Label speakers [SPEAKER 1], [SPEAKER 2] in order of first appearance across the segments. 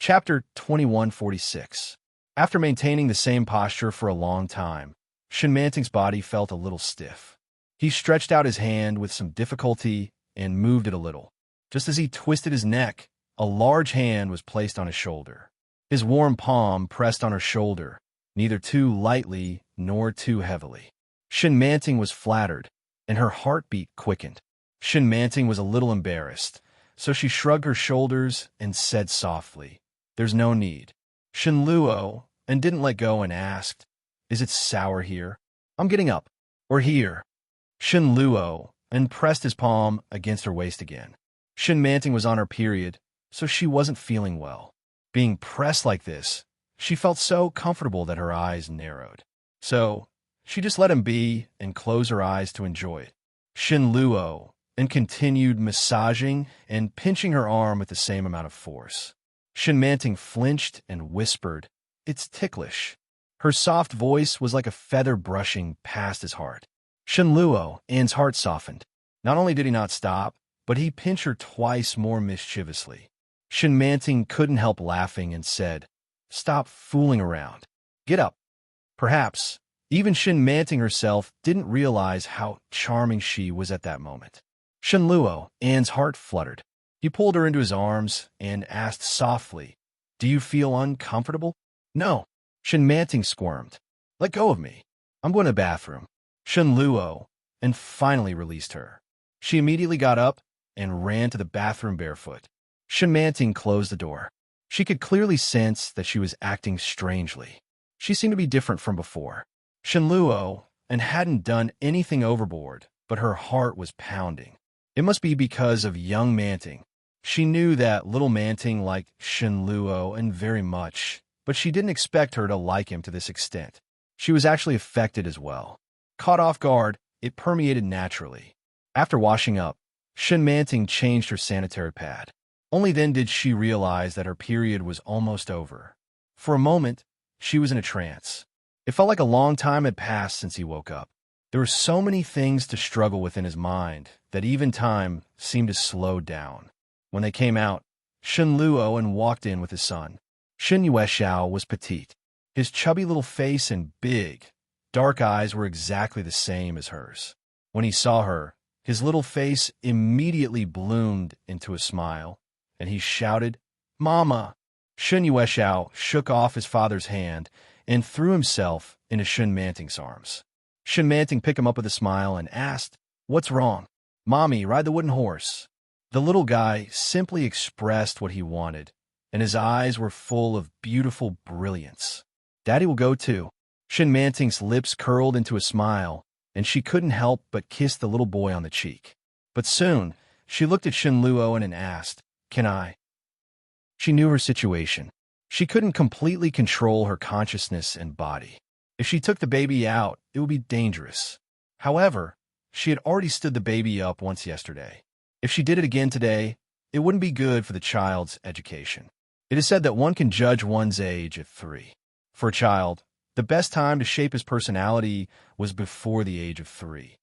[SPEAKER 1] Chapter 2146. After maintaining the same posture for a long time, Shinmanting's body felt a little stiff. He stretched out his hand with some difficulty and moved it a little. Just as he twisted his neck, a large hand was placed on his shoulder. His warm palm pressed on her shoulder, neither too lightly nor too heavily. Shinmanting was flattered, and her heartbeat quickened. Shinmanting was a little embarrassed, so she shrugged her shoulders and said softly, "There's no need." Shinluo and didn't let go and asked, "Is it sour here? I'm getting up." "Or here." Shinluo and pressed his palm against her waist again. Shinmanting was on her period, so she wasn't feeling well. Being pressed like this, she felt so comfortable that her eyes narrowed. So she just let him be and closed her eyes to enjoy it. Shinluo and continued massaging and pinching her arm with the same amount of force. Shinmanting flinched and whispered, "It's ticklish." Her soft voice was like a feather brushing past his heart. Shinluo An's heart softened. Not only did he not stop, but he pinched her twice more mischievously. Shinmanting couldn't help laughing and said, "Stop fooling around. Get up." Perhaps even Shinmanting herself didn't realize how charming she was at that moment. Shinluo An's heart fluttered. He pulled her into his arms and asked softly, "Do you feel uncomfortable?" "No." Shinmanting squirmed. "Let go of me. I'm going to the bathroom." Shinluo and finally released her. She immediately got up and ran to the bathroom barefoot. Shinmanting closed the door. She could clearly sense that she was acting strangely. She seemed to be different from before. Shinluo and hadn't done anything overboard, but her heart was pounding. It must be because of young Manting. She knew that little Manting liked Shinluo and very much, but she didn't expect her to like him to this extent. She was actually affected as well. Caught off guard, it permeated naturally. After washing up, Shinmanting changed her sanitary pad. Only then did she realize that her period was almost over. For a moment, she was in a trance. It felt like a long time had passed since he woke up. There were so many things to struggle with in his mind that even time seemed to slow down. When they came out, Shinluo and walked in with his son. Shin Yuexiao was petite. His chubby little face and big, dark eyes were exactly the same as hers. When he saw her, his little face immediately bloomed into a smile, and he shouted, "Mama!" Shin Yuexiao shook off his father's hand and threw himself into Shinmanting's arms. Shinmanting picked him up with a smile and asked, "What's wrong?" "Mommy, ride the wooden horse." The little guy simply expressed what he wanted, and his eyes were full of beautiful brilliance. "Daddy will go too." Shinmanting's lips curled into a smile, and she couldn't help but kiss the little boy on the cheek. But soon, she looked at Shinluo and asked, "Can I?" She knew her situation. She couldn't completely control her consciousness and body. If she took the baby out, it would be dangerous. However, she had already stood the baby up once yesterday. If she did it again today, it wouldn't be good for the child's education. It is said that one can judge one's age at 3. For a child, the best time to shape his personality was before the age of 3.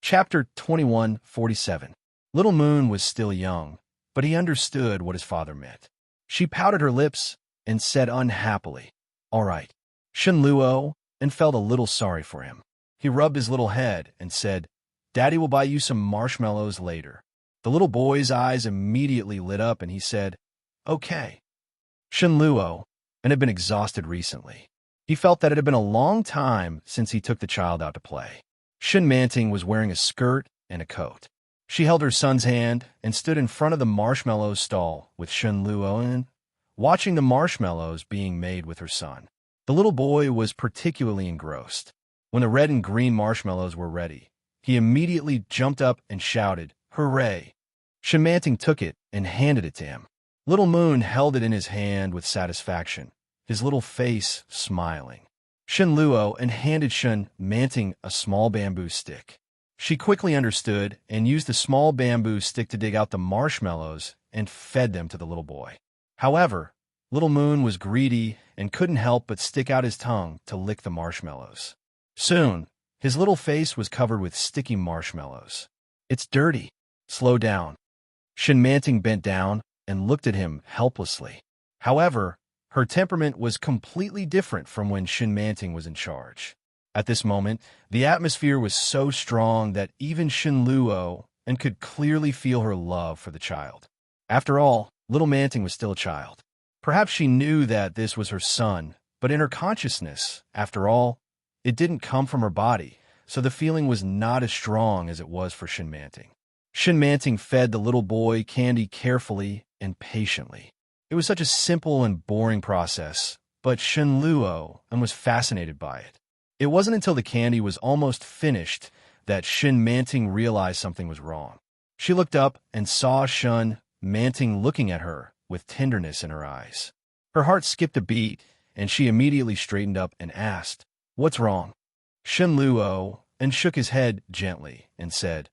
[SPEAKER 1] Chapter 2147. Little Moon was still young, but he understood what his father meant. She pouted her lips and said unhappily, "All right." Shinluo and felt a little sorry for him. He rubbed his little head and said, "Daddy will buy you some marshmallows later." The little boy's eyes immediately lit up and he said, "Okay." Shinluo and had been exhausted recently. He felt that it had been a long time since he took the child out to play. Shinmanting was wearing a skirt and a coat. She held her son's hand and stood in front of the marshmallow stall with Shinluo and watching the marshmallows being made with her son. The little boy was particularly engrossed. When the red and green marshmallows were ready, he immediately jumped up and shouted, "Hooray!" Shinmanting took it and handed it to him. Little Moon held it in his hand with satisfaction, his little face smiling. Shinluo and handed Shinmanting a small bamboo stick. She quickly understood and used the small bamboo stick to dig out the marshmallows and fed them to the little boy. However, Little Moon was greedy and couldn't help but stick out his tongue to lick the marshmallows. Soon, his little face was covered with sticky marshmallows. "It's dirty." "Slow down." Shinmanting bent down, and looked at him helplessly. However, her temperament was completely different from when Shin-Manting was in charge. At this moment, the atmosphere was so strong that even Shin-Luo and could clearly feel her love for the child. After all, little Manting was still a child. Perhaps she knew that this was her son, but in her consciousness, after all, it didn't come from her body, so the feeling was not as strong as it was for Shin-Manting. Shin-Manting fed the little boy candy carefully and patiently. It was such a simple and boring process, but Shin-Luo was fascinated by it. It wasn't until the candy was almost finished that Shin-Manting realized something was wrong. She looked up and saw Shin-Manting looking at her with tenderness in her eyes. Her heart skipped a beat, and she immediately straightened up and asked, "What's wrong?" Shin-Luo shook his head gently and said,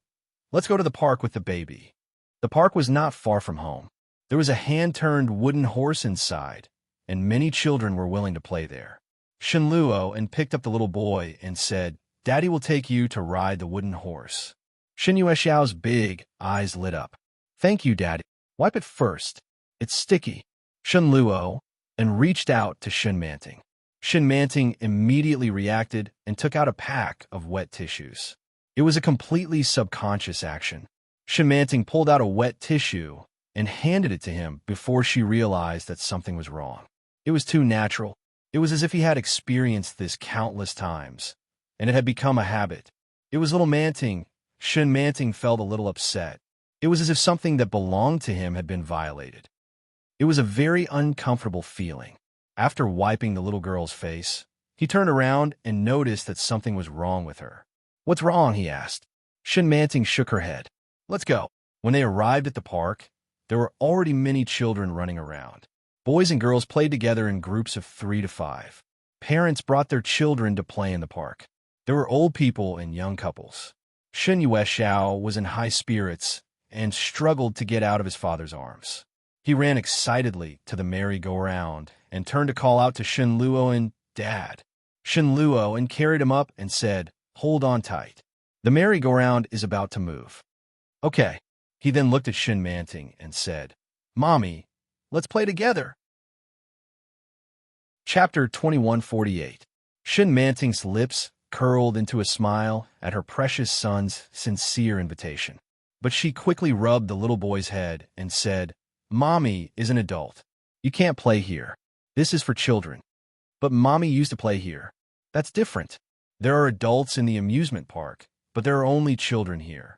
[SPEAKER 1] "Let's go to the park with the baby." The park was not far from home. There was a hand-turned wooden horse inside, and many children were willing to play there. Shin-Luo picked up the little boy and said, "Daddy will take you to ride the wooden horse." Shin Yuexiao's big eyes lit up. "Thank you, Daddy. Wipe it first. It's sticky." Shin-Luo reached out to Shin-Manting. Shin-Manting immediately reacted and took out a pack of wet tissues. It was a completely subconscious action. Shin-Manting pulled out a wet tissue and handed it to him before she realized that something was wrong. It was too natural. It was as if he had experienced this countless times, and it had become a habit. It was little Manting. Shin-Manting felt a little upset. It was as if something that belonged to him had been violated. It was a very uncomfortable feeling. After wiping the little girl's face, he turned around and noticed that something was wrong with her. "What's wrong?" he asked. Shin-Manting shook her head. "Let's go." When they arrived at the park, there were already many children running around. Boys and girls played together in groups of 3 to 5. Parents brought their children to play in the park. There were old people and young couples. Shin Yuexiao was in high spirits and struggled to get out of his father's arms. He ran excitedly to the merry-go-round and turned to call out to Shin-Luo "Dad." Shin-Luo carried him up and said, "Hold on tight. The merry-go-round is about to move." "Okay." He then looked at Shin-Manting and said, "Mommy, let's play together." Chapter 2148. Shin-Manting's lips curled into a smile at her precious son's sincere invitation. But she quickly rubbed the little boy's head and said, "Mommy is an adult. You can't play here. This is for children." "But Mommy used to play here." "That's different. There are adults in the amusement park, but there are only children here."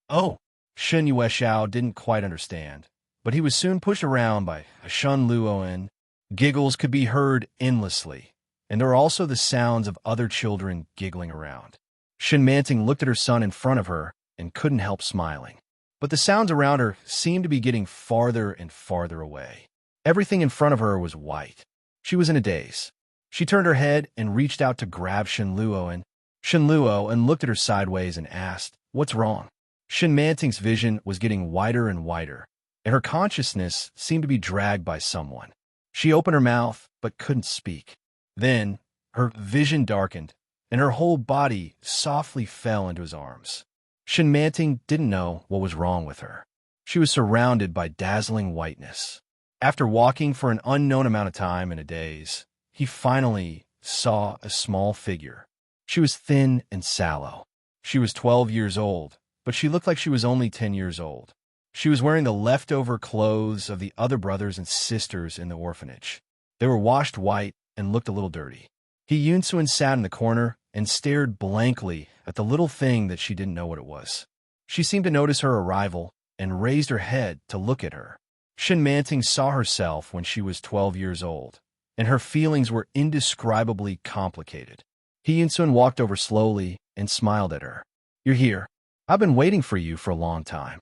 [SPEAKER 1] "Oh." Shin Yuexiao didn't quite understand, but he was soon pushed around by Shin-Luo. Giggles could be heard endlessly, and there were also the sounds of other children giggling around. Shin-Manting looked at her son in front of her and couldn't help smiling. But the sounds around her seemed to be getting farther and farther away. Everything in front of her was white. She was in a daze. She turned her head and reached out to grab Shin-Luo. Shin-Luo looked at her sideways and asked, "What's wrong?" Shin-Manting's vision was getting wider and wider, and her consciousness seemed to be dragged by someone. She opened her mouth but couldn't speak. Then her vision darkened, and her whole body softly fell into his arms. Shin-Manting didn't know what was wrong with her. She was surrounded by dazzling whiteness. After walking for an unknown amount of time in a daze, he finally saw a small figure. She was thin and sallow. She was 12 years old, but she looked like she was only 10 years old. She was wearing the leftover clothes of the other brothers and sisters in the orphanage. They were washed white and looked a little dirty. Yunsuin sat in the corner and stared blankly at the little thing that she didn't know what it was. She seemed to notice her arrival and raised her head to look at her. Shin-Manting saw herself when she was 12 years old, and her feelings were indescribably complicated. Yunsuin walked over slowly and smiled at her. "You're here. I've been waiting for you for a long time."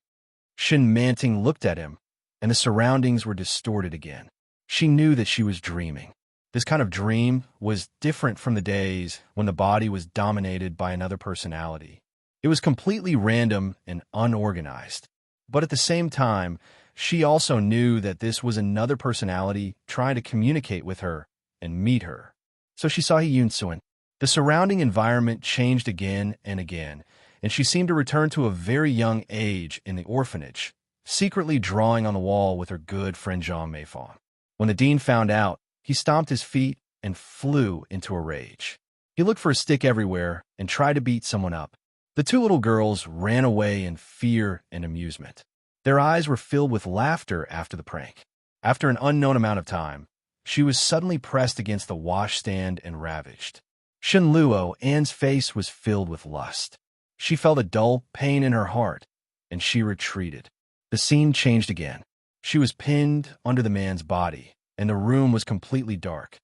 [SPEAKER 1] Shin-Manting looked at him, and the surroundings were distorted again. She knew that she was dreaming. This kind of dream was different from the days when the body was dominated by another personality. It was completely random and unorganized. But at the same time, she also knew that this was another personality trying to communicate with her and meet her. So she saw Yunsuin. The surrounding environment changed again and again, and she seemed to return to a very young age in the orphanage, secretly drawing on the wall with her good friend Jean Mayfawn. When the dean found out, he stomped his feet and flew into a rage. He looked for a stick everywhere and tried to beat someone up. The two little girls ran away in fear and amusement. Their eyes were filled with laughter after the prank. After an unknown amount of time, she was suddenly pressed against the washstand and ravaged. Shenluo, Anne's face was filled with lust. She felt a dull pain in her heart, and she retreated. The scene changed again. She was pinned under the man's body, and the room was completely dark.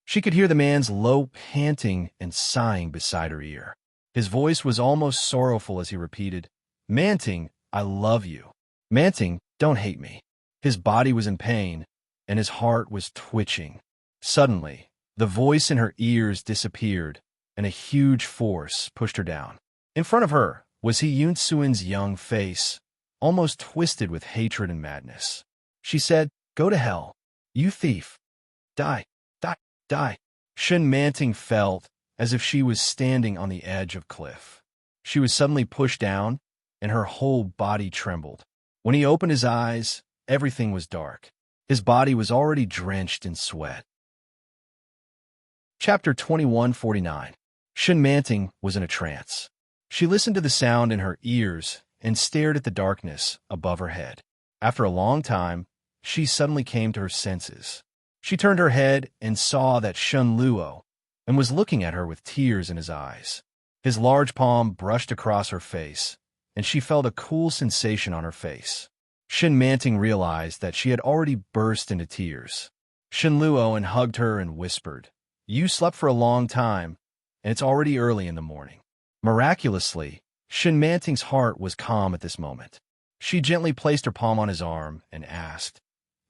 [SPEAKER 1] She could hear the man's low panting and sighing beside her ear. His voice was almost sorrowful as he repeated, "Manting, I love you. Manting, don't hate me." His body was in pain, and his heart was twitching. Suddenly, the voice in her ears disappeared, and a huge force pushed her down. In front of her was Yun Suin's young face, almost twisted with hatred and madness. She said, "Go to hell, you thief. Die, die, die." Shen Manting felt as if she was standing on the edge of a cliff. She was suddenly pushed down, and her whole body trembled. When he opened his eyes, everything was dark. His body was already drenched in sweat. Chapter 2149. Shen Manting was in a trance. She listened to the sound in her ears and stared at the darkness above her head. After a long time, she suddenly came to her senses. She turned her head and saw that Shen Luo and was looking at her with tears in his eyes. His large palm brushed across her face, and she felt a cool sensation on her face. Shen Manting realized that she had already burst into tears. Shen Luo hugged her and whispered, "You slept for a long time, and it's already early in the morning." Miraculously, Shen Manting's heart was calm at this moment. She gently placed her palm on his arm and asked,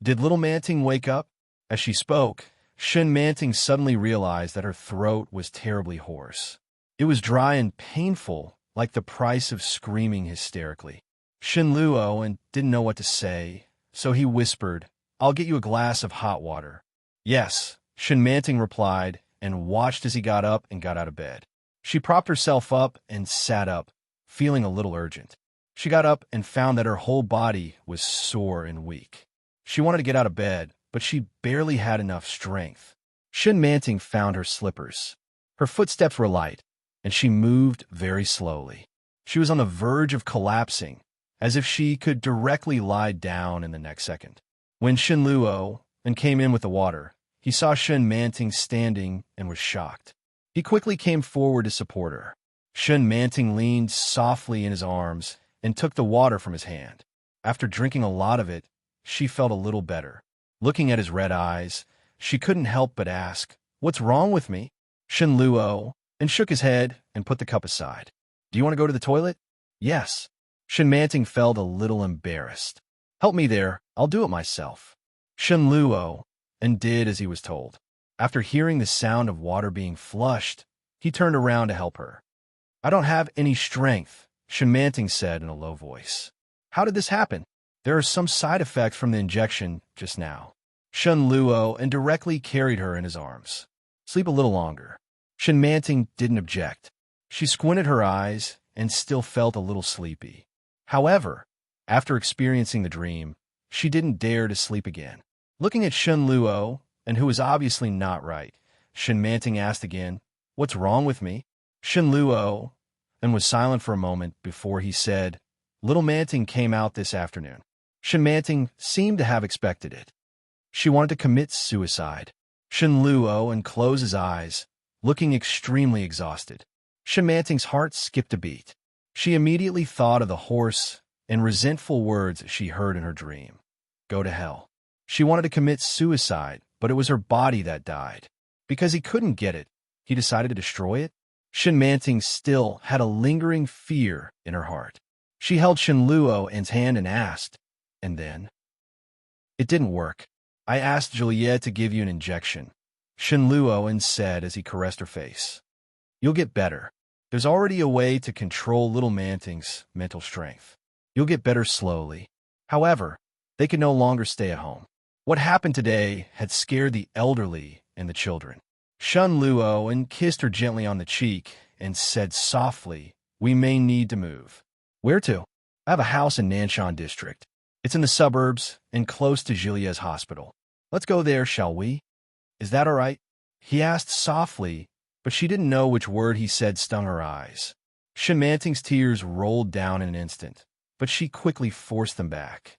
[SPEAKER 1] "Did little Manting wake up?" As she spoke, Shen Manting suddenly realized that her throat was terribly hoarse. It was dry and painful, like the price of screaming hysterically. Shen Luo didn't know what to say, so he whispered, "I'll get you a glass of hot water." "Yes," Shen Manting replied, and watched as he got up and got out of bed. She propped herself up and sat up, feeling a little urgent. She got up and found that her whole body was sore and weak. She wanted to get out of bed, but she barely had enough strength. Shen Manting found her slippers. Her footsteps were light, and she moved very slowly. She was on the verge of collapsing, as if she could directly lie down in the next second. When Shen Luo came in with the water, he saw Shen Manting standing and was shocked. He quickly came forward to support her. Shen Manting leaned softly in his arms and took the water from his hand. After drinking a lot of it, she felt a little better. Looking at his red eyes, she couldn't help but ask, "What's wrong with me?" Shen Luo shook his head and put the cup aside. "Do you want to go to the toilet?" "Yes." Shen Manting felt a little embarrassed. "Help me there, I'll do it myself." Shen Luo did as he was told. After hearing the sound of water being flushed, he turned around to help her. "I don't have any strength," Shen Manting said in a low voice. "How did this happen?" "There are some side effects from the injection just now." Shen Luo directly carried her in his arms. "Sleep a little longer." Shen Manting didn't object. She squinted her eyes and still felt a little sleepy. However, after experiencing the dream, she didn't dare to sleep again. Looking at Shen Luo, who was obviously not right, Shen Manting asked again, "What's wrong with me?" Shen Luo was silent for a moment before he said, "Little Manting came out this afternoon." Shen Manting seemed to have expected it. She wanted to commit suicide. Shen Luo closed his eyes, looking extremely exhausted. Shen Manting's heart skipped a beat. She immediately thought of the hoarse and resentful words she heard in her dream. Go to hell. She wanted to commit suicide, but it was her body that died. Because he couldn't get it, he decided to destroy it. Shen Manting still had a lingering fear in her heart. She held Shen Luo's hand and asked, "And then?" "It didn't work. I asked Juliet to give you an injection," Shen Luo said as he caressed her face. "You'll get better. There's already a way to control little Manting's mental strength. You'll get better slowly." However, they could no longer stay at home. What happened today had scared the elderly and the children. Shen Luo kissed her gently on the cheek and said softly, "We may need to move." "Where to?" "I have a house in Nanshan District. It's in the suburbs and close to Julia's hospital. Let's go there, shall we? Is that all right? He asked softly, but she didn't know which word he said stung her eyes. Shenmanting's tears rolled down in an instant, but she quickly forced them back.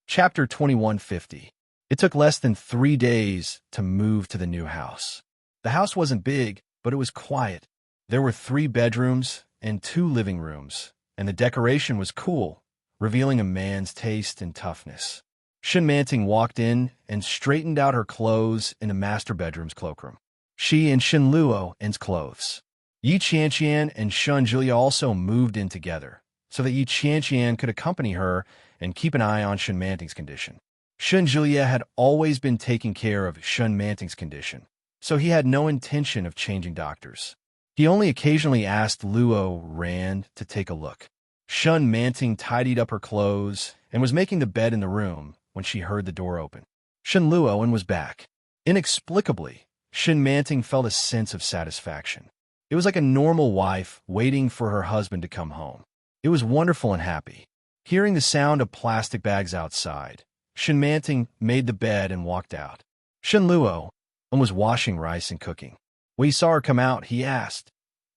[SPEAKER 1] Chapter 2150. It took less than 3 days to move to the new house. The house wasn't big, but it was quiet. There were 3 bedrooms and 2 living rooms, and the decoration was cool, revealing a man's taste and toughness. Shenmanting walked in and straightened out her clothes in the master bedroom's cloakroom. She and Shenluo's clothes. Yi Qianqian and Shun Julia also moved in together, so that Yi Qianqian could accompany her and keep an eye on Shenmanting's condition. Shun Julia had always been taking care of Shenmanting's condition, so he had no intention of changing doctors. He only occasionally asked Luo Rand to take a look. Shun Manting tidied up her clothes and was making the bed in the room when she heard the door open. Shun Luoan was back. Inexplicably, Shun Manting felt a sense of satisfaction. It was like a normal wife waiting for her husband to come home. It was wonderful and happy. Hearing the sound of plastic bags outside, Shun Manting made the bed and walked out. Shun Luo was washing rice and cooking. When he saw her come out, he asked,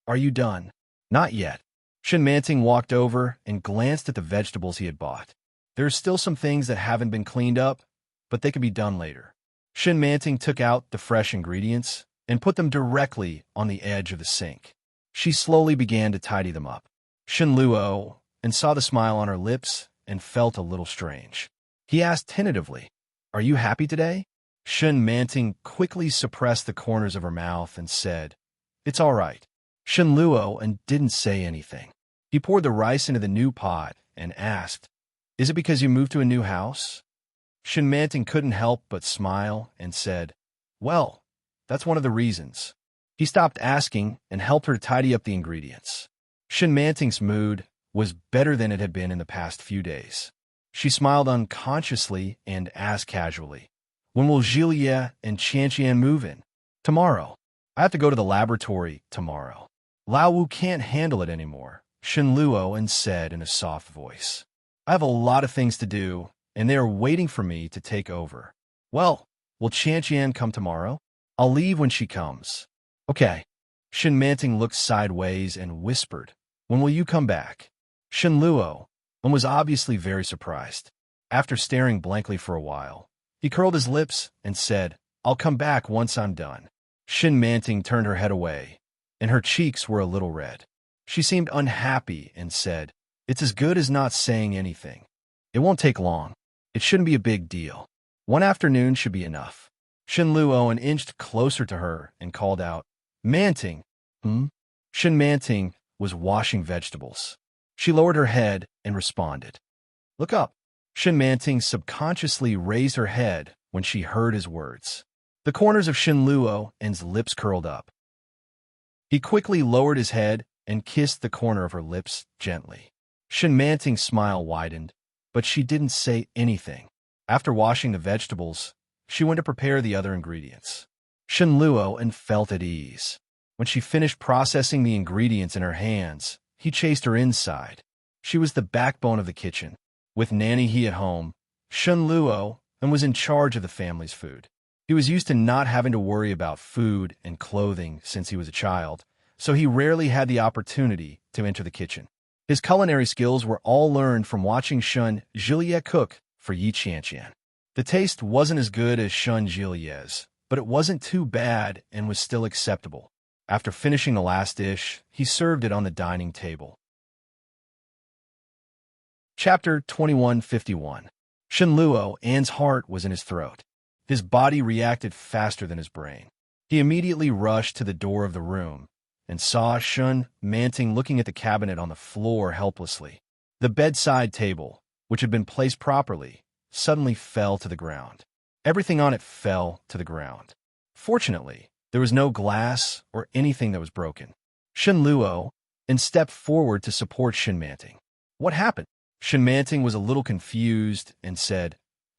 [SPEAKER 1] "Are you done?" "Not yet." Shun Manting walked over and glanced at the vegetables he had bought. There are still some things that haven't been cleaned up, but they could be done later. Shun Manting took out the fresh ingredients and put them directly on the edge of the sink. She slowly began to tidy them up. Shun Luo saw the smile on her lips and felt a little strange. He asked tentatively, "Are you happy today?" Shun Manting quickly suppressed the corners of her mouth and said, "It's all right." Shun Luo didn't say anything. He poured the rice into the new pot and asked, "Is it because you moved to a new house?" Shun Manting couldn't help but smile and said, "Well, that's one of the reasons." He stopped asking and helped her tidy up the ingredients. Shun Manting's mood was better than it had been in the past few days. She smiled unconsciously and asked casually, "When will Julia and Qianqian move in?" "Tomorrow. I have to go to the laboratory tomorrow. Lao Wu can't handle it anymore," Shun Luo said in a soft voice. "I have a lot of things to do, and they are waiting for me to take over." "Well, will Qianqian come tomorrow?" "I'll leave when she comes." "Okay." Shun Manting looked sideways and whispered, "When will you come back?" Shun Luo was obviously very surprised. After staring blankly for a while, he curled his lips and said, "I'll come back once I'm done." Shun Manting turned her head away, and her cheeks were a little red. She seemed unhappy and said, "It's as good as not saying anything. It won't take long. It shouldn't be a big deal. One afternoon should be enough." Shun Luo inched closer to her and called out, "Manting." Shun Manting was washing vegetables. She lowered her head and responded, "Look up." Shun Manting subconsciously raised her head when she heard his words. The corners of Shun Luo's lips curled up. He quickly lowered his head and kissed the corner of her lips gently. Shun Manting's smile widened, but she didn't say anything. After washing the vegetables, she went to prepare the other ingredients. Shun Luo felt at ease. When she finished processing the ingredients in her hands, he chased her inside. She was the backbone of the kitchen. With Nanny He at home, Shun Luo was in charge of the family's food. He was used to not having to worry about food and clothing since he was a child, so he rarely had the opportunity to enter the kitchen. His culinary skills were all learned from watching Shun Julia cook for Yi Qianqian. The taste wasn't as good as Shun Julia's, but it wasn't too bad and was still acceptable. After finishing the last dish, he served it on the dining table. Chapter 2151. Shun Luo's heart was in his throat. His body reacted faster than his brain. He immediately rushed to the door of the room and saw Shun Manting looking at the cabinet on the floor helplessly. The bedside table, which had been placed properly, suddenly fell to the ground. Everything on it fell to the ground. Fortunately, there was no glass or anything that was broken. Shun Luo stepped forward to support Shun Manting. "What happened?" Shun Manting was a little confused and said,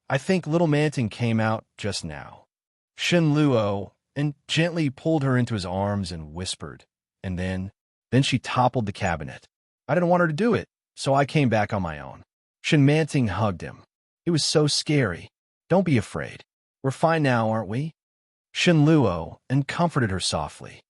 [SPEAKER 1] "I think little Manting came out just now." Shun Luo gently pulled her into his arms and whispered, and then she toppled the cabinet. "I didn't want her to do it, so I came back on my own." Shinmanting hugged him. It was so scary. Don't be afraid. We're fine now, aren't we? Shinluo and comforted her softly.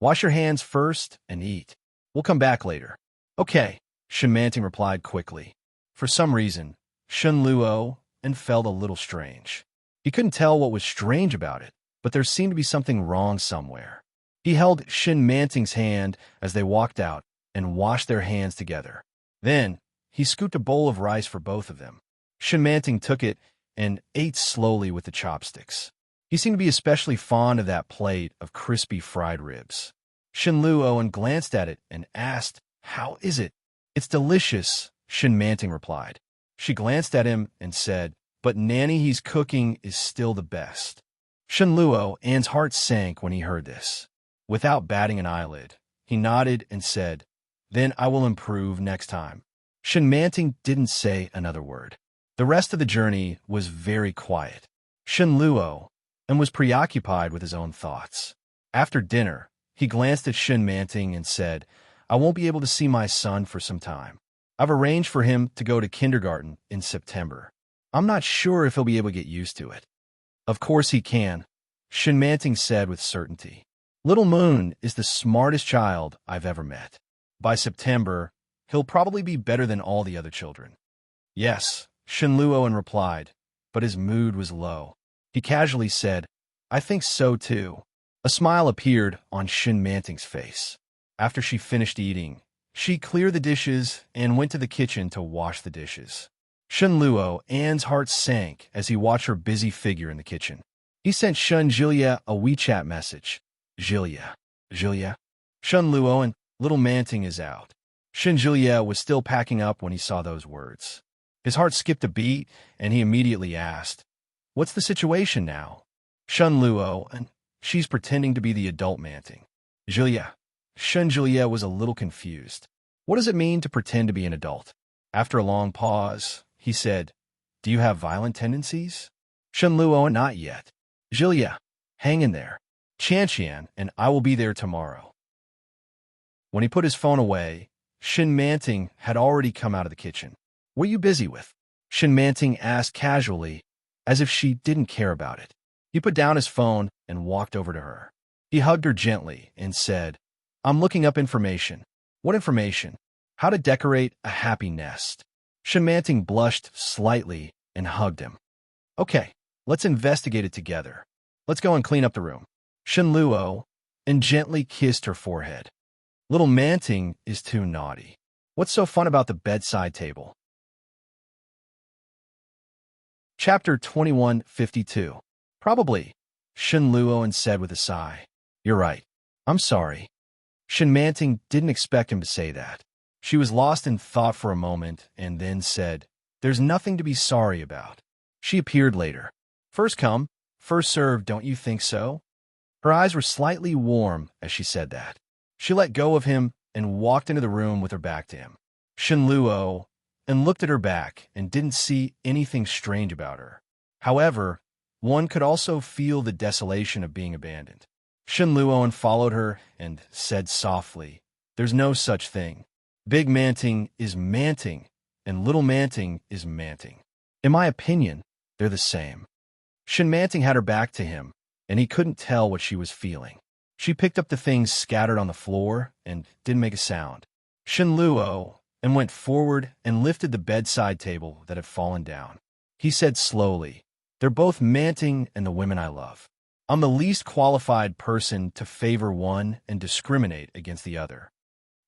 [SPEAKER 1] Wash your hands first and eat. We'll come back later. Okay, Shinmanting replied quickly. For some reason, Shinluo and felt a little strange. He couldn't tell what was strange about it, but there seemed to be something wrong somewhere. He held Shinmanting's hand as they walked out and washed their hands together. Then, he scooped a bowl of rice for both of them. Shinmanting took it and ate slowly with the chopsticks. He seemed to be especially fond of that plate of crispy fried ribs. Shinluo glanced at it and asked, "How is it?" "It's delicious," Shinmanting replied. She glanced at him and said, "But Nanny he's cooking is still the best." Shinluo's heart sank when he heard this. Without batting an eyelid, he nodded and said, "Then I will improve next time." Shinmanting didn't say another word. The rest of the journey was very quiet. Shinluo was preoccupied with his own thoughts. After dinner, he glanced at Shinmanting and said, "I won't be able to see my son for some time. I've arranged for him to go to kindergarten in September. I'm not sure if he'll be able to get used to it." "Of course he can," Shinmanting said with certainty. "Little Moon is the smartest child I've ever met. By September, he'll probably be better than all the other children." "Yes," Shinluo replied, but his mood was low. He casually said, "I think so too." A smile appeared on Shinmanting's face. After she finished eating, she cleared the dishes and went to the kitchen to wash the dishes. Shinluo's heart sank as he watched her busy figure in the kitchen. He sent Shun Jilia a WeChat message. Jilia. Shinluo and Little Manting is out." Shun Jilia was still packing up when he saw those words. His heart skipped a beat, and he immediately asked, "What's the situation now?" Shinluo and "She's pretending to be the adult Manting." "Jilia." Shun Jilia was a little confused. "What does it mean to pretend to be an adult?" After a long pause, he said, "Do you have violent tendencies?" Shinluo, "Not yet." "Jilia, hang in there. Chanqian and I will be there tomorrow." When he put his phone away, Shinmanting had already come out of the kitchen. "What are you busy with?" Shinmanting asked casually, as if she didn't care about it. He put down his phone and walked over to her. He hugged her gently and said, "I'm looking up information." "What information?" "How to decorate a happy nest." Shinmanting blushed slightly and hugged him. "Okay, let's investigate it together. Let's go and clean up the room." Shinluo gently kissed her forehead. "Little Manting is too naughty. What's so fun about the bedside table?" Chapter 2152. "Probably," Shinluo said with a sigh. "You're right. I'm sorry." Shinmanting didn't expect him to say that. She was lost in thought for a moment and then said, "There's nothing to be sorry about." She appeared later. "First come, first served, don't you think so?" Her eyes were slightly warm as she said that. She let go of him and walked into the room with her back to him. Shinluo looked at her back and didn't see anything strange about her. However, one could also feel the desolation of being abandoned. Shinluo followed her and said softly, "There's no such thing. Big Manting is Manting, and Little Manting is Manting. In my opinion, they're the same." Shinmanting had her back to him, and he couldn't tell what she was feeling. She picked up the things scattered on the floor and didn't make a sound. Shinluo went forward and lifted the bedside table that had fallen down. He said slowly, "They're both Manting and the women I love. I'm the least qualified person to favor one and discriminate against the other."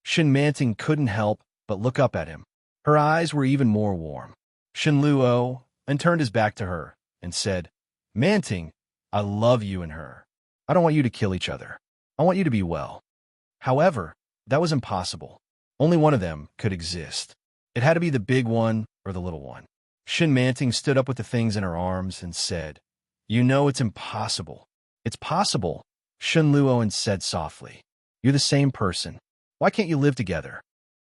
[SPEAKER 1] Shinmanting couldn't help but look up at him. Her eyes were even more warm. Shinluo turned his back to her and said, "Manting, I love you and her. I don't want you to kill each other. I want you to be well." However, that was impossible. Only one of them could exist. It had to be the big one or the little one. Shinmanting stood up with the things in her arms and said, "You know it's impossible." "It's possible," Shinluo said softly. "You're the same person. Why can't you live together?"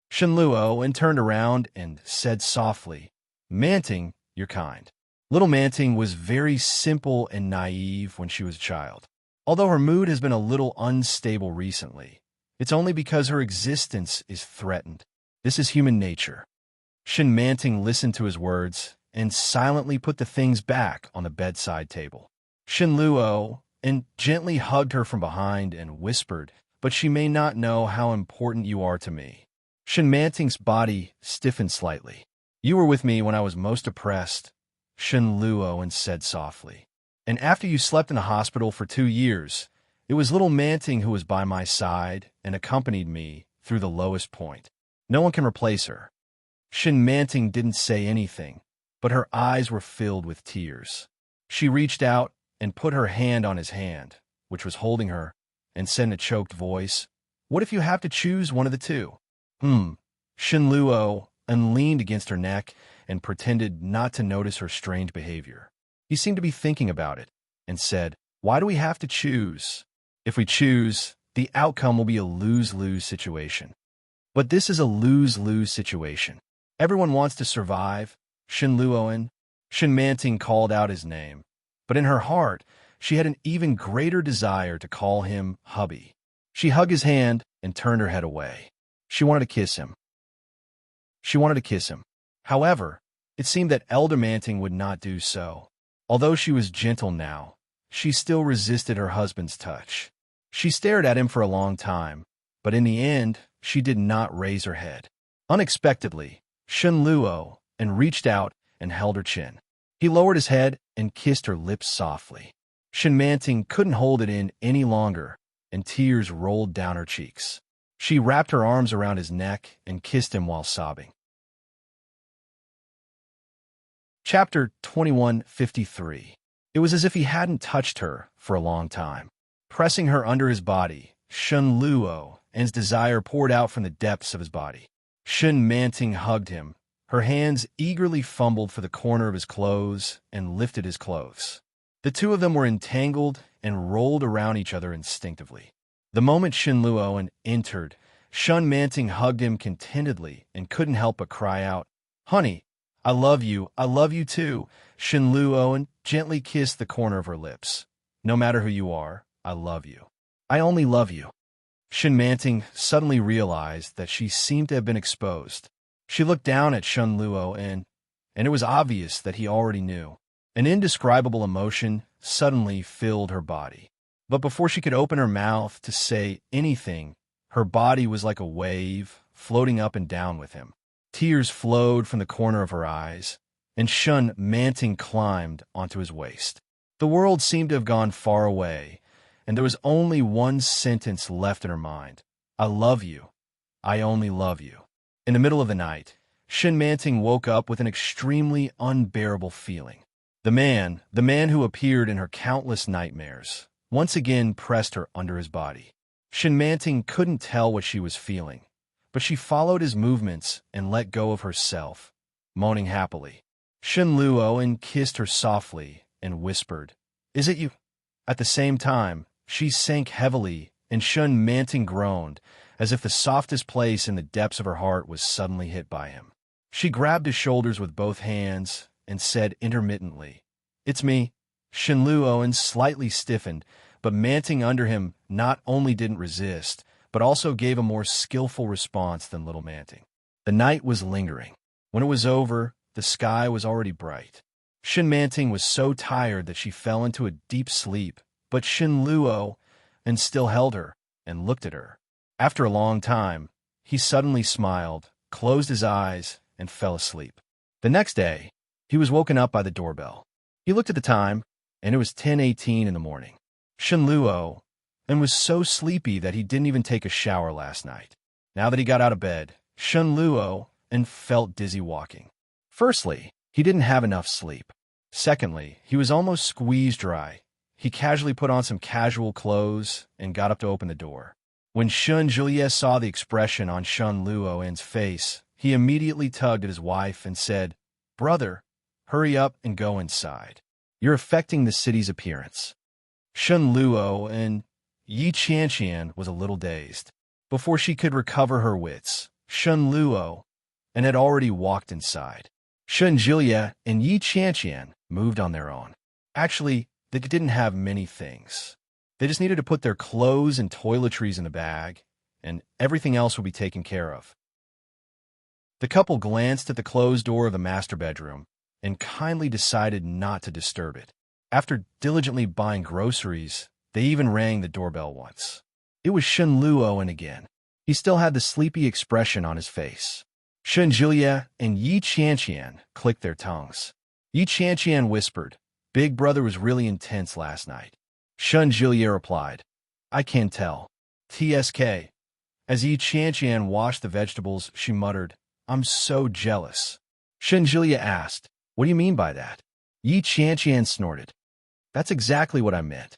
[SPEAKER 1] Shinluo turned around and said softly, "Manting, you're kind." Little Manting was very simple and naive when she was a child. Although her mood has been a little unstable recently, it's only because her existence is threatened. This is human nature. Shenmanting listened to his words and silently put the things back on the bedside table. Shenluo and gently hugged her from behind and whispered, "But she may not know how important you are to me." Shenmanting's body stiffened slightly. "You were with me when I was most oppressed," Shenluo said softly. "And after you slept in the hospital for 2 years, it was little Manting who was by my side and accompanied me through the lowest point. No one can replace her." Shenmanting didn't say anything, but her eyes were filled with tears. She reached out and put her hand on his hand, which was holding her, and said in a choked voice, "What if you have to choose one of the two?" Shenluo leaned against her neck and pretended not to notice her strange behavior. He seemed to be thinking about it and said, "Why do we have to choose? If we choose, the outcome will be a lose-lose situation." "But this is a lose-lose situation. Everyone wants to survive." Shenmanting called out his name, but in her heart, she had an even greater desire to call him hubby. She hugged his hand and turned her head away. She wanted to kiss him. However, it seemed that Elder Manting would not do so. Although she was gentle now, she still resisted her husband's touch. She stared at him for a long time, but in the end, she did not raise her head. Unexpectedly, Shenluo reached out and held her chin. He lowered his head and kissed her lips softly. Shenmanting couldn't hold it in any longer, and tears rolled down her cheeks. She wrapped her arms around his neck and kissed him while sobbing. Chapter 2153. It was as if he hadn't touched her for a long time. Pressing her under his body, Shenluo's desire poured out from the depths of his body. Shenmanting hugged him. Her hands eagerly fumbled for the corner of his clothes and lifted his clothes. The two of them were entangled and rolled around each other instinctively. The moment Shenluo entered, Shenmanting hugged him contentedly and couldn't help but cry out, "Honey, I love you too." Shenluo gently kissed the corner of her lips. "No matter who you are, I love you. I only love you." Shenmanting suddenly realized that she seemed to have been exposed. She looked down at Shenluo and it was obvious that he already knew. An indescribable emotion suddenly filled her body. But before she could open her mouth to say anything, her body was like a wave, floating up and down with him. Tears flowed from the corner of her eyes, and Shenmanting climbed onto his waist. The world seemed to have gone far away, and there was only one sentence left in her mind. "I love you. I only love you." In the middle of the night, Shenmanting woke up with an extremely unbearable feeling. The man who appeared in her countless nightmares, once again pressed her under his body. Shenmanting couldn't tell what she was feeling, but she followed his movements and let go of herself, moaning happily. Shenluo kissed her softly and whispered, "Is it you?" At the same time, she sank heavily, and Shenmanting groaned, as if the softest place in the depths of her heart was suddenly hit by him. She grabbed his shoulders with both hands and said intermittently, "It's me." Shenluo slightly stiffened, but Manting under him not only didn't resist, but also gave a more skillful response than little Manting. The night was lingering. When it was over, the sky was already bright. Shenmanting was so tired that she fell into a deep sleep, but Shenluo still held her and looked at her. After a long time, he suddenly smiled, closed his eyes, and fell asleep. The next day, he was woken up by the doorbell. He looked at the time, and it was 10:18 in the morning. Shenluo was so sleepy that he didn't even take a shower last night. Now that he got out of bed, Shenluo felt dizzy walking. Firstly, he didn't have enough sleep. Secondly, he was almost squeezed dry. He casually put on some casual clothes and got up to open the door. When Shenjulia saw the expression on Shenluo's face, he immediately tugged at his wife and said, "Brother, hurry up and go inside. You're affecting the city's appearance." Shenluo Yi Qianqian was a little dazed. Before she could recover her wits, Shenluo had already walked inside. Shenjulia and Yi Qianqian moved on their own. Actually, they didn't have many things. They just needed to put their clothes and toiletries in the bag, and everything else would be taken care of. The couple glanced at the closed door of the master bedroom and kindly decided not to disturb it. After diligently buying groceries, they even rang the doorbell once. It was Shen Luo again. He still had the sleepy expression on his face. Shen Julia and Yi Qianqian clicked their tongues. Yi Qianqian whispered, "Big brother was really intense last night." Shen Julia replied, "I can't tell." TSK. As Yi Qianqian washed the vegetables, she muttered, "I'm so jealous." Shen Julia asked, "What do you mean by that?" Yi Qianqian snorted, "That's exactly what I meant."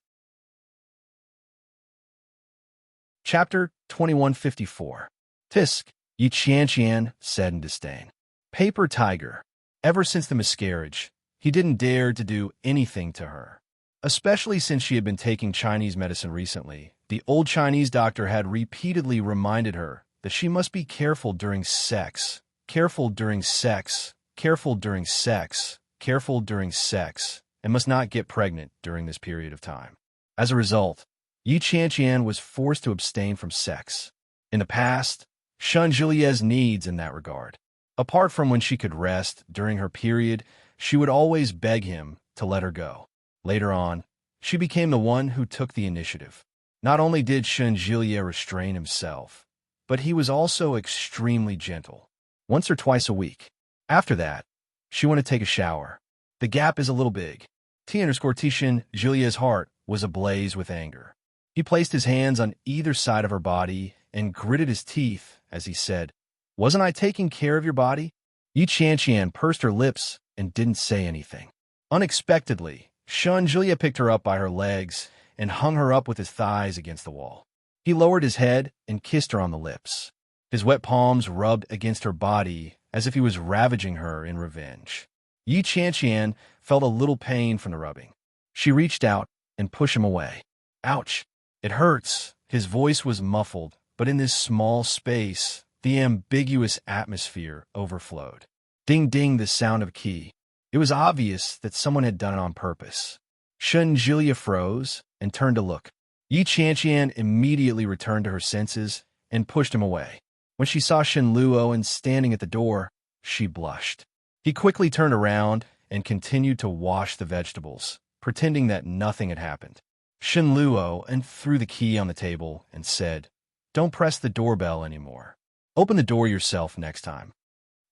[SPEAKER 1] Chapter 2154. Tisk, Yi Qianqian said in disdain. Paper tiger. Ever since the miscarriage, he didn't dare to do anything to her. Especially since she had been taking Chinese medicine recently, the old Chinese doctor had repeatedly reminded her that she must be careful during sex, careful during sex, careful during sex, careful during sex, and must not get pregnant during this period of time. As a result, Yi Qianqian was forced to abstain from sex. In the past, Shen Julia's needs in that regard. Apart from when she could rest during her period, she would always beg him to let her go. Later on, she became the one who took the initiative. Not only did Shen Julia restrain himself, but he was also extremely gentle. Once or twice a week. After that, she wanted to take a shower. The gap is a little big. T_Shen Julia's heart was ablaze with anger. He placed his hands on either side of her body and gritted his teeth as he said, "Wasn't I taking care of your body?" Yi Qianqian pursed her lips and didn't say anything. Unexpectedly, Shen Julia picked her up by her legs and hung her up with his thighs against the wall. He lowered his head and kissed her on the lips. His wet palms rubbed against her body as if he was ravaging her in revenge. Yi Qianqian felt a little pain from the rubbing. She reached out and pushed him away. "Ouch! It hurts." His voice was muffled, but in this small space, the ambiguous atmosphere overflowed. Ding ding, the sound of key. It was obvious that someone had done it on purpose. Shen Julia froze and turned to look. Yi Qianqian immediately returned to her senses and pushed him away. When she saw Shen Luo standing at the door, she blushed. He quickly turned around and continued to wash the vegetables, pretending that nothing had happened. Shen Luo threw the key on the table and said, "Don't press the doorbell anymore. Open the door yourself next time."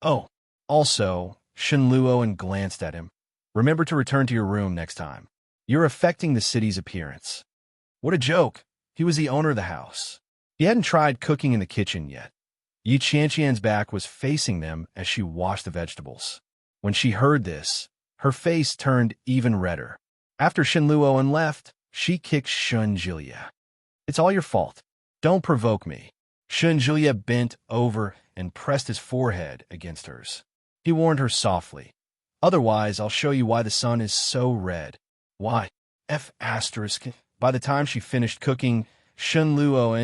[SPEAKER 1] "Oh, also," Shen Luo glanced at him, "remember to return to your room next time. You're affecting the city's appearance." What a joke. He was the owner of the house. He hadn't tried cooking in the kitchen yet. Yi Qianqian's back was facing them as she washed the vegetables. When she heard this, her face turned even redder. After Shen Luo left, she kicked Shen Julia. "It's all your fault. Don't provoke me." Shen Julia bent over and pressed his forehead against hers. He warned her softly, "Otherwise, I'll show you why the sun is so red." Why? F***. By the time she finished cooking, Shen Luo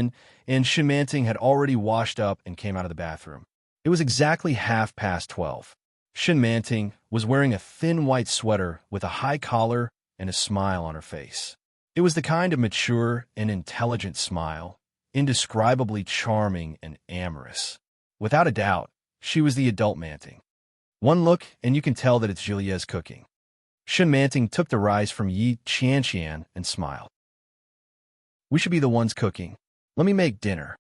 [SPEAKER 1] and Shen Manting had already washed up and came out of the bathroom. It was exactly 12:30. Shen Manting was wearing a thin white sweater with a high collar and a smile on her face. It was the kind of mature and intelligent smile, indescribably charming and amorous. Without a doubt, she was the adult Manting. One look and you can tell that it's Julia's cooking. Shen Manting took the rice from Yi Qianqian and smiled. "We should be the ones cooking. Let me make dinner."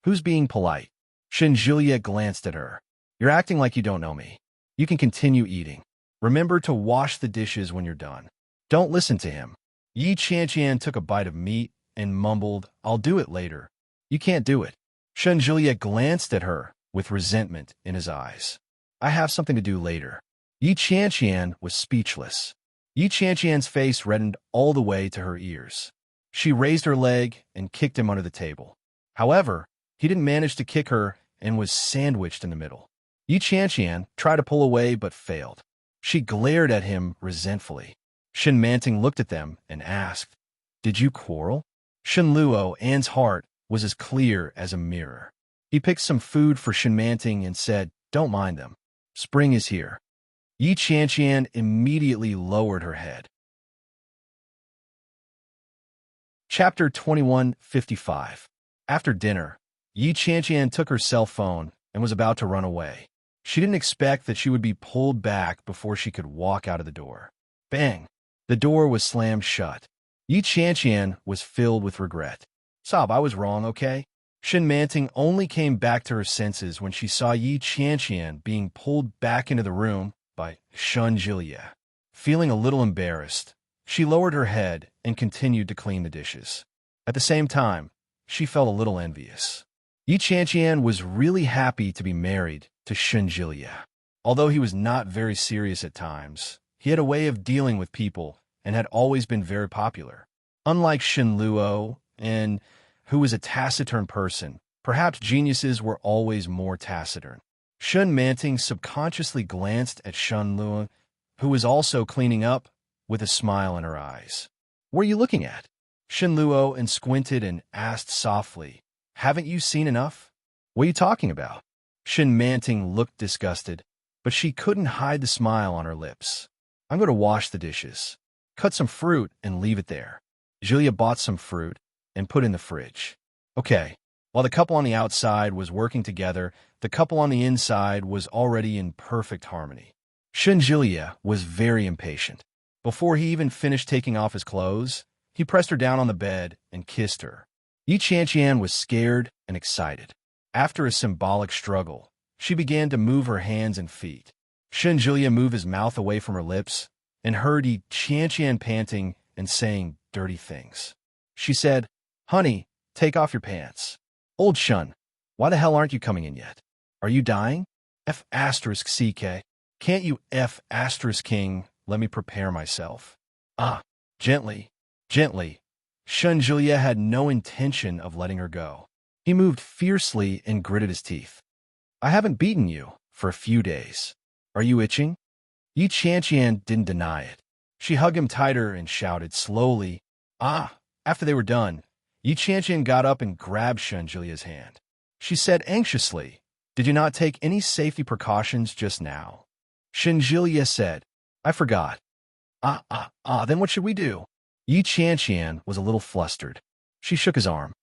[SPEAKER 1] "Who's being polite?" Shen Julia glanced at her. "You're acting like you don't know me. You can continue eating. Remember to wash the dishes when you're done. Don't listen to him." Yi Qianqian took a bite of meat and mumbled, "I'll do it later." "You can't do it." Shen Julia glanced at her with resentment in his eyes. "I have something to do later." Yi Qianqian was speechless. Yi Qianqian's face reddened all the way to her ears. She raised her leg and kicked him under the table. However, he didn't manage to kick her and was sandwiched in the middle. Yi Qianqian tried to pull away but failed. She glared at him resentfully. Shen Manting looked at them and asked, "Did you quarrel?" Shen Luo's heart was as clear as a mirror. He picked some food for Shen Manting and said, "Don't mind them. Spring is here." Yi Qianqian immediately lowered her head. Chapter 2155. After dinner, Yi Qianqian took her cell phone and was about to run away. She didn't expect that she would be pulled back before she could walk out of the door. Bang! The door was slammed shut. Yi Qianqian was filled with regret. Sob, I was wrong, okay? Shen Manting only came back to her senses when she saw Yi Qianqian being pulled back into the room by Shun Jilie. Feeling a little embarrassed, she lowered her head and continued to clean the dishes. At the same time, she felt a little envious. Yi Qianqian was really happy to be married to Shun Jilie. Although he was not very serious at times, he had a way of dealing with people and had always been very popular. Unlike Shen Luo, who was a taciturn person, perhaps geniuses were always more taciturn. Shun Manting subconsciously glanced at Shen Luo, who was also cleaning up, with a smile in her eyes. What are you looking at? Shen Luo squinted and asked softly, Haven't you seen enough? What are you talking about? Shen Manting looked disgusted, but she couldn't hide the smile on her lips. I'm going to wash the dishes. Cut some fruit and leave it there. Julia bought some fruit and put in the fridge. Okay. While the couple on the outside was working together, the couple on the inside was already in perfect harmony. Shen Jilie was very impatient. Before he even finished taking off his clothes, he pressed her down on the bed and kissed her. Yi Qianqian was scared and excited. After a symbolic struggle, she began to move her hands and feet. Shen Jilie moved his mouth away from her lips and heard Yi Qianqian panting and saying dirty things. She said, Honey, take off your pants. Old Shun, why the hell aren't you coming in yet? Are you dying? F***CK. Can't you F***king let me prepare myself? Gently, gently. Shun Jilie had no intention of letting her go. He moved fiercely and gritted his teeth. I haven't beaten you for a few days. Are you itching? Yi Qianqian didn't deny it. She hugged him tighter and shouted slowly, After they were done, Yi Qianqian got up and grabbed Shun Jilie's hand. She said anxiously, Did you not take any safety precautions just now? Shun Jilie said, I forgot. Then what should we do? Yi Qianqian was a little flustered. She shook his arm.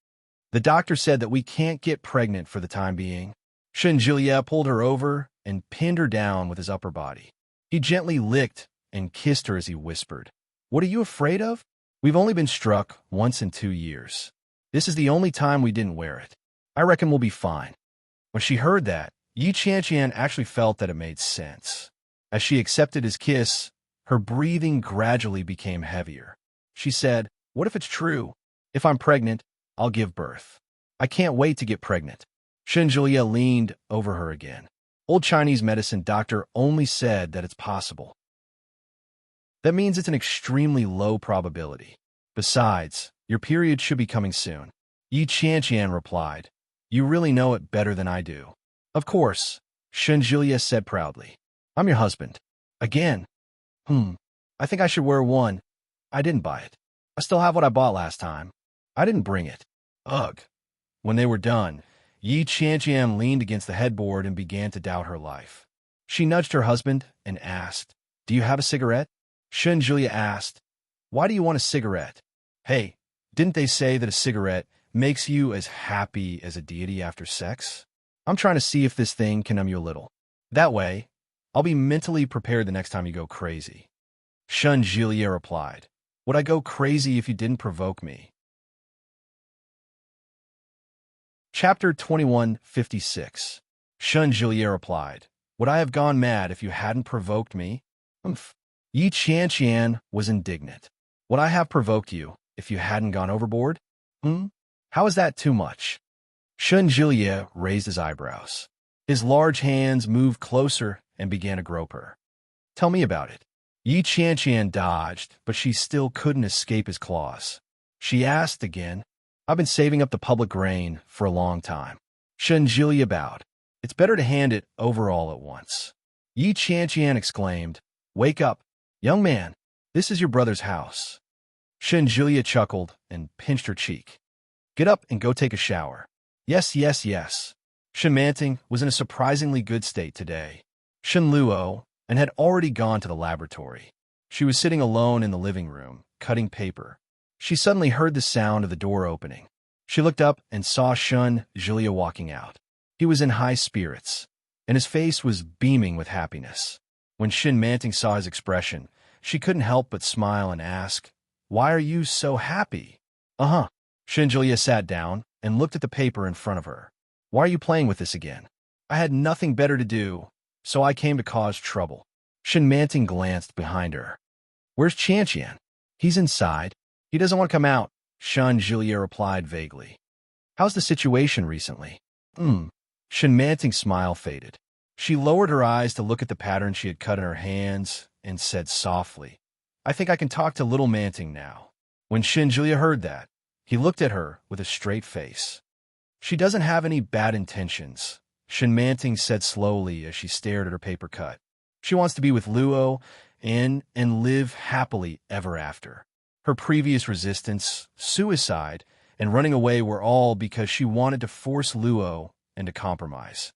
[SPEAKER 1] The doctor said that we can't get pregnant for the time being. Shun Jilie pulled her over and pinned her down with his upper body. He gently licked and kissed her as he whispered, What are you afraid of? We've only been struck once in 2 years. This is the only time we didn't wear it. I reckon we'll be fine. When she heard that, Yi Qianqian actually felt that it made sense. As she accepted his kiss, her breathing gradually became heavier. She said, What if it's true? If I'm pregnant, I'll give birth. I can't wait to get pregnant. Shun Jilie leaned over her again. Old Chinese medicine doctor only said that it's possible. That means it's an extremely low probability. Besides, your period should be coming soon. Yi Qianqian replied, You really know it better than I do. Of course, Shun Jilie said proudly. I'm your husband. Again. I think I should wear one. I didn't buy it. I still have what I bought last time. I didn't bring it. Ugh. When they were done, Yi Qianqian leaned against the headboard and began to doubt her life. She nudged her husband and asked, Do you have a cigarette? Shun Jilie asked, Why do you want a cigarette? Hey, didn't they say that a cigarette makes you as happy as a deity after sex? I'm trying to see if this thing can numb you a little. That way, I'll be mentally prepared the next time you go crazy. Shun Jilie replied, Would I go crazy if you didn't provoke me? Chapter 2156. Shun Jilie replied, Would I have gone mad if you hadn't provoked me? Yi Qianqian was indignant. Would I have provoked you if you hadn't gone overboard? How is that too much? Shun Jilie raised his eyebrows. His large hands moved closer and began to grope her. Tell me about it. Yi Qianqian dodged, but she still couldn't escape his claws. She asked again, I've been saving up the public grain for a long time. Shun Jilie bowed. It's better to hand it over all at once. Yi Qianqian exclaimed, Wake up, young man. This is your brother's house. Shun Jilie chuckled and pinched her cheek. Get up and go take a shower. Yes. Shen Manting was in a surprisingly good state today. Shen Luo and had already gone to the laboratory. She was sitting alone in the living room, cutting paper. She suddenly heard the sound of the door opening. She looked up and saw Shun Jilie walking out. He was in high spirits. and his face was beaming with happiness. When Shin Manting saw his expression, she couldn't help but smile and ask, "Why are you so happy?" "Uh-huh." Shin Julia sat down and looked at the paper in front of her. "Why are you playing with this again?" "I had nothing better to do, so I came to cause trouble." Shin Manting glanced behind her. "Where's Qian?" "He's inside. He doesn't want to come out," Shin Julia replied vaguely. "How's the situation recently?" Shin Manting's smile faded. She lowered her eyes to look at the pattern she had cut in her hands and said softly, "I think I can talk to little Manting now." When Shin Julia heard that, he looked at her with a straight face. "She doesn't have any bad intentions," Shin Manting said slowly as she stared at her paper cut. "She wants to be with Luo and live happily ever after. Her previous resistance, suicide, and running away were all because she wanted to force Luo into compromise.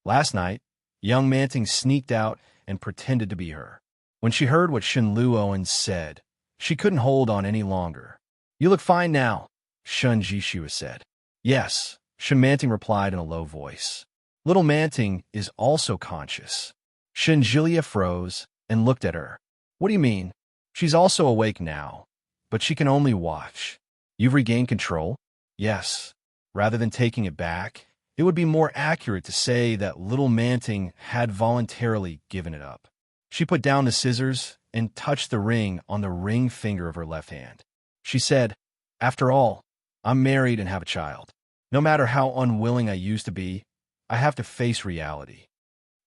[SPEAKER 1] Last night, young Manting sneaked out and pretended to be her. When she heard what Shin Luoan said, she couldn't hold on any longer. "You look fine now," Shun Jishua said. "Yes," Shin Manting replied in a low voice. "Little Manting is also conscious." Shin Julia froze and looked at her. "What do you mean?" "She's also awake now, but she can only watch." "You've regained control?" "Yes. Rather than taking it back, it would be more accurate to say that little Manting had voluntarily given it up." She put down the scissors and touched the ring on the ring finger of her left hand. She said, "After all, I'm married and have a child. No matter how unwilling I used to be, I have to face reality."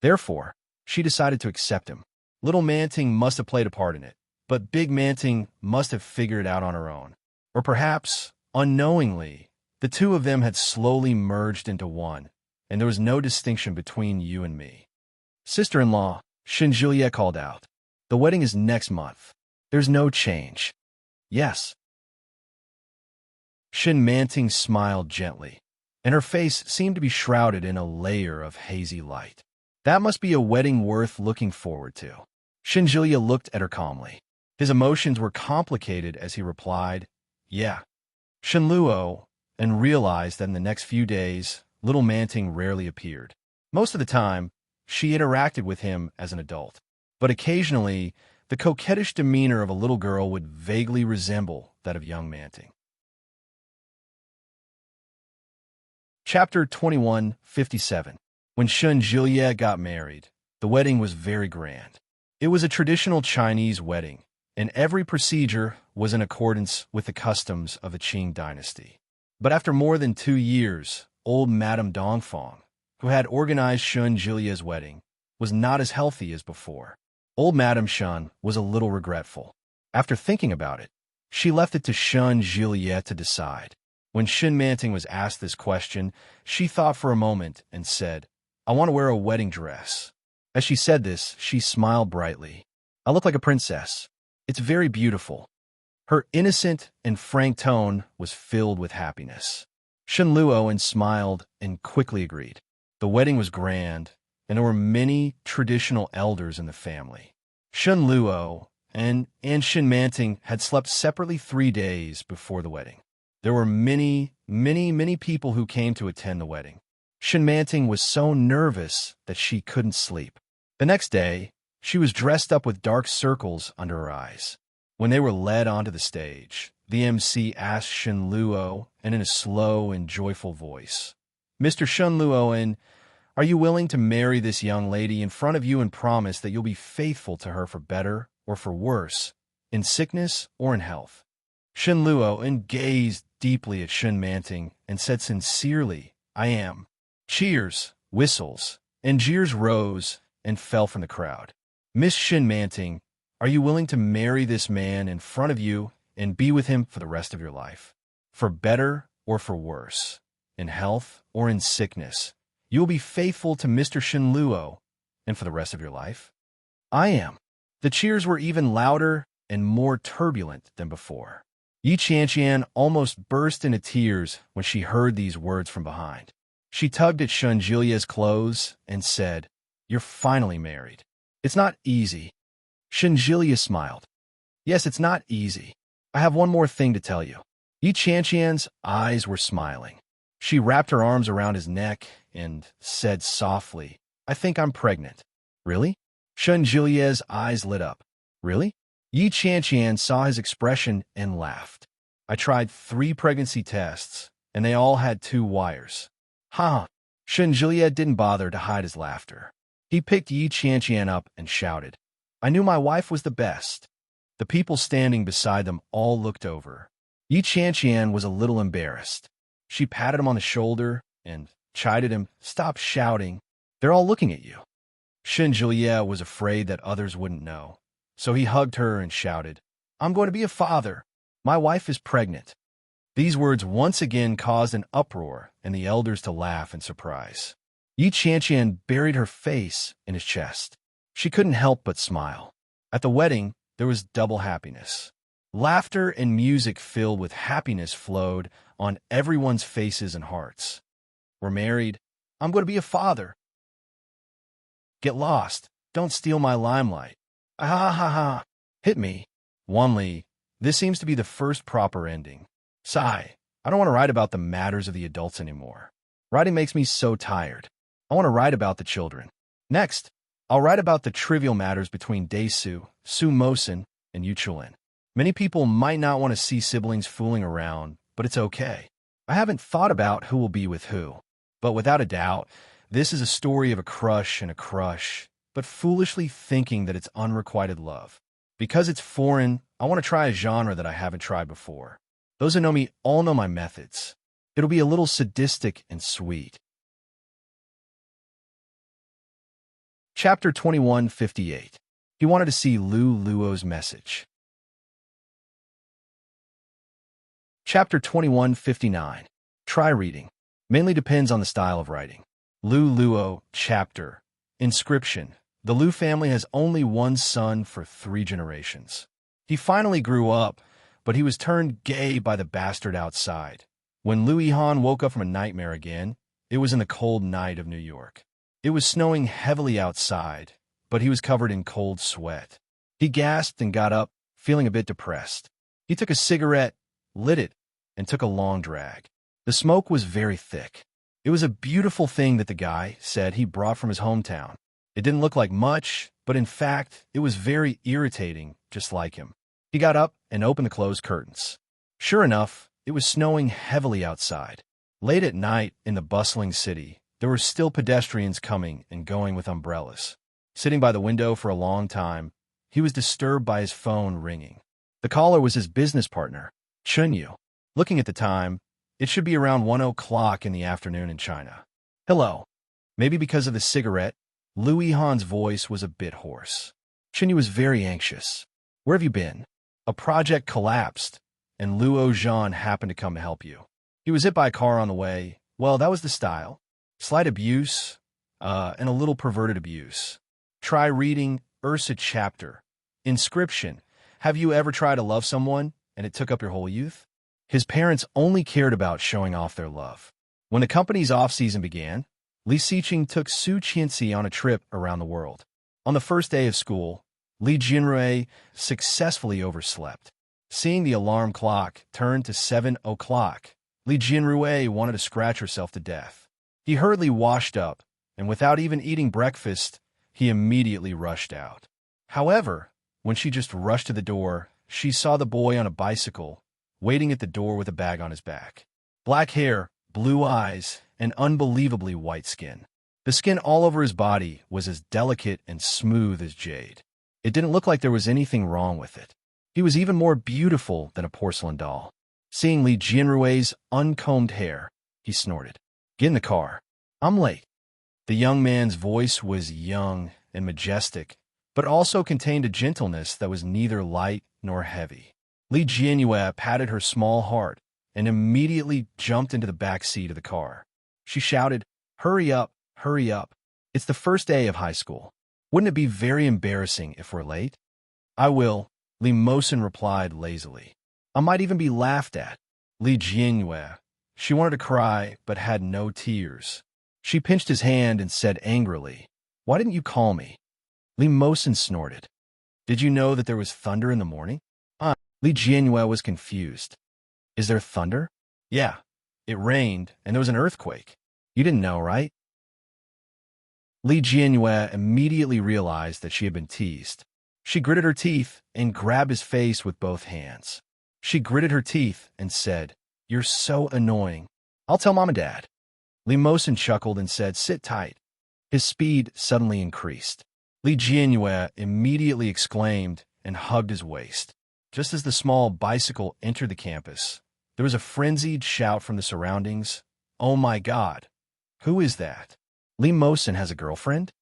[SPEAKER 1] Therefore, she decided to accept him. Little Manting must have played a part in it, but Big Manting must have figured it out on her own. Or perhaps, unknowingly, the two of them had slowly merged into one, and there was no distinction between you and me. "Sister-in-law," Shin Juliet called out. "The wedding is next month. There's no change." "Yes." Shin Manting smiled gently, and her face seemed to be shrouded in a layer of hazy light. "That must be a wedding worth looking forward to." Shin Julia looked at her calmly. His emotions were complicated as he replied, "Yeah." Shin Luo, and realized that in the next few days, little Manting rarely appeared. Most of the time, she interacted with him as an adult, but occasionally, the coquettish demeanor of a little girl would vaguely resemble that of young Manting. Chapter 2157. When Shun Jiliet got married, the wedding was very grand. It was a traditional Chinese wedding, and every procedure was in accordance with the customs of the Qing dynasty. But after more than 2 years, old Madame Dongfang, who had organized Shun Jiliet's wedding, was not as healthy as before. Old Madame Shun was a little regretful. After thinking about it, she left it to Shun Jiliet to decide. When Shin Manting was asked this question, she thought for a moment and said, "I want to wear a wedding dress." As she said this, she smiled brightly. "I look like a princess. It's very beautiful." Her innocent and frank tone was filled with happiness. Shin Luo smiled and quickly agreed. The wedding was grand, and there were many traditional elders in the family. Shin Luo and Shin Manting had slept separately 3 days before the wedding. There were many people who came to attend the wedding. Shin Manting was so nervous that she couldn't sleep. The next day, she was dressed up with dark circles under her eyes. When they were led onto the stage, the MC asked Shin Luo, and in a slow and joyful voice, "Mr. Shin Luo, are you willing to marry this young lady in front of you and promise that you'll be faithful to her for better or for worse, in sickness or in health?" Shin Luo gazed deeply at Shin Manting and said sincerely, "I am." Cheers, whistles, and jeers rose and fell from the crowd. "Miss Shin Manting, are you willing to marry this man in front of you and be with him for the rest of your life? For better or for worse, in health or in sickness, you will be faithful to Mr. Shin Luo, and for the rest of your life?" "I am." The cheers were even louder and more turbulent than before. Yi Qianqian almost burst into tears when she heard these words from behind. She tugged at Shun Jilia's clothes and said, "You're finally married. It's not easy." Shun Jilia smiled. "Yes, it's not easy. I have one more thing to tell you." Yi Qianqian's eyes were smiling. She wrapped her arms around his neck and said softly, I think I'm pregnant. Really? Shun Jilie's eyes lit up. Really? Yi Qianqian saw his expression and laughed. I tried 3 pregnancy tests, and they all had 2 wires. Ha! Shun Jilie didn't bother to hide his laughter. He picked Yi Qianqian up and shouted, I knew my wife was the best. The people standing beside them all looked over. Yi Qianqian was a little embarrassed. She patted him on the shoulder and chided him, Stop shouting. They're all looking at you. Shun Jilie was afraid that others wouldn't know, so he hugged her and shouted, I'm going to be a father. My wife is pregnant. These words once again caused an uproar and the elders to laugh in surprise. Yi Qianqian buried her face in his chest. She couldn't help but smile. At the wedding, there was double happiness. Laughter and music filled with happiness flowed on everyone's faces and hearts. We're married. I'm going to be a father. Get lost. Don't steal my limelight. Ah ha ha ha. Hit me. Wanli, this seems to be the first proper ending. Sigh. I don't want to write about the matters of the adults anymore. Writing makes me so tired. I want to write about the children. Next, I'll write about the trivial matters between Daesu, Su Mosin, and Yuchulin. Many people might not want to see siblings fooling around, but it's okay. I haven't thought about who will be with who. But without a doubt, this is a story of a crush and a crush, but foolishly thinking that it's unrequited love. Because it's foreign, I want to try a genre that I haven't tried before. Those who know me all know my methods. It'll be a little sadistic and sweet. Chapter 2158. He wanted to see Lu Luo's message. Chapter 2159. Try reading. Mainly depends on the style of writing. Lu Luo, chapter. Inscription. The Lu family has only one son for 3 generations. He finally grew up, but he was turned gay by the bastard outside. When Lu Yihan woke up from a nightmare again, it was in the cold night of New York. It was snowing heavily outside, but he was covered in cold sweat. He gasped and got up, feeling a bit depressed. He took a cigarette, lit it, and took a long drag. The smoke was very thick. It was a beautiful thing that the guy said he brought from his hometown. It didn't look like much, but in fact, it was very irritating, just like him. He got up and opened the closed curtains. Sure enough, it was snowing heavily outside. Late at night in the bustling city, there were still pedestrians coming and going with umbrellas. Sitting by the window for a long time, he was disturbed by his phone ringing. The caller was his business partner, Chunyu. Looking at the time, it should be around 1 o'clock in the afternoon in China. Hello. Maybe because of the cigarette, Lu Yihan's voice was a bit hoarse. Chunyu was very anxious. Where have you been? A project collapsed, and Luo Zhan happened to come to help you. He was hit by a car on the way. Well, that was the style. Slight abuse, and a little perverted abuse. Try reading Ursa chapter. Inscription. Have you ever tried to love someone, and it took up your whole youth? His parents only cared about showing off their love. When the company's off-season began, Li Xiqing took Su Qianxi on a trip around the world. On the first day of school, Li Jinrui successfully overslept. Seeing the alarm clock turn to 7 o'clock, Li Jinrui wanted to scratch herself to death. He hurriedly washed up, and without even eating breakfast, he immediately rushed out. However, when she just rushed to the door, she saw the boy on a bicycle, waiting at the door with a bag on his back. Black hair, blue eyes, and unbelievably white skin. The skin all over his body was as delicate and smooth as jade. It didn't look like there was anything wrong with it. He was even more beautiful than a porcelain doll. Seeing Li Jinrui's uncombed hair, he snorted. Get in the car. I'm late. The young man's voice was young and majestic, but also contained a gentleness that was neither light nor heavy. Li Jianrui patted her small heart and immediately jumped into the back seat of the car. She shouted, Hurry up, hurry up. It's the first day of high school. Wouldn't it be very embarrassing if we're late? I will, Li Mosin replied lazily. I might even be laughed at. Li Jianrui. She wanted to cry, but had no tears. She pinched his hand and said angrily, Why didn't you call me? Li Mosin snorted. Did you know that there was thunder in the morning? Li Jianrui was confused. Is there thunder? Yeah. It rained, and there was an earthquake. You didn't know, right? Li Jianyue immediately realized that she had been teased. She gritted her teeth and grabbed his face with both hands. She gritted her teeth and said, "You're so annoying. I'll tell Mom and Dad." Li Mosen chuckled and said, "Sit tight." His speed suddenly increased. Li Jianyue immediately exclaimed and hugged his waist. Just as the small bicycle entered the campus, there was a frenzied shout from the surroundings. "Oh my God! Who is that? Li Mosen has a girlfriend?"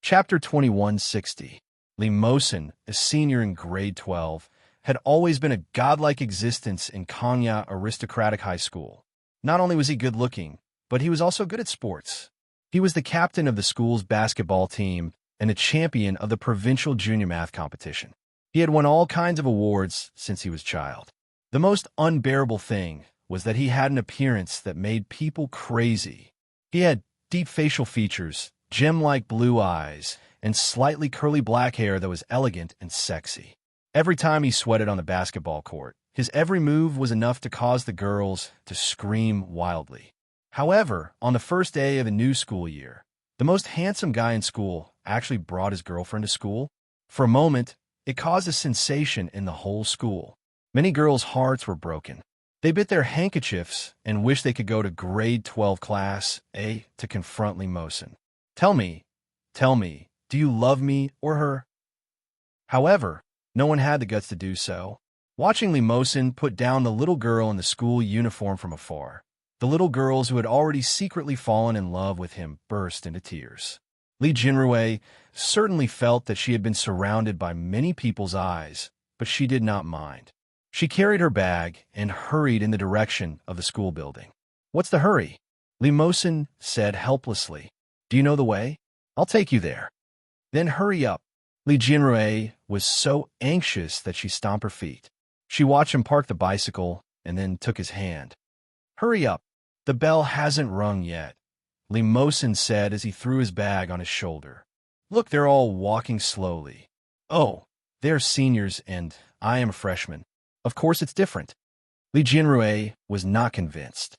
[SPEAKER 1] Chapter 2160. Li Mosen, a senior in grade 12, had always been a godlike existence in Kanya Aristocratic High School. Not only was he good-looking, but he was also good at sports. He was the captain of the school's basketball team and a champion of the provincial junior math competition. He had won all kinds of awards since he was a child. The most unbearable thing was that he had an appearance that made people crazy. He had deep facial features, gem-like blue eyes, and slightly curly black hair that was elegant and sexy. Every time he sweated on the basketball court, his every move was enough to cause the girls to scream wildly. However, on the first day of the new school year, the most handsome guy in school actually brought his girlfriend to school. For a moment, it caused a sensation in the whole school. Many girls' hearts were broken. They bit their handkerchiefs and wished they could go to grade 12 class A to confront Li Mosen. Tell me, do you love me or her?" However, no one had the guts to do so. Watching Li Mosen put down the little girl in the school uniform from afar, the little girls who had already secretly fallen in love with him burst into tears. Li Jinrui certainly felt that she had been surrounded by many people's eyes, but she did not mind. She carried her bag and hurried in the direction of the school building. "What's the hurry?" Li Mosen said helplessly. "Do you know the way? I'll take you there." "Then hurry up." Li Jinrui was so anxious that she stomped her feet. She watched him park the bicycle and then took his hand. "Hurry up. The bell hasn't rung yet," Li Mosen said as he threw his bag on his shoulder. "Look, they're all walking slowly. Oh, they're seniors and I am a freshman. Of course it's different." Li Jinrui was not convinced.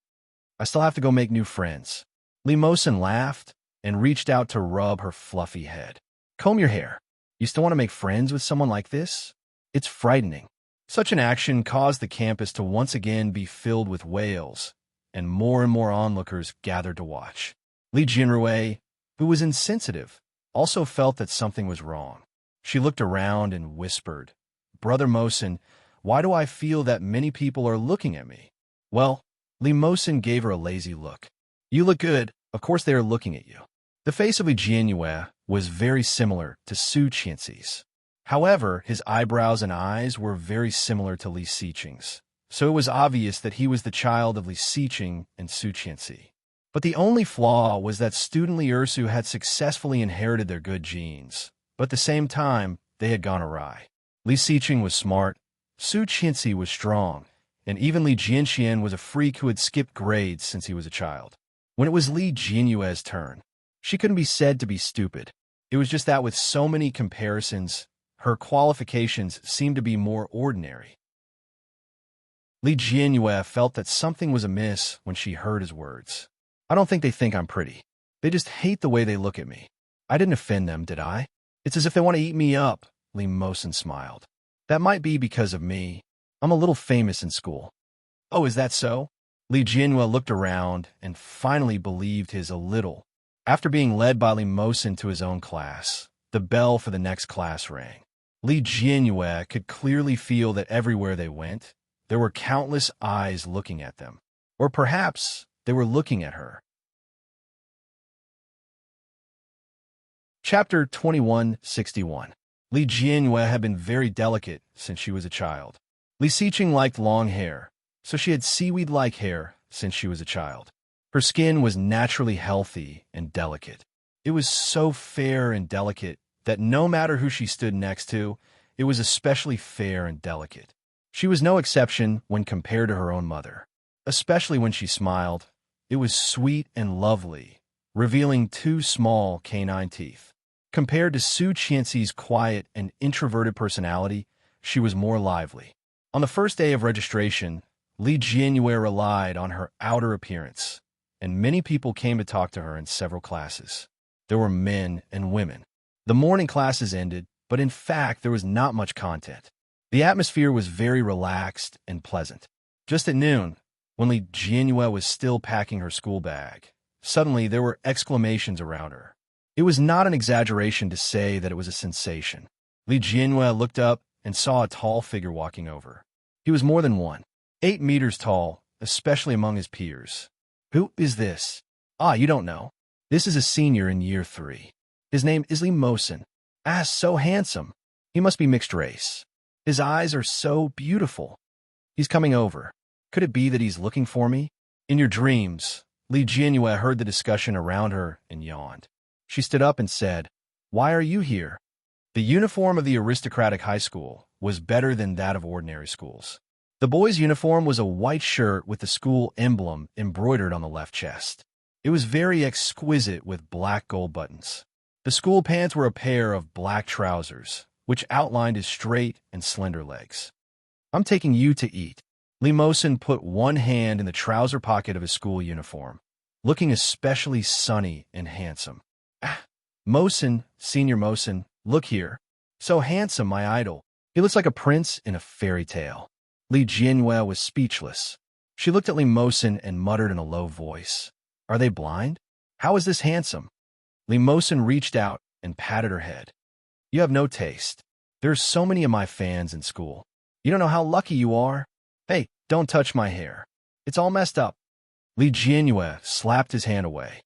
[SPEAKER 1] "I still have to go make new friends." Li Mosen laughed and reached out to rub her fluffy head. "Comb your hair. You still want to make friends with someone like this? It's frightening." Such an action caused the campus to once again be filled with wails, and more onlookers gathered to watch. Li Jinrui, who was insensitive, also felt that something was wrong. She looked around and whispered, "Brother Mosen, why do I feel that many people are looking at me?" "Well," Li Mosen gave her a lazy look. "You look good. Of course they are looking at you." The face of Li Jianyue was very similar to Su Qianxi's. However, his eyebrows and eyes were very similar to Li Xiqing's, so it was obvious that he was the child of Li Xiqing and Su Qianxi. But the only flaw was that student Li Ersu had successfully inherited their good genes, but at the same time, they had gone awry. Li Xiqing was smart, Su Qianxi was strong, and even Li Jianxian was a freak who had skipped grades since he was a child. When it was Li Jianyue's turn, she couldn't be said to be stupid. It was just that with so many comparisons, her qualifications seemed to be more ordinary. Li Jianyue felt that something was amiss when she heard his words. "I don't think they think I'm pretty. They just hate the way they look at me. I didn't offend them, did I? It's as if they want to eat me up," Li Mosen smiled. "That might be because of me. I'm a little famous in school." "Oh, is that so?" Li Jianyue looked around and finally believed his a little. After being led by Li Mosen to his own class, the bell for the next class rang. Li Jianyue could clearly feel that everywhere they went, there were countless eyes looking at them. Or perhaps they were looking at her. Chapter 2161. Li Jianyue had been very delicate since she was a child. Li Xiqing liked long hair, so she had seaweed-like hair since she was a child. Her skin was naturally healthy and delicate. It was so fair and delicate that no matter who she stood next to, it was especially fair and delicate. She was no exception when compared to her own mother. Especially when she smiled, it was sweet and lovely, revealing two small canine teeth. Compared to Su Qianxi's quiet and introverted personality, she was more lively. On the first day of registration, Li Jianyue relied on her outer appearance, and many people came to talk to her in several classes. There were men and women. The morning classes ended, but in fact, there was not much content. The atmosphere was very relaxed and pleasant. Just at noon, when Li Jianyue was still packing her school bag, suddenly there were exclamations around her. It was not an exaggeration to say that it was a sensation. Li Jianyue looked up and saw a tall figure walking over. He was more than 8 meters tall, especially among his peers. Who is this? Ah, you don't know. This is a senior in year 3. His name is Li Mosen. Ah, so handsome. He must be mixed race. His eyes are so beautiful. He's coming over. Could it be that he's looking for me? In your dreams, Li Jianyue heard the discussion around her and yawned. She stood up and said, "Why are you here?" The uniform of the aristocratic high school was better than that of ordinary schools. The boy's uniform was a white shirt with the school emblem embroidered on the left chest. It was very exquisite with black gold buttons. The school pants were a pair of black trousers, which outlined his straight and slender legs. "I'm taking you to eat." Li Mosen put one hand in the trouser pocket of his school uniform, looking especially sunny and handsome. "Ah, Mosen, Senior Mosen, look here. So handsome, my idol. He looks like a prince in a fairy tale." Li Jianyue was speechless. She looked at Li Mosen and muttered in a low voice, "Are they blind? How is this handsome?" Li Mosen reached out and patted her head. "You have no taste. There's so many of my fans in school. You don't know how lucky you are. Hey, don't touch my hair. It's all messed up." Li Jianyue slapped his hand away.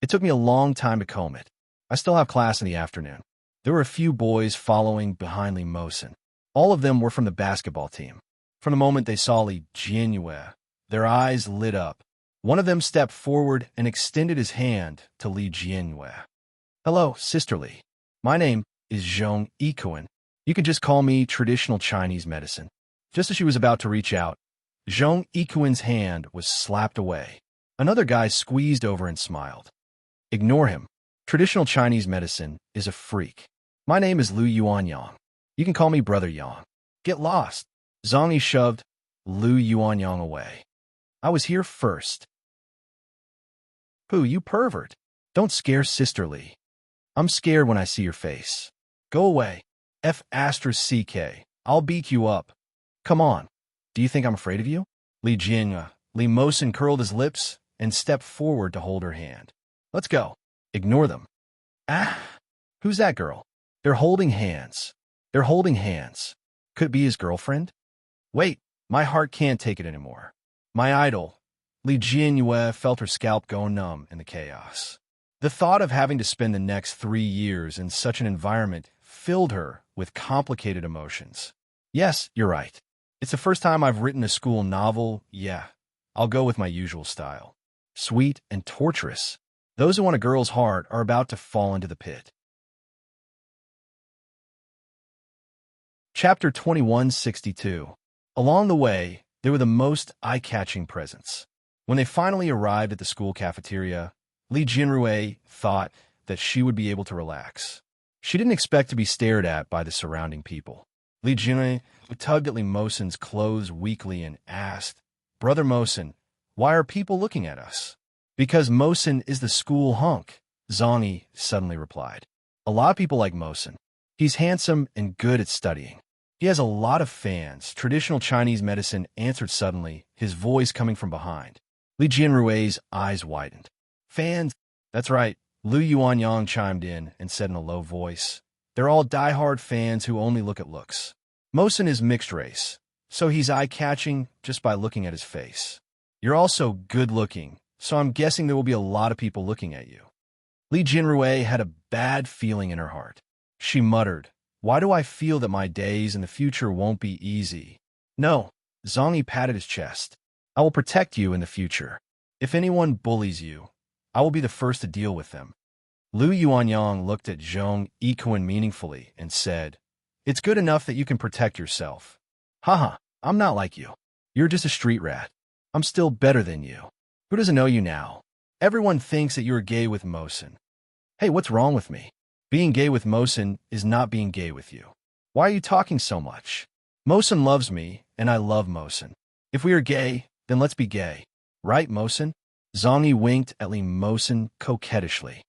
[SPEAKER 1] "It took me a long time to comb it. I still have class in the afternoon." There were a few boys following behind Li Mosen. All of them were from the basketball team. From the moment they saw Li Jianyue, their eyes lit up. One of them stepped forward and extended his hand to Li Jianyue. "Hello, Sister Li. My name is Zhong Yikuan. You can just call me traditional Chinese medicine." Just as she was about to reach out, Zhong Yikuan's hand was slapped away. Another guy squeezed over and smiled. "Ignore him. Traditional Chinese medicine is a freak. My name is Lu Yuanyang. You can call me Brother Yang. Get lost." Zhong Yi shoved Lu Yuanyang away. "I was here first." "Pooh, you pervert. Don't scare Sister Li. I'm scared when I see your face. Go away. F***CK. I'll beat you up. Come on. Do you think I'm afraid of you?" Li Mosen curled his lips and stepped forward to hold her hand. "Let's go." "Ignore them." "Ah, who's that girl?" They're holding hands. Could it be his girlfriend? Wait, my heart can't take it anymore. My idol. Li Jianyue felt her scalp go numb in the chaos. The thought of having to spend the next 3 years in such an environment filled her with complicated emotions. Yes, you're right. It's the first time I've written a school novel. Yeah, I'll go with my usual style. Sweet and torturous. Those who want a girl's heart are about to fall into the pit. Chapter 2162. Along the way, they were the most eye-catching presents. When they finally arrived at the school cafeteria, Li Jianyue thought that she would be able to relax. She didn't expect to be stared at by the surrounding people. Li Jianyue tugged at Li Mosen's clothes weakly and asked, "Brother Mosen, why are people looking at us?" "Because Mosen is the school hunk," Zhong Yi suddenly replied. "A lot of people like Mosen. He's handsome and good at studying. He has a lot of fans." Traditional Chinese medicine answered suddenly, his voice coming from behind. Li Jianyue's eyes widened. "Fans?" "That's right," Lu Yuanyang chimed in and said in a low voice. "They're all die-hard fans who only look at looks. Mosen is mixed race, so he's eye-catching just by looking at his face. You're also good-looking, so I'm guessing there will be a lot of people looking at you." Li Jianyue had a bad feeling in her heart. She muttered, "Why do I feel that my days in the future won't be easy?" "No," Zhong Yi patted his chest. "I will protect you in the future. If anyone bullies you, I will be the first to deal with them." Lu Yuanyang looked at Zhong Yikuan meaningfully and said, "It's good enough that you can protect yourself. Haha, I'm not like you. You're just a street rat. I'm still better than you. Who doesn't know you now? Everyone thinks that you're gay with Mosen. Hey, what's wrong with me? Being gay with Mosen is not being gay with you. Why are you talking so much? Mosen loves me, and I love Mosen. If we are gay, then let's be gay. Right, Mosen?" Zhang Yi winked at Li Mosin coquettishly.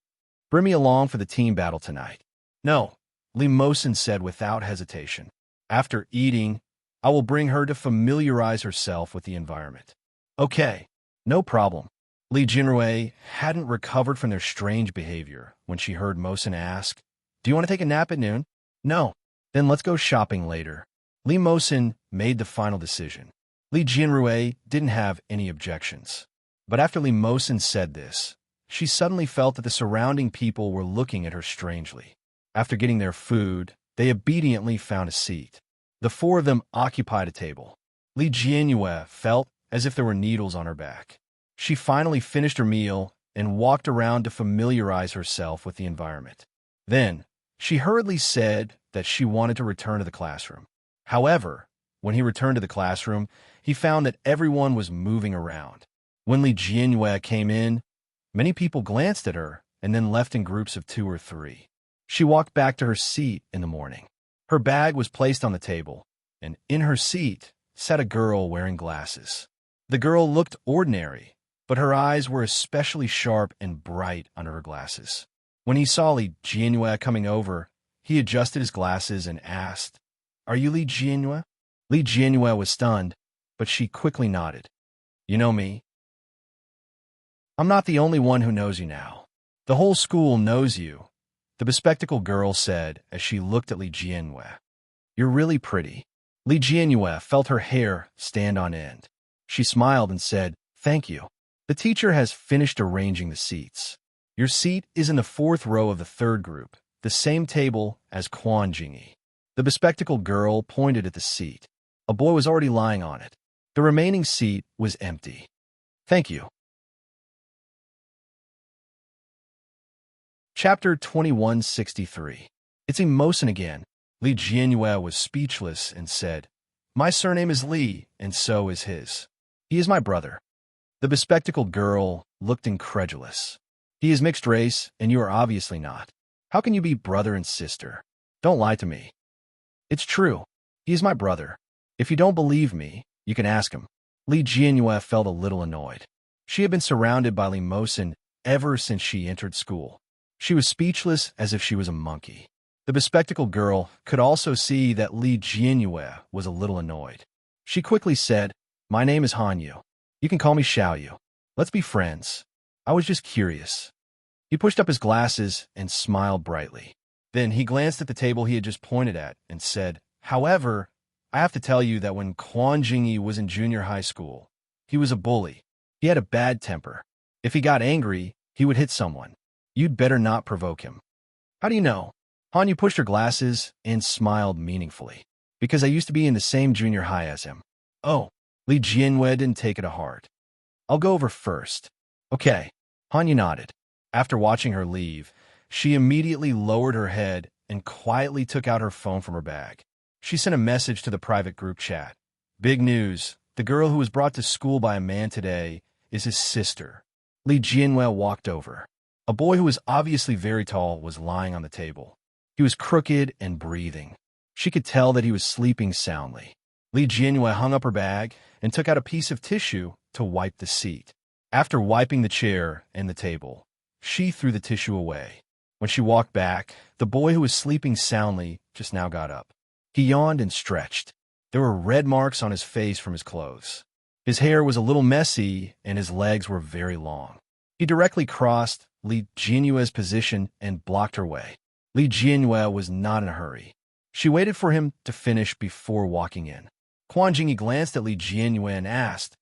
[SPEAKER 1] Bring me along for the team battle tonight. No, Li Mosin said without hesitation. After eating, I will bring her to familiarize herself with the environment. Okay, no problem. Li Jinrui hadn't recovered from their strange behavior when she heard Mosin ask, "Do you want to take a nap at noon?" No. Then let's go shopping later. Li Mosin made the final decision. Li Jinrui didn't have any objections. But after Li Mosin said this, she suddenly felt that the surrounding people were looking at her strangely. After getting their food, they obediently found a seat. The four of them occupied a table. Li Jianyue felt as if there were needles on her back. She finally finished her meal and walked around to familiarize herself with the environment. Then, she hurriedly said that she wanted to return to the classroom. However, when he returned to the classroom, he found that everyone was moving around. When Li Jianyue came in, many people glanced at her and then left in groups of 2 or 3. She walked back to her seat in the morning. Her bag was placed on the table, and in her seat sat a girl wearing glasses. The girl looked ordinary, but her eyes were especially sharp and bright under her glasses. When he saw Li Jianyue coming over, he adjusted his glasses and asked, "Are you Li Jianyue?" Li Jianyue was stunned, but she quickly nodded. "You know me? I'm not the only one who knows you now. The whole school knows you," the bespectacled girl said as she looked at Li Jianyue. "You're really pretty." Li Jianyue felt her hair stand on end. She smiled and said, "Thank you. The teacher has finished arranging the seats. Your seat is in the 4th row of the 3rd group, the same table as Quan Jingyi." The bespectacled girl pointed at the seat. A boy was already lying on it. The remaining seat was empty. "Thank you." Chapter 2163. It's Immerse again. Li Jianyue was speechless and said, "My surname is Li, and so is his. He is my brother." The bespectacled girl looked incredulous. "He is mixed race, and you are obviously not. How can you be brother and sister? Don't lie to me." "It's true. He is my brother. If you don't believe me, you can ask him." Li Jianyue felt a little annoyed. She had been surrounded by Li Mosin ever since she entered school. She was speechless as if she was a monkey. The bespectacled girl could also see that Li Jianyue was a little annoyed. She quickly said, "My name is Han Yu. You can call me Xiao Yu. Let's be friends. I was just curious." He pushed up his glasses and smiled brightly. Then he glanced at the table he had just pointed at and said, "However, I have to tell you that when Quan Jingyi was in junior high school, he was a bully. He had a bad temper. If he got angry, he would hit someone. You'd better not provoke him." "How do you know?" Han Yu pushed her glasses and smiled meaningfully. "Because I used to be in the same junior high as him." "Oh." Li Jianyue didn't take it to heart. "I'll go over first." "Okay." Han Yu nodded. After watching her leave, she immediately lowered her head and quietly took out her phone from her bag. She sent a message to the private group chat. "Big news. The girl who was brought to school by a man today is his sister." Li Jianyue walked over. A boy who was obviously very tall was lying on the table. He was crooked and breathing. She could tell that he was sleeping soundly. Li Jianyue hung up her bag and took out a piece of tissue to wipe the seat. After wiping the chair and the table, she threw the tissue away. When she walked back, the boy who was sleeping soundly just now got up. He yawned and stretched. There were red marks on his face from his clothes. His hair was a little messy and his legs were very long. He directly crossed Li Jianyue's position and blocked her way. Li Jianyue was not in a hurry. She waited for him to finish before walking in. Quan Jingyi glanced at Li Jianyue and asked,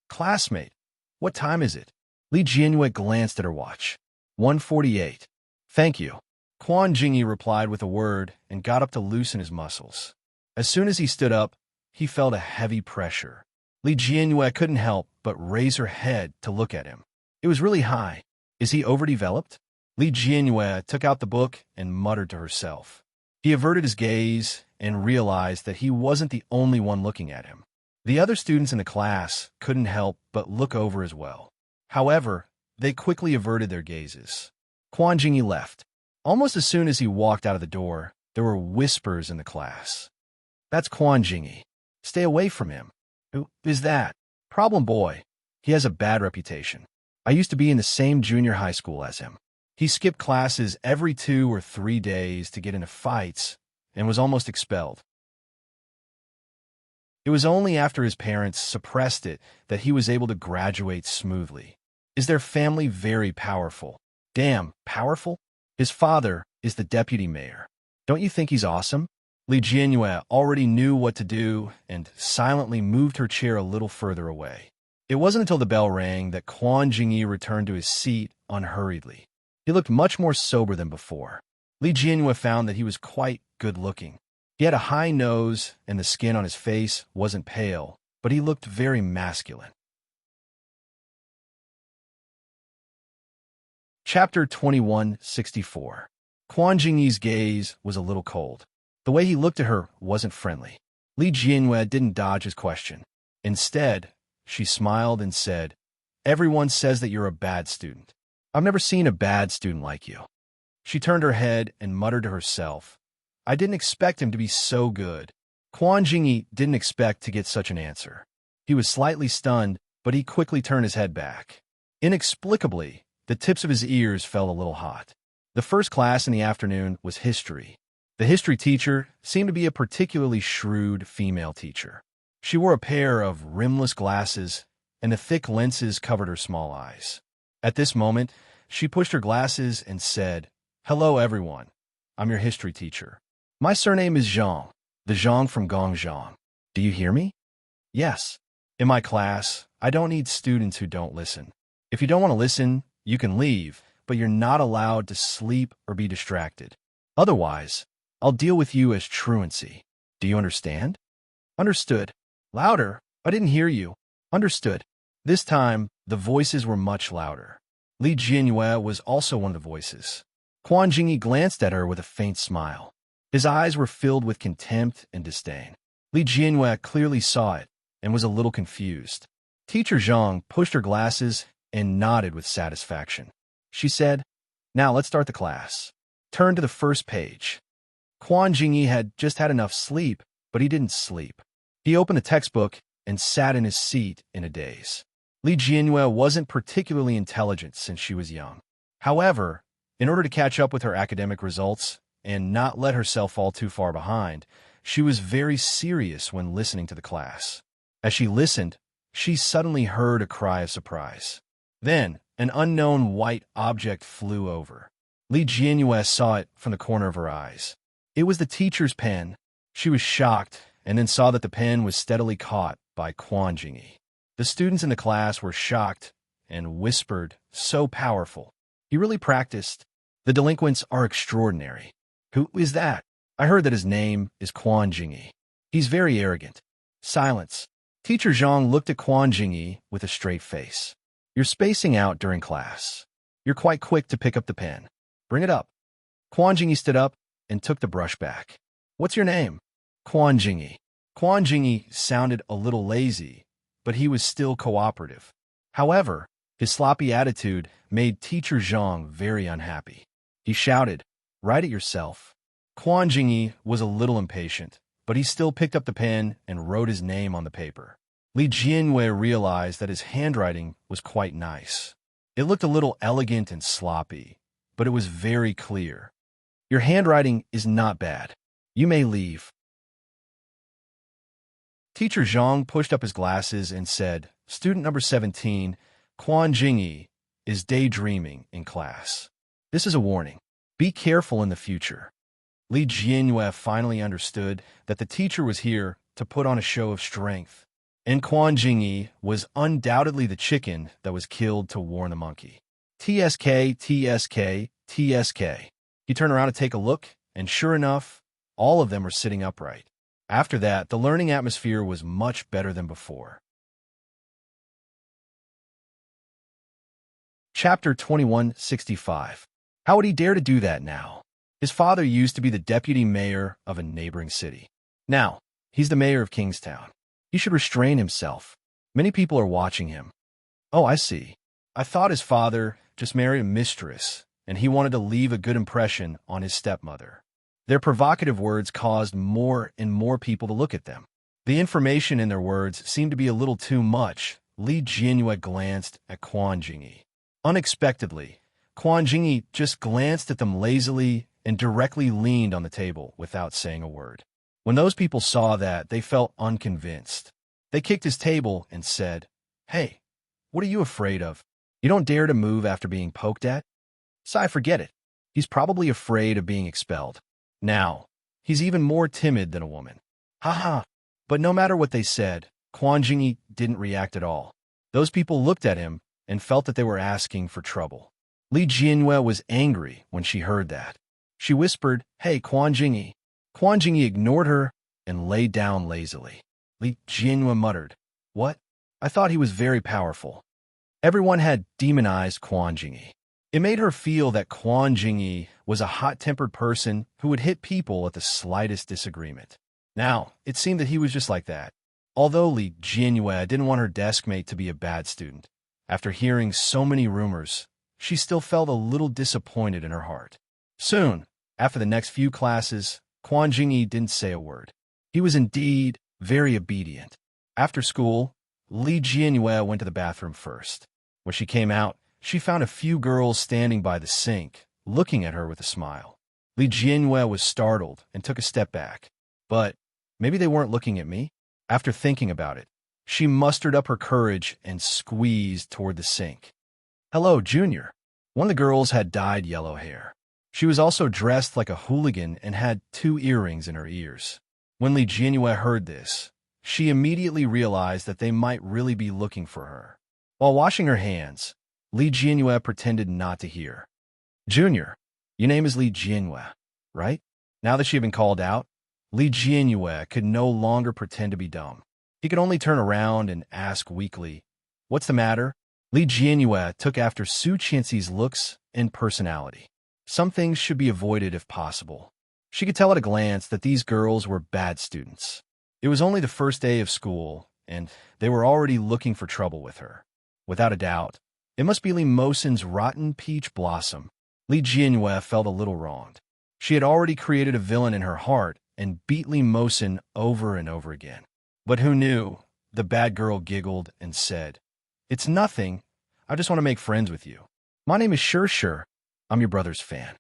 [SPEAKER 1] "Classmate, what time is it?" Li Jianyue glanced at her watch. 1:48. "Thank you." Quan Jingyi replied with a word and got up to loosen his muscles. As soon as he stood up, he felt a heavy pressure. Li Jianyue couldn't help but raise her head to look at him. It was really high. Is he overdeveloped? Li Jianyue took out the book and muttered to herself. He averted his gaze and realized that he wasn't the only one looking at him. The other students in the class couldn't help but look over as well. However, they quickly averted their gazes. Quan Jingyi left. Almost as soon as he walked out of the door, there were whispers in the class. "That's Quan Jingyi. Stay away from him." "Who is that?" "Problem boy. He has a bad reputation." I used to be in the same junior high school as him. He skipped classes every 2 or 3 days to get into fights and was almost expelled. It was only after his parents suppressed it that he was able to graduate smoothly. Is their family very powerful? Damn, powerful? His father is the deputy mayor. Don't you think he's awesome? Li Jianyue already knew what to do and silently moved her chair a little further away. It wasn't until the bell rang that Quan Jingyi returned to his seat unhurriedly. He looked much more sober than before. Li Jianyue found that he was quite good-looking. He had a high nose, and the skin on his face wasn't pale, but he looked very masculine. Chapter 2164. Quan Jingyi's gaze was a little cold. The way he looked at her wasn't friendly. Li Jianyue didn't dodge his question. Instead, she smiled and said, "Everyone says that you're a bad student. I've never seen a bad student like you." She turned her head and muttered to herself, "I didn't expect him to be so good." Quan Jingyi didn't expect to get such an answer. He was slightly stunned, but he quickly turned his head back. Inexplicably, the tips of his ears felt a little hot. The first class in the afternoon was history. The history teacher seemed to be a particularly shrewd female teacher. She wore a pair of rimless glasses, and the thick lenses covered her small eyes. At this moment, she pushed her glasses and said, "Hello, everyone. I'm your history teacher. My surname is Zhang, the Zhang from Gongzhang. Do you hear me?" "Yes. In my class, I don't need students who don't listen. If you don't want to listen, you can leave, but you're not allowed to sleep or be distracted. Otherwise, I'll deal with you as truancy. Do you understand?" "Understood." "Louder. I didn't hear you." "Understood." This time, the voices were much louder. Li Jianyue was also one of the voices. Quan Jingyi glanced at her with a faint smile. His eyes were filled with contempt and disdain. Li Jianyue clearly saw it and was a little confused. Teacher Zhang pushed her glasses and nodded with satisfaction. She said, "Now let's start the class. Turn to the first page." Quan Jingyi had just had enough sleep, but he didn't sleep. He opened the textbook and sat in his seat in a daze. Li Jianyue wasn't particularly intelligent since she was young. However, in order to catch up with her academic results and not let herself fall too far behind, she was very serious when listening to the class. As she listened, she suddenly heard a cry of surprise. Then, an unknown white object flew over. Li Jianyue saw it from the corner of her eyes. It was the teacher's pen. She was shocked and then saw that the pen was steadily caught by Quan Jingyi. The students in the class were shocked and whispered, "So powerful. He really practiced. The delinquents are extraordinary." "Who is that?" "I heard that his name is Quan Jingyi. He's very arrogant." Silence. Teacher Zhang looked at Quan Jingyi with a straight face. "You're spacing out during class. You're quite quick to pick up the pen. Bring it up." Quan Jingyi stood up and took the brush back. "What's your name?" "Quan Jingyi." Quan Jingyi sounded a little lazy, but he was still cooperative. However, his sloppy attitude made Teacher Zhang very unhappy. He shouted, "Write it yourself." Quan Jingyi was a little impatient, but he still picked up the pen and wrote his name on the paper. Li Jianyue realized that his handwriting was quite nice. It looked a little elegant and sloppy, but it was very clear. "Your handwriting is not bad. You may leave." Teacher Zhang pushed up his glasses and said, "Student number 17, Quan Jingyi, is daydreaming in class. This is a warning. Be careful in the future." Li Jianyue finally understood that the teacher was here to put on a show of strength, and Quan Jingyi was undoubtedly the chicken that was killed to warn the monkey. TSK, TSK, TSK. He turned around to take a look, and sure enough, all of them were sitting upright. After that, the learning atmosphere was much better than before. Chapter 2165. How would he dare to do that now? His father used to be the deputy mayor of a neighboring city. Now, he's the mayor of Kingstown. He should restrain himself. Many people are watching him. Oh, I see. I thought his father just married a mistress, and he wanted to leave a good impression on his stepmother. Their provocative words caused more and more people to look at them. The information in their words seemed to be a little too much. Li Jianyue glanced at Quan Jingyi. Unexpectedly, Quan Jingyi just glanced at them lazily and directly leaned on the table without saying a word. When those people saw that, they felt unconvinced. They kicked his table and said, "Hey, what are you afraid of? You don't dare to move after being poked at?" Sai, forget it. He's probably afraid of being expelled. Now, he's even more timid than a woman. Haha. But no matter what they said, Quan Jingyi didn't react at all. Those people looked at him and felt that they were asking for trouble. Li Jianyue was angry when she heard that. She whispered, "Hey, Quan Jingyi." Quan Jingyi ignored her and lay down lazily. Li Jianyue muttered, "What? I thought he was very powerful." Everyone had demonized Quan Jingyi. It made her feel that Quan Jingyi was a hot-tempered person who would hit people at the slightest disagreement. Now, it seemed that he was just like that. Although Li Jianyue didn't want her deskmate to be a bad student, after hearing so many rumors, she still felt a little disappointed in her heart. Soon, after the next few classes, Quan Jingyi didn't say a word. He was indeed very obedient. After school, Li Jianyue went to the bathroom first. When she came out, she found a few girls standing by the sink, looking at her with a smile. Li Jianyue was startled and took a step back. But maybe they weren't looking at me? After thinking about it, she mustered up her courage and squeezed toward the sink. "Hello, Junior." One of the girls had dyed yellow hair. She was also dressed like a hooligan and had 2 earrings in her ears. When Li Jianyue heard this, she immediately realized that they might really be looking for her. While washing her hands, Li Jianyue pretended not to hear. "Junior, your name is Li Jianyue, right?" Now that she had been called out, Li Jianyue could no longer pretend to be dumb. He could only turn around and ask weakly, "What's the matter?" Li Jianyue took after Su Qianxi's looks and personality. Some things should be avoided if possible. She could tell at a glance that these girls were bad students. It was only the first day of school, and they were already looking for trouble with her. Without a doubt, it must be Li Mosen's rotten peach blossom. Li Jianyue felt a little wronged. She had already created a villain in her heart and beat Li Mosen over and over again. But who knew? The bad girl giggled and said, "It's nothing. I just want to make friends with you. My name is Sure. I'm your brother's fan."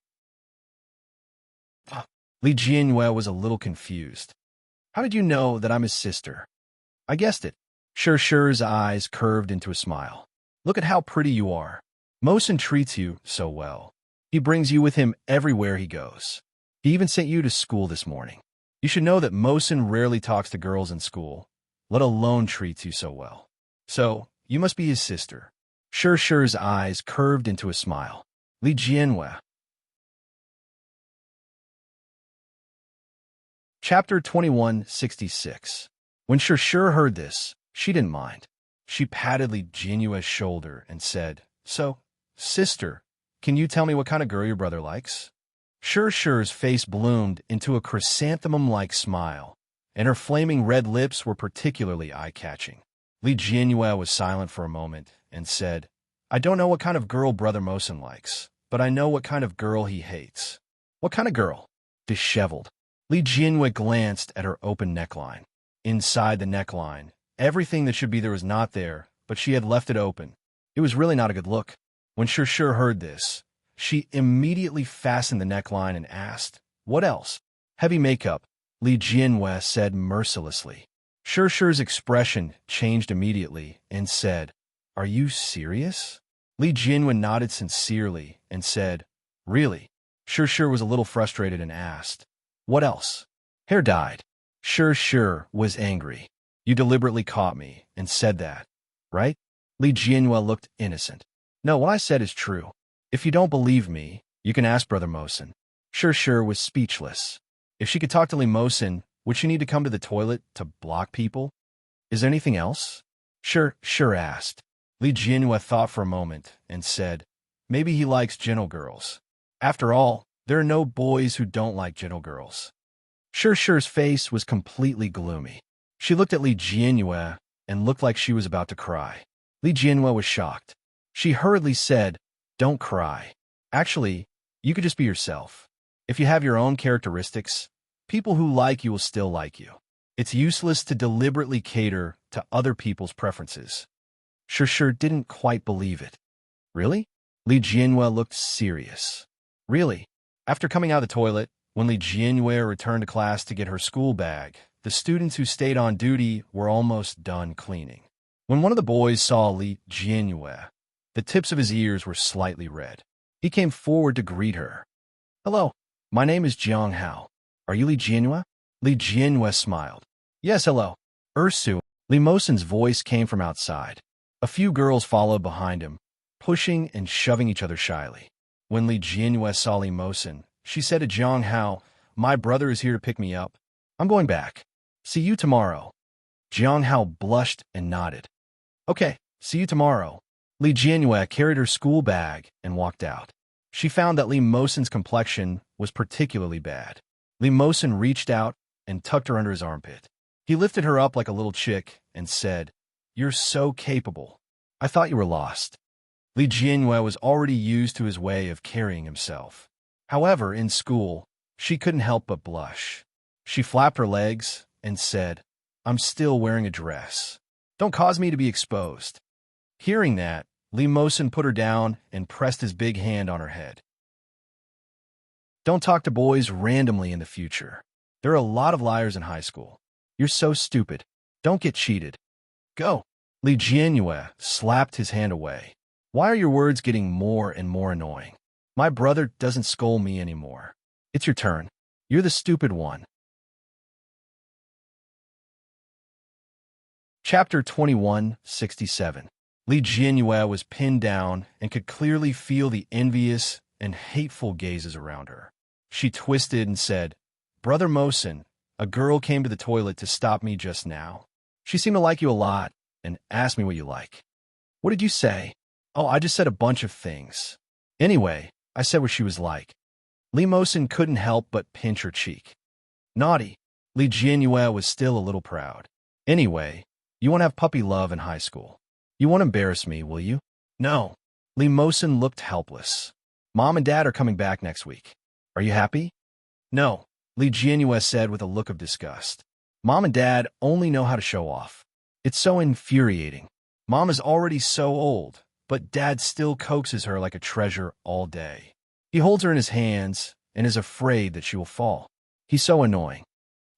[SPEAKER 1] Li Jianyue was a little confused. "How did you know that I'm his sister?" "I guessed it." Sure's eyes curved into a smile. "Look at how pretty you are. Mosen treats you so well. He brings you with him everywhere he goes. He even sent you to school this morning. You should know that Mosen rarely talks to girls in school, let alone treats you so well. So, you must be his sister." Sure's eyes curved into a smile. Li Jianyue. Chapter 2166. When Sure heard this, she didn't mind. She patted Li Jianyue's shoulder and said, "So, sister, can you tell me what kind of girl your brother likes?" Sure's face bloomed into a chrysanthemum-like smile, and her flaming red lips were particularly eye-catching. Li Jianyue was silent for a moment and said, "I don't know what kind of girl Brother Mosen likes, but I know what kind of girl he hates." "What kind of girl?" "Disheveled." Li Jianyue glanced at her open neckline. Inside the neckline, everything that should be there was not there, but she had left it open. It was really not a good look. When Sure heard this, she immediately fastened the neckline and asked, "What else?" "Heavy makeup," Li Jianyue said mercilessly. Sure's expression changed immediately and said, "Are you serious?" Li Jianyue nodded sincerely and said, "Really?" Sure was a little frustrated and asked, "What else?" "Hair dyed." Sure was angry. "You deliberately caught me and said that, right?" Li Jianyue looked innocent. "No, what I said is true. If you don't believe me, you can ask Brother Mosen." Sure was speechless. If she could talk to Li Mosen, would she need to come to the toilet to block people? "Is there anything else?" Sure asked. Li Jianyue thought for a moment and said, "Maybe he likes gentle girls. After all, there are no boys who don't like gentle girls." Sure's face was completely gloomy. She looked at Li Jianyue and looked like she was about to cry. Li Jianyue was shocked. She hurriedly said, "Don't cry. Actually, you could just be yourself. If you have your own characteristics, people who like you will still like you. It's useless to deliberately cater to other people's preferences." Sure didn't quite believe it. "Really?" Li Jianhua looked serious. Really? After coming out of the toilet, when Li Jianhua returned to class to get her school bag, the students who stayed on duty were almost done cleaning. When one of the boys saw Li Jianhua, the tips of his ears were slightly red. He came forward to greet her. "Hello, my name is Jiang Hao. Are you Li Jianhua?" Li Jianhua smiled. "Yes, hello. Ursu." Li Mosen's voice came from outside. A few girls followed behind him, pushing and shoving each other shyly. When Li Jianhua saw Li Mosen, she said to Jiang Hao, "My brother is here to pick me up. I'm going back. See you tomorrow." Jiang Hao blushed and nodded. "Okay, see you tomorrow." Li Jianhua carried her school bag and walked out. She found that Li Mosen's complexion was particularly bad. Li Mosen reached out and tucked her under his armpit. He lifted her up like a little chick and said, "You're so capable. I thought you were lost." Li Jianhua was already used to his way of carrying himself. However, in school, she couldn't help but blush. She flapped her legs and said, "I'm still wearing a dress. Don't cause me to be exposed." Hearing that, Li Mosen put her down and pressed his big hand on her head. Don't talk to boys randomly in the future. There are a lot of liars in high school. You're so stupid. Don't get cheated. Go. Li Jianhua slapped his hand away. Why are your words getting more and more annoying? My brother doesn't scold me anymore. It's your turn. You're the stupid one. Chapter 2167. Li Jianhua was pinned down and could clearly feel the envious and hateful gazes around her. She twisted and said, "Brother Mosen, a girl came to the toilet to stop me just now. She seemed to like you a lot and asked me what you like." "What did you say?" "Oh, I just said a bunch of things. Anyway, I said what she was like." Li Mosen couldn't help but pinch her cheek. Naughty. Li Jianhua was still a little proud. "Anyway, you won't have puppy love in high school. You won't embarrass me, will you?" "No." Li Mosen looked helpless. "Mom and Dad are coming back next week. Are you happy?" "No," Li Jianhua said with a look of disgust. "Mom and Dad only know how to show off. It's so infuriating. Mom is already so old, but Dad still coaxes her like a treasure all day. He holds her in his hands and is afraid that she will fall. He's so annoying.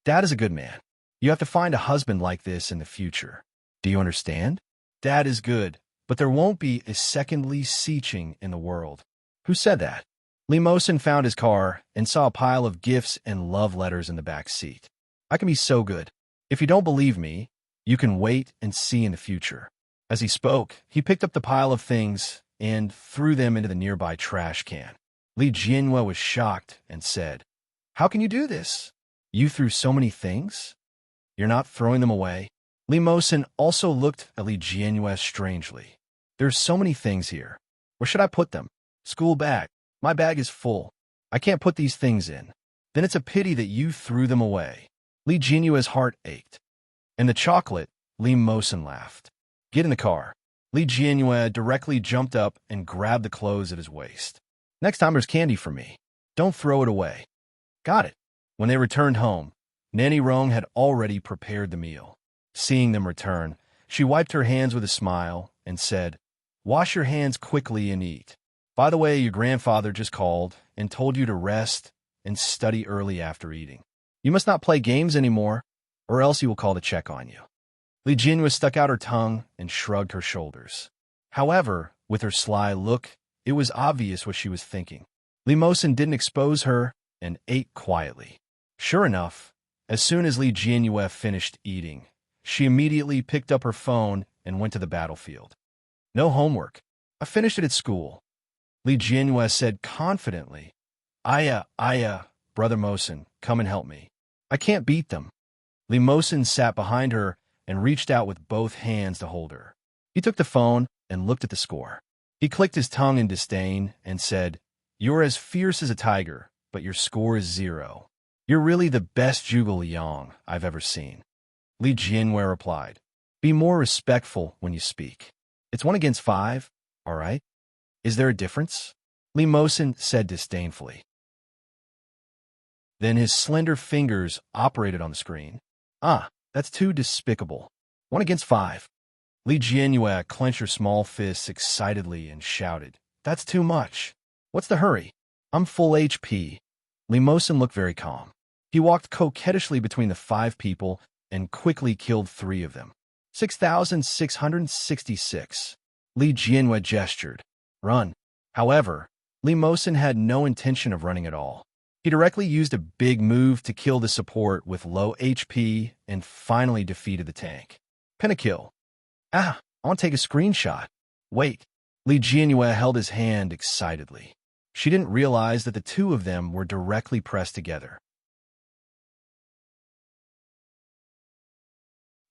[SPEAKER 1] Dad is a good man. You have to find a husband like this in the future. Do you understand? Dad is good, but there won't be a second Li Siqing in the world." "Who said that?" Li Mosen found his car and saw a pile of gifts and love letters in the back seat. "I can be so good. If you don't believe me, you can wait and see in the future." As he spoke, he picked up the pile of things and threw them into the nearby trash can. Li Jianhua was shocked and said, "How can you do this? You threw so many things? You're not throwing them away?" Li Mosen also looked at Li Jianhua strangely. "There's so many things here. Where should I put them? School bag. My bag is full. I can't put these things in. Then it's a pity that you threw them away." Li Jianhua's heart ached. "And the chocolate?" Li Mosen laughed. "Get in the car." Li Jianhua directly jumped up and grabbed the clothes at his waist. "Next time there's candy for me. Don't throw it away." "Got it." When they returned home, Nanny Rong had already prepared the meal. Seeing them return, she wiped her hands with a smile and said, "Wash your hands quickly and eat. By the way, your grandfather just called and told you to rest and study early after eating. You must not play games anymore, or else he will call to check on you." Li Jianhua stuck out her tongue and shrugged her shoulders. However, with her sly look, it was obvious what she was thinking. Li Mosen didn't expose her and ate quietly. Sure enough, as soon as Li Jianhua finished eating, she immediately picked up her phone and went to the battlefield. "No homework. I finished it at school." Li Jianhua said confidently, Aya, Brother Mosen, come and help me. I can't beat them." Li Mosen sat behind her and reached out with both hands to hold her. He took the phone and looked at the score. He clicked his tongue in disdain and said, "You're as fierce as a tiger, but your score is 0. You're really the best Zhuge Liang I've ever seen." Li Jianhua replied, "Be more respectful when you speak. It's 1 against 5, all right? Is there a difference?" Li Mosen said disdainfully. Then his slender fingers operated on the screen. "Ah, that's too despicable. 1 against 5. Li Jianhua clenched her small fists excitedly and shouted, That's too much. What's the hurry? I'm full HP. Limosin looked very calm. He walked coquettishly between the 5 people and quickly killed 3 of them. 6,666. Li Jianhua gestured. Run. However, Limosin had no intention of running at all. He directly used a big move to kill the support with low HP and finally defeated the tank. Pentakill. I want to take a screenshot. Wait. Li Jianhua held his hand excitedly. She didn't realize that the 2 of them were directly pressed together.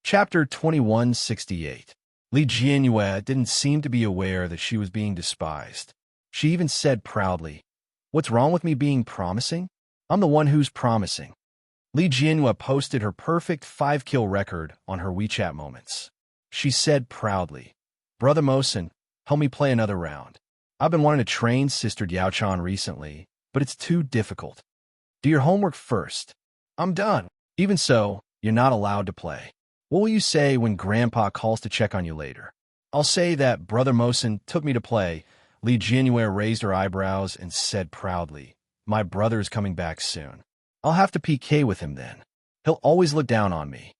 [SPEAKER 1] Chapter 2168. Li Jianhua didn't seem to be aware that she was being despised. She even said proudly, "What's wrong with me being promising? I'm the one who's promising." Li Jianhua posted her perfect 5-kill record on her WeChat moments. She said proudly, "Brother Mosin, help me play another round. I've been wanting to train Sister Diaochan recently, but it's too difficult. Do your homework first. I'm done. Even so, you're not allowed to play. What will you say when Grandpa calls to check on you later?" "I'll say that Brother Mosin took me to play." Li Jianhua raised her eyebrows and said proudly, "My brother is coming back soon. I'll have to PK with him then. He'll always look down on me."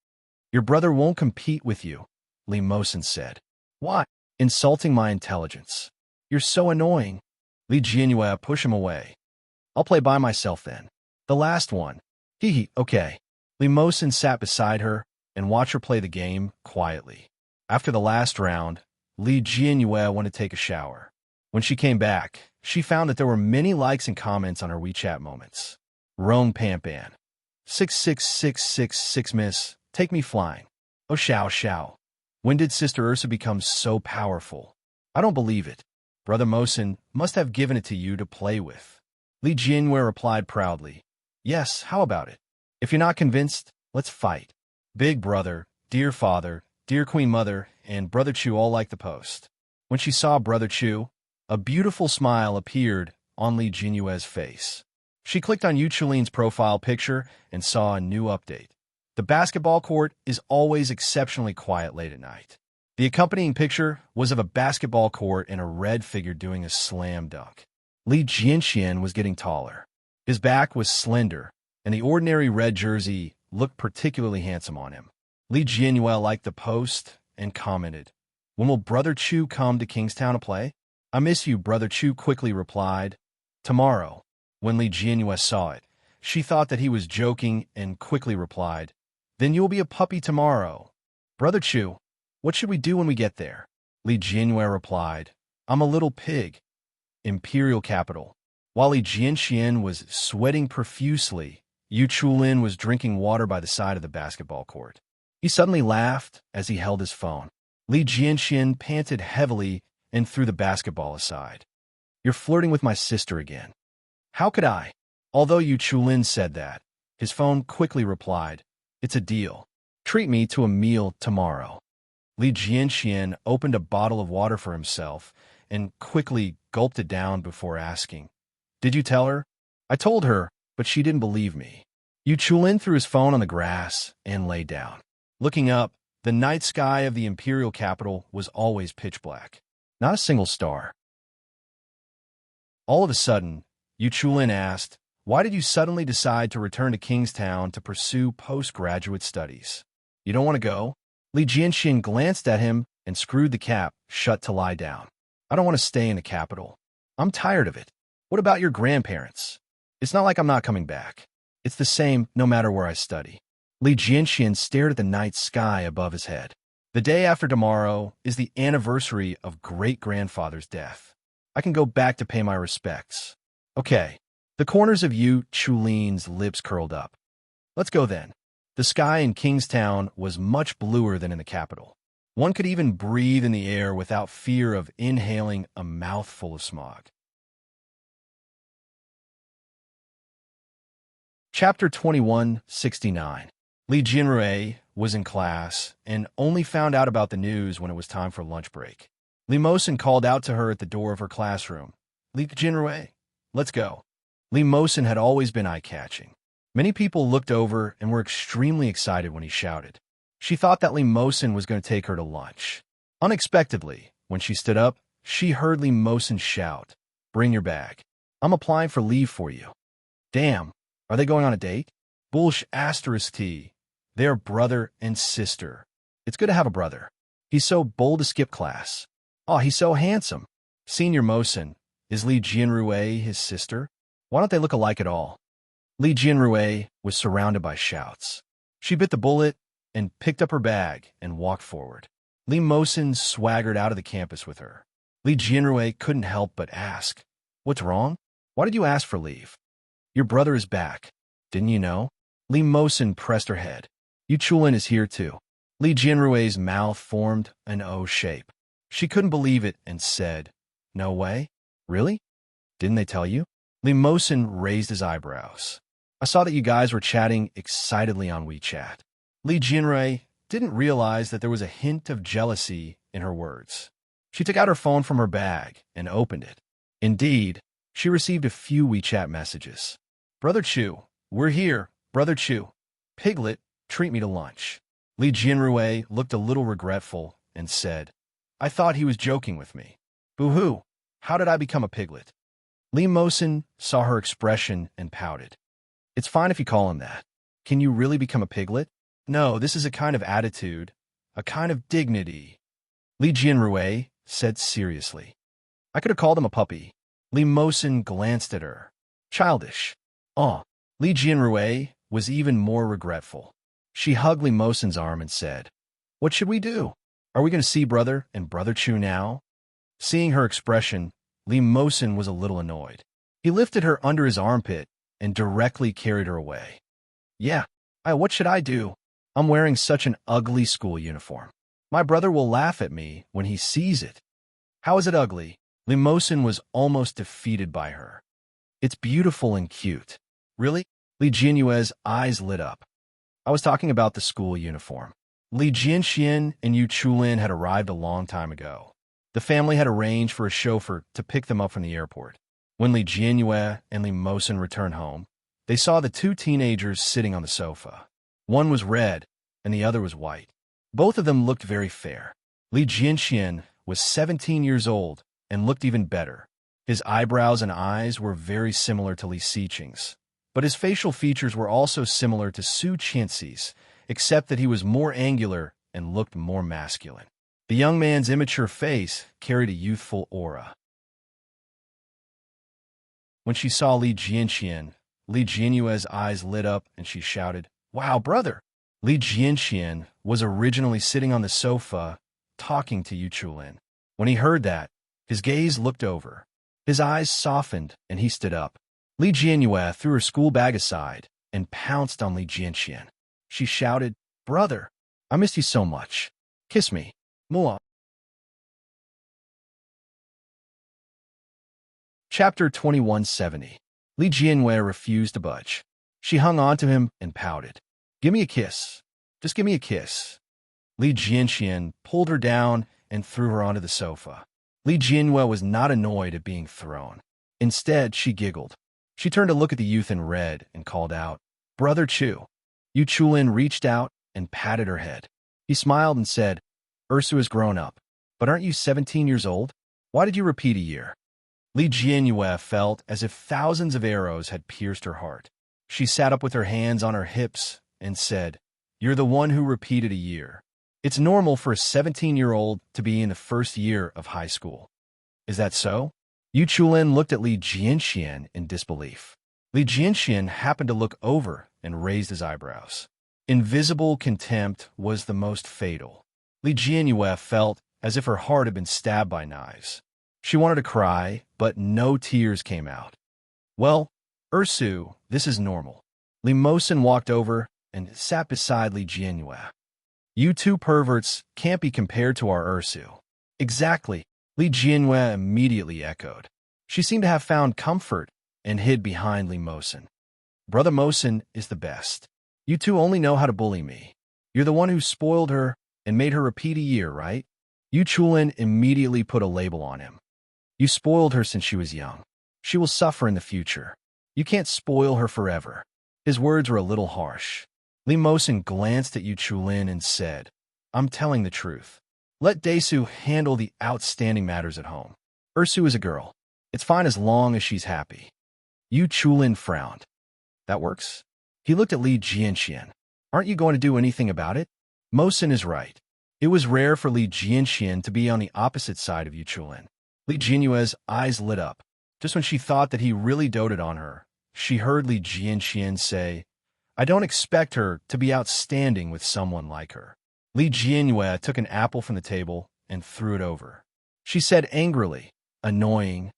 [SPEAKER 1] "Your brother won't compete with you," Li Mosin said. "Why? Insulting my intelligence. You're so annoying." Li Jianhua pushed him away. "I'll play by myself then. The last one." "Hee, okay." Li Mosin sat beside her and watched her play the game quietly. After the last round, Li Jianhua went to take a shower. When she came back, she found that there were many likes and comments on her WeChat moments. Rong Pampan. 66666 Miss, take me flying. Oh Xiao. When did Sister Ursa become so powerful? I don't believe it. Brother Mosin must have given it to you to play with. Li Jianhua replied proudly, "Yes, how about it? If you're not convinced, let's fight." Big Brother, Dear Father, Dear Queen Mother, and Brother Chu all liked the post. When she saw Brother Chu, a beautiful smile appeared on Li Jianhua's face. She clicked on Yu Chulin's profile picture and saw a new update. The basketball court is always exceptionally quiet late at night. The accompanying picture was of a basketball court and a red figure doing a slam dunk. Li Jianxian was getting taller. His back was slender, and the ordinary red jersey looked particularly handsome on him. Li Jianhua liked the post and commented, "When will Brother Chu come to Kingstown to play?" "I miss you," Brother Chu quickly replied. "Tomorrow." When Li Jianhua saw it, she thought that he was joking and quickly replied, "Then you will be a puppy tomorrow." "Brother Chu, what should we do when we get there?" Li Jianhua replied, "I'm a little pig." Imperial capital. While Li Jianxian was sweating profusely, Yu Chulin was drinking water by the side of the basketball court. He suddenly laughed as he held his phone. Li Jianxian panted heavily and threw the basketball aside. "You're flirting with my sister again." "How could I?" Although Yu Chulin said that, his phone quickly replied, "It's a deal. Treat me to a meal tomorrow." Li Jianxian opened a bottle of water for himself and quickly gulped it down before asking, "Did you tell her?" "I told her, but she didn't believe me." Yu Chulin threw his phone on the grass and lay down. Looking up, the night sky of the imperial capital was always pitch black. Not a single star. All of a sudden, Yu Chulin asked, "Why did you suddenly decide to return to Kingstown to pursue postgraduate studies? You don't want to go?" Li Jianxian glanced at him and screwed the cap shut to lie down. "I don't want to stay in the capital. I'm tired of it. What about your grandparents? It's not like I'm not coming back. It's the same no matter where I study." Li Jianxian stared at the night sky above his head. "The day after tomorrow is the anniversary of great-grandfather's death. I can go back to pay my respects." "Okay." The corners of Yu Chulin's lips curled up. "Let's go then." The sky in Kingstown was much bluer than in the capital. One could even breathe in the air without fear of inhaling a mouthful of smog. Chapter 2169. Li Jianrui was in class and only found out about the news when it was time for lunch break. Li Mosin called out to her at the door of her classroom, "Li Jianrui, let's go." Li Mosin had always been eye-catching. Many people looked over and were extremely excited when he shouted. She thought that Li Mosin was going to take her to lunch. Unexpectedly, when she stood up, she heard Li Mosen shout, "Bring your bag. I'm applying for leave for you." Damn, are they going on a date? Bullsh asterisk T. They're brother and sister. It's good to have a brother. He's so bold to skip class. Oh, he's so handsome. Senior Mosen, is Li Jianrui his sister? Why don't they look alike at all? Li Jianrui was surrounded by shouts. She bit the bullet and picked up her bag and walked forward. Li Mosen swaggered out of the campus with her. Li Jianrui couldn't help but ask, "What's wrong? Why did you ask for leave?" "Your brother is back. Didn't you know?" Li Mosen pressed her head. "Yu Chulin is here too." Li Jianrui's mouth formed an O shape. She couldn't believe it and said, "No way? Really? Didn't they tell you?" Li Mosen raised his eyebrows. "I saw that you guys were chatting excitedly on WeChat." Li Jianrui didn't realize that there was a hint of jealousy in her words. She took out her phone from her bag and opened it. Indeed, she received a few WeChat messages. "Brother Chu, we're here. Brother Chu. Piglet, treat me to lunch." Li Jianrui looked a little regretful and said, "I thought he was joking with me. Boo-hoo, how did I become a piglet?" Li Mosen saw her expression and pouted. "It's fine if you call him that. Can you really become a piglet?" "No, this is a kind of attitude, a kind of dignity," Li Jianrui said seriously. "I could have called him a puppy." Li Mosen glanced at her. "Childish." "Oh." Li Jianrui was even more regretful. She hugged Li Mosen's arm and said, "What should we do? Are we going to see Brother and Brother Chu now?" Seeing her expression, Li Mosen was a little annoyed. He lifted her under his armpit and directly carried her away. "Yeah, what should I do? I'm wearing such an ugly school uniform. My brother will laugh at me when he sees it." "How is it ugly?" Li Mosen was almost defeated by her. "It's beautiful and cute." "Really?" Li Jianrui's eyes lit up. "I was talking about the school uniform." Li Jianxian and Yu Chulin had arrived a long time ago. The family had arranged for a chauffeur to pick them up from the airport. When Li Jianrui and Li Mosen returned home, they saw the two teenagers sitting on the sofa. One was red and the other was white. Both of them looked very fair. Li Jianxian was 17 years old and looked even better. His eyebrows and eyes were very similar to Li Xiqing's, but his facial features were also similar to Su Qianxi's, except that he was more angular and looked more masculine. The young man's immature face carried a youthful aura. When she saw Li Jianxian, Li Jianrui's eyes lit up and she shouted, "Wow, brother!" Li Jianxian was originally sitting on the sofa talking to Yu Chulin. When he heard that, his gaze looked over. His eyes softened and he stood up. Li Jianrui threw her school bag aside and pounced on Li Jianxian. She shouted, "Brother, I missed you so much. Kiss me. Mua." Chapter 2170. Li Jianrui refused to budge. She hung on to him and pouted. "Give me a kiss. Just give me a kiss." Li Jianxian pulled her down and threw her onto the sofa. Li Jianrui was not annoyed at being thrown. Instead, she giggled. She turned to look at the youth in red and called out, "Brother Chu." Yu Chulin reached out and patted her head. He smiled and said, "Ursu has grown up, but aren't you 17 years old? Why did you repeat a year?" Li Jianrui felt as if thousands of arrows had pierced her heart. She sat up with her hands on her hips and said, "You're the one who repeated a year. It's normal for a 17-year-old to be in the first year of high school." "Is that so?" Yu Chulin looked at Li Jianxian in disbelief. Li Jianxian happened to look over and raised his eyebrows. Invisible contempt was the most fatal. Li Jianrui felt as if her heart had been stabbed by knives. She wanted to cry, but no tears came out. "Well, Ursu, this is normal." Li Mosen walked over and sat beside Li Jianrui. "You two perverts can't be compared to our Ursu." "Exactly," Li Jianrui immediately echoed. She seemed to have found comfort and hid behind Li Mosen. "Brother Mosen is the best. You two only know how to bully me. You're the one who spoiled her and made her repeat a year, right?" Yu Chulin immediately put a label on him. "You spoiled her since she was young. She will suffer in the future. You can't spoil her forever." His words were a little harsh. Li Mosen glanced at Yu Chulin and said, "I'm telling the truth." Let Daesu handle the outstanding matters at home. Ursu is a girl. It's fine as long as she's happy. Yu Chulin frowned. That works? He looked at Li Jianxian. Aren't you going to do anything about it? Mosin is right. It was rare for Li Jianxian to be on the opposite side of Yu Chulin. Li Jianyue's eyes lit up. Just when she thought that he really doted on her, she heard Li Jianxian say, I don't expect her to be outstanding with someone like her. Li Jianyue took an apple from the table and threw it over. She said angrily, annoying.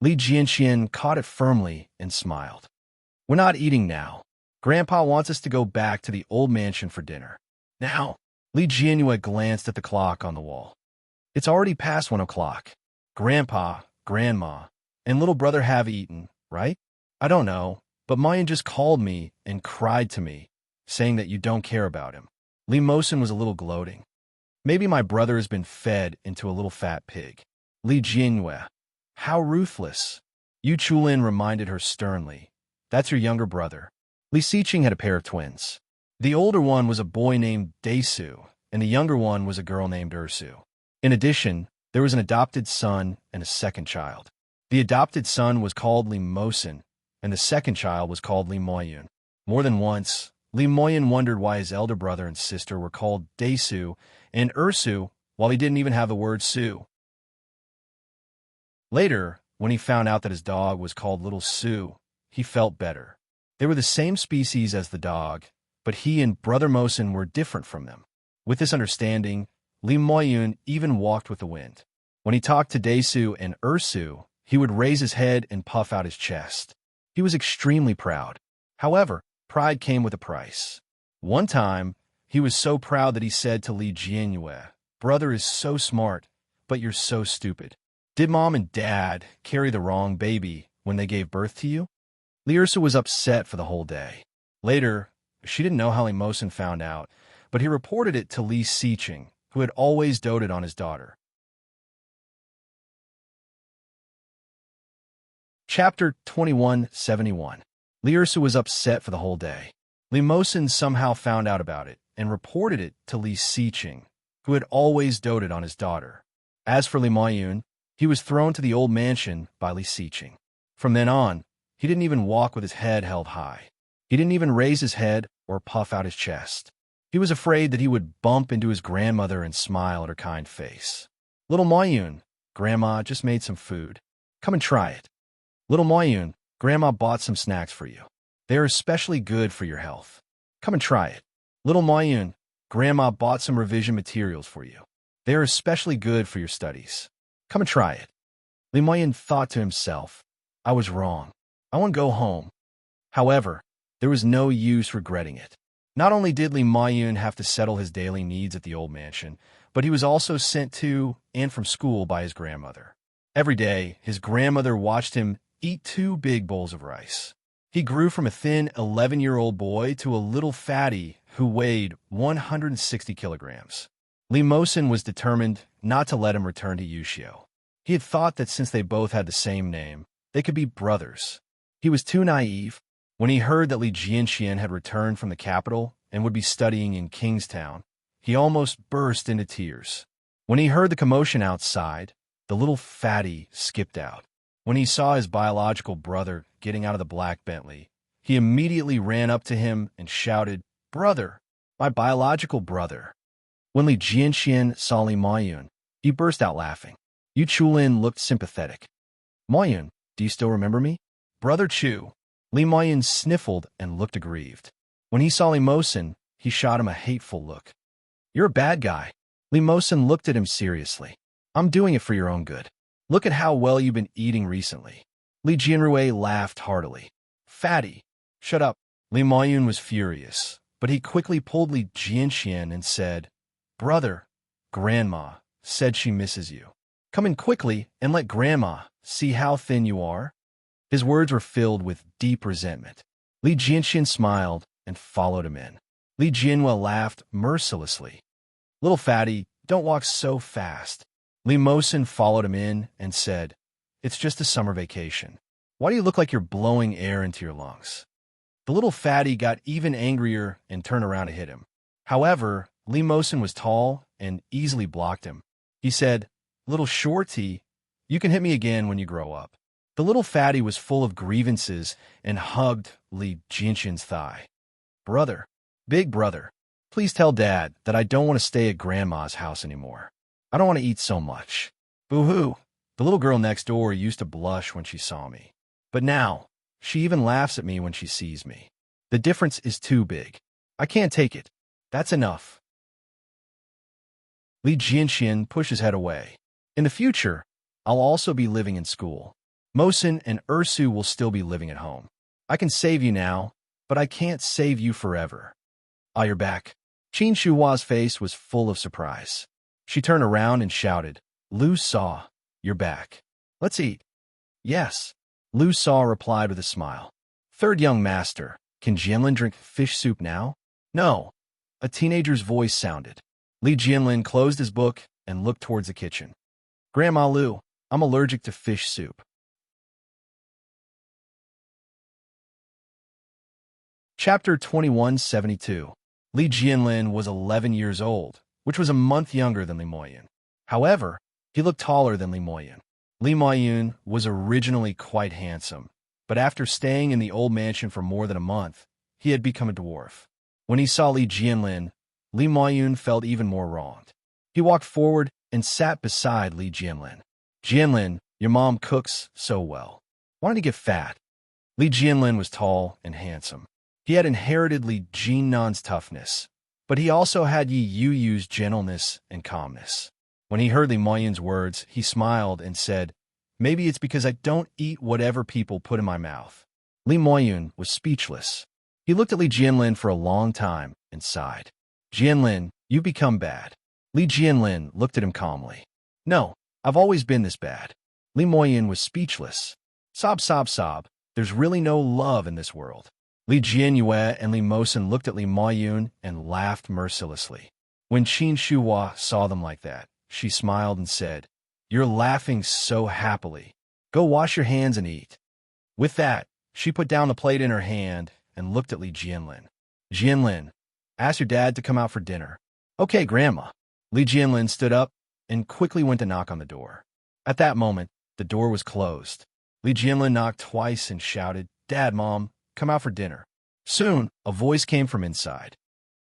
[SPEAKER 1] Li Jianxian caught it firmly and smiled. We're not eating now. Grandpa wants us to go back to the old mansion for dinner. Now, Li Jianyue glanced at the clock on the wall. It's already past 1 o'clock. Grandpa, Grandma, and little brother have eaten, right? I don't know, but Mayan just called me and cried to me, saying that you don't care about him. Li Mosin was a little gloating. Maybe my brother has been fed into a little fat pig. Li Jianyue. How ruthless. Yu Chulin reminded her sternly. That's your younger brother. Li Xiqing had a pair of twins. The older one was a boy named Daesu, and the younger one was a girl named Ursu. In addition, there was an adopted son and a second child. The adopted son was called Li Mosin, and the second child was called Li Moyun. More than once, Li Moyun wondered why his elder brother and sister were called Daesu and Ursu while he didn't even have the word Su. Later, when he found out that his dog was called Little Su, he felt better. They were the same species as the dog, but he and Brother Mosin were different from them. With this understanding, Li Moyun even walked with the wind. When he talked to Daesu and Ursu, he would raise his head and puff out his chest. He was extremely proud. However, pride came with a price. One time, he was so proud that he said to Li Jianyue, Brother is so smart, but you're so stupid. Did Mom and Dad carry the wrong baby when they gave birth to you? Li Ursu was upset for the whole day. Later, she didn't know how Li Mosin found out, but he reported it to Li Xiqing, who had always doted on his daughter. Chapter 2171. Li Ursu was upset for the whole day. Li Mosin somehow found out about it and reported it to Li Xiqing, who had always doted on his daughter. As for Li Moyun, he was thrown to the old mansion by Li Xiqing. From then on, he didn't even walk with his head held high. He didn't even raise his head or puff out his chest. He was afraid that he would bump into his grandmother and smile at her kind face. Little Moyun, Grandma just made some food. Come and try it. Little Moyun, Grandma bought some snacks for you. They are especially good for your health. Come and try it. Little Moyun, Grandma bought some revision materials for you. They are especially good for your studies. Come and try it. Li Moyun thought to himself, I was wrong. I want to go home. However, there was no use regretting it. Not only did Li Moyun have to settle his daily needs at the old mansion, but he was also sent to and from school by his grandmother. Every day, his grandmother watched him eat 2 big bowls of rice. He grew from a thin 11-year-old boy to a little fatty who weighed 160 kilograms. Li Mosin was determined not to let him return to Yushio. He had thought that since they both had the same name, they could be brothers. He was too naive. When he heard that Li Jianxian had returned from the capital and would be studying in Kingstown, he almost burst into tears. When he heard the commotion outside, the little fatty skipped out. When he saw his biological brother getting out of the black Bentley, he immediately ran up to him and shouted, Brother, my biological brother. When Li Jianxian saw Li Moyun, he burst out laughing. Yu Chulin looked sympathetic. Moyun, do you still remember me? Brother Chu. Li Moyun sniffled and looked aggrieved. When he saw Li Mosin, he shot him a hateful look. You're a bad guy. Li Mosin looked at him seriously. I'm doing it for your own good. Look at how well you've been eating recently. Li Jianrui laughed heartily. Fatty. Shut up. Li Moyun was furious, but he quickly pulled Li Jianxian and said, Brother, Grandma said she misses you. Come in quickly and let Grandma see how thin you are. His words were filled with deep resentment. Li Jianxian smiled and followed him in. Li Jianhua laughed mercilessly. Little fatty, don't walk so fast. Li Mosin followed him in and said, It's just a summer vacation. Why do you look like you're blowing air into your lungs? The little fatty got even angrier and turned around to hit him. However, Li Mosin was tall and easily blocked him. He said, "Little shorty, you can hit me again when you grow up." The little fatty was full of grievances and hugged Li Jinxian's thigh. "Brother, big brother, please tell Dad that I don't want to stay at Grandma's house anymore. I don't want to eat so much." Boo-hoo. The little girl next door used to blush when she saw me. But now, she even laughs at me when she sees me. The difference is too big. I can't take it. That's enough. Li Jinxian pushed his head away. In the future, I'll also be living in school. Mosin and Ursu will still be living at home. I can save you now, but I can't save you forever. Ah, you're back. Qin Shuhua's face was full of surprise. She turned around and shouted, "Lu Sa, you're back. Let's eat." "Yes," Lu Sa replied with a smile. "Third young master, can Jianlin drink fish soup now?" "No," a teenager's voice sounded. Li Jianlin closed his book and looked towards the kitchen. "Grandma Lu, I'm allergic to fish soup." Chapter 2172. Li Jianlin was 11 years old, which was a month younger than Li Moyun. However, he looked taller than Li Moyun. Li Moyun was originally quite handsome, but after staying in the old mansion for more than a month, he had become a dwarf. When he saw Li Jianlin, Li Moyun felt even more wronged. He walked forward and sat beside Li Jianlin. "Jianlin, your mom cooks so well. Why don't you get fat?" Li Jianlin was tall and handsome. He had inherited Li Jinnan's toughness, but he also had Yi Yuyu's gentleness and calmness. When he heard Li Moyun's words, he smiled and said, "Maybe it's because I don't eat whatever people put in my mouth." Li Moyun was speechless. He looked at Li Jianlin for a long time and sighed. "Jianlin, you've become bad." Li Jianlin looked at him calmly. "No, I've always been this bad." Li Moyun was speechless. Sob, sob, sob. There's really no love in this world. Li Jianyue and Li Mosin looked at Li Moyun and laughed mercilessly. When Qin Shuhua saw them like that, she smiled and said, "You're laughing so happily. Go wash your hands and eat." With that, she put down the plate in her hand and looked at Li Jianlin. "Jianlin, ask your dad to come out for dinner." "Okay, Grandma." Li Jianlin stood up and quickly went to knock on the door. At that moment, the door was closed. Li Jianlin knocked twice and shouted, "Dad, Mom, come out for dinner." Soon, a voice came from inside.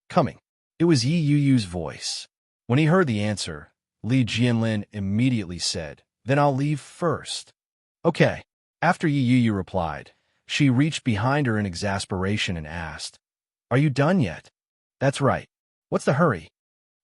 [SPEAKER 1] "Coming." It was Yi Yuyu's voice. When he heard the answer, Li Jianlin immediately said, "Then I'll leave first." "Okay." After Yi Yuyu replied, she reached behind her in exasperation and asked, "Are you done yet?" "That's right. What's the hurry?"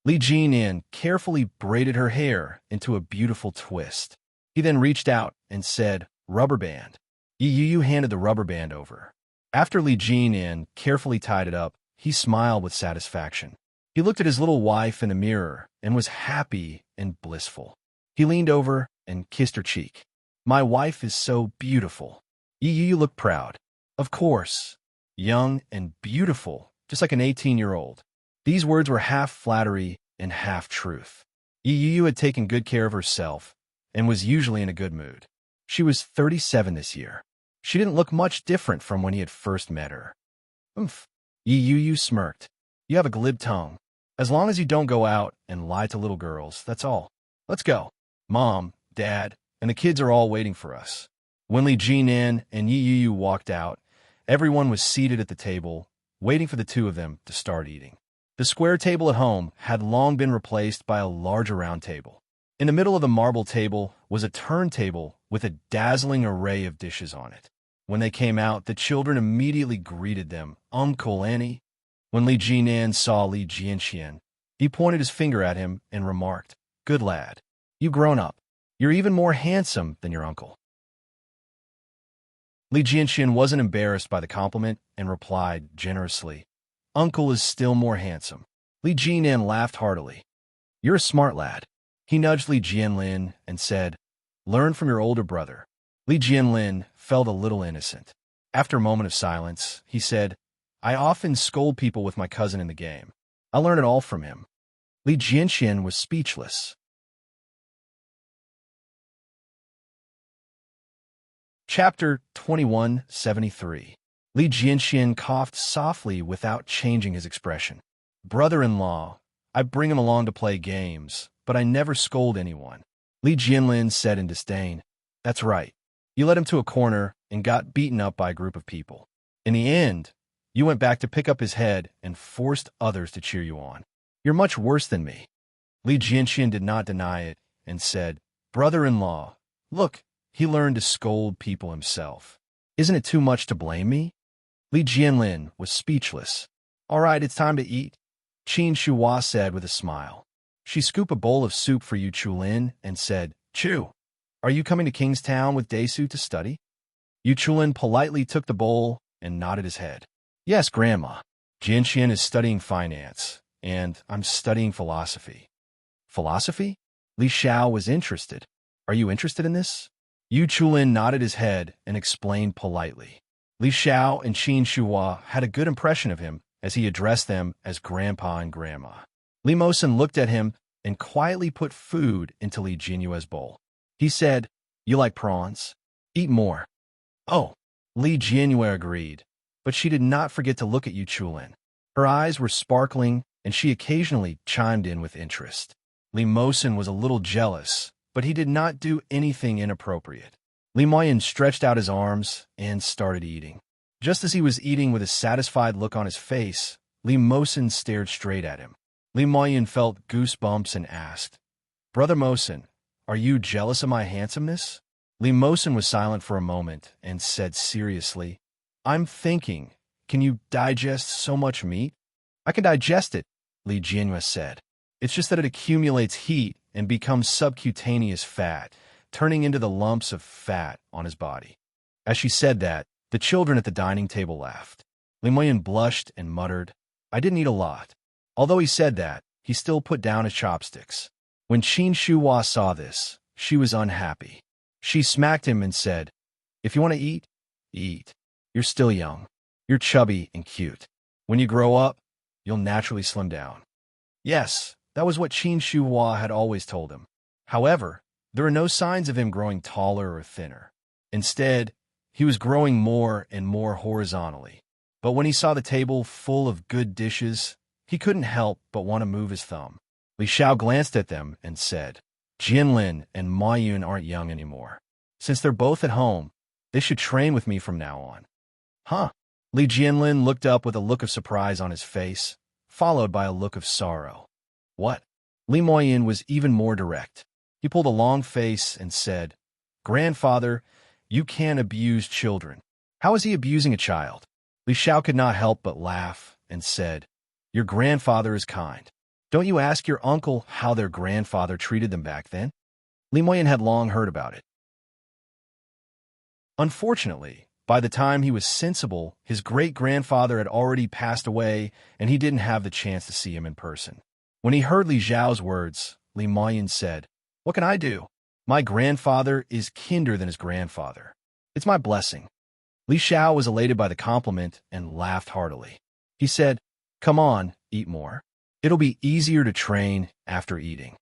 [SPEAKER 1] Li Jinan carefully braided her hair into a beautiful twist. He then reached out and said, "Rubber band." Yi Yuyu handed the rubber band over. After Li Jinan carefully tied it up, he smiled with satisfaction. He looked at his little wife in the mirror and was happy and blissful. He leaned over and kissed her cheek. "My wife is so beautiful." Yi Yuyu looked proud. Of course, young and beautiful, just like an 18-year-old. These words were half flattery and half truth. Yi Yuyu had taken good care of herself and was usually in a good mood. She was 37 this year. She didn't look much different from when he had first met her. "Oomph." Yi Yuyu smirked. "You have a glib tongue. As long as you don't go out and lie to little girls, that's all. Let's go. Mom, Dad, and the kids are all waiting for us." When Li Jinan and Yi Yuyu walked out, everyone was seated at the table, waiting for the two of them to start eating. The square table at home had long been replaced by a larger round table. In the middle of the marble table was a turntable with a dazzling array of dishes on it. When they came out, the children immediately greeted them, "Uncle Annie." When Li Jinan saw Li Jianxian, he pointed his finger at him and remarked, "Good lad. You've grown up. You're even more handsome than your uncle." Li Jianxian wasn't embarrassed by the compliment and replied generously, "Uncle is still more handsome." Li Jinan laughed heartily. "You're a smart lad." He nudged Li Jianlin and said, "Learn from your older brother." Li Jianlin felt a little innocent. After a moment of silence, he said, "I often scold people with my cousin in the game. I learn it all from him." Li Jianxian was speechless. Chapter 2173. Li Jianxian coughed softly without changing his expression. "Brother-in-law, I bring him along to play games, but I never scold anyone. Li Jianlin said in disdain. That's right. You led him to a corner and got beaten up by a group of people. In the end, you went back to pick up his head and forced others to cheer you on. You're much worse than me. Li Jianxian did not deny it and said, Brother-in-law, look, he learned to scold people himself. Isn't it too much to blame me? Li Jianlin was speechless. All right, it's time to eat, Qin Shuhua said with a smile. She scooped a bowl of soup for Yu Chulin and said, Chu, are you coming to Kingstown with Desu to study? Yu Chulin politely took the bowl and nodded his head. Yes, Grandma. Jianxian is studying finance, and I'm studying philosophy. Philosophy? Li Xiao was interested. Are you interested in this? Yu Chulin nodded his head and explained politely. Li Xiao and Qin Shuhua had a good impression of him as he addressed them as Grandpa and Grandma. Li Mosen looked at him and quietly put food into Li Jianyue's bowl. He said, You like prawns? Eat more. Oh, Li Jianyue agreed, but she did not forget to look at Yu Chulin. Her eyes were sparkling, and she occasionally chimed in with interest. Li Mosen was a little jealous, but he did not do anything inappropriate. Li Moyen stretched out his arms and started eating. Just as he was eating with a satisfied look on his face, Li Mosen stared straight at him. Li Moyen felt goosebumps and asked, Brother Mosen, are you jealous of my handsomeness? Li Mosen was silent for a moment and said seriously, I'm thinking, can you digest so much meat? I can digest it, Li Jianyue said. It's just that it accumulates heat and becomes subcutaneous fat, turning into the lumps of fat on his body. As she said that, the children at the dining table laughed. Li Moyen blushed and muttered, I didn't eat a lot. Although he said that, he still put down his chopsticks. When Qin Shuhua saw this, she was unhappy. She smacked him and said, If you want to eat, eat. You're still young. You're chubby and cute. When you grow up, you'll naturally slim down. Yes, that was what Qin Shuhua had always told him. However, there are no signs of him growing taller or thinner. Instead, he was growing more and more horizontally. But when he saw the table full of good dishes, he couldn't help but want to move his thumb. Li Xiao glanced at them and said, Jianlin and Ma Yun aren't young anymore. Since they're both at home, they should train with me from now on. Huh? Li Jianlin looked up with a look of surprise on his face, followed by a look of sorrow. What? Li Moyen was even more direct. He pulled a long face and said, Grandfather, you can't abuse children. How is he abusing a child? Li Xiao could not help but laugh and said, Your grandfather is kind. Don't you ask your uncle how their grandfather treated them back then? Li Moyen had long heard about it. Unfortunately, by the time he was sensible, his great-grandfather had already passed away, and he didn't have the chance to see him in person. When he heard Li Xiao's words, Li Moyen said, What can I do? My grandfather is kinder than his grandfather. It's my blessing. Li Xiao was elated by the compliment and laughed heartily. He said, Come on, eat more. It'll be easier to train after eating.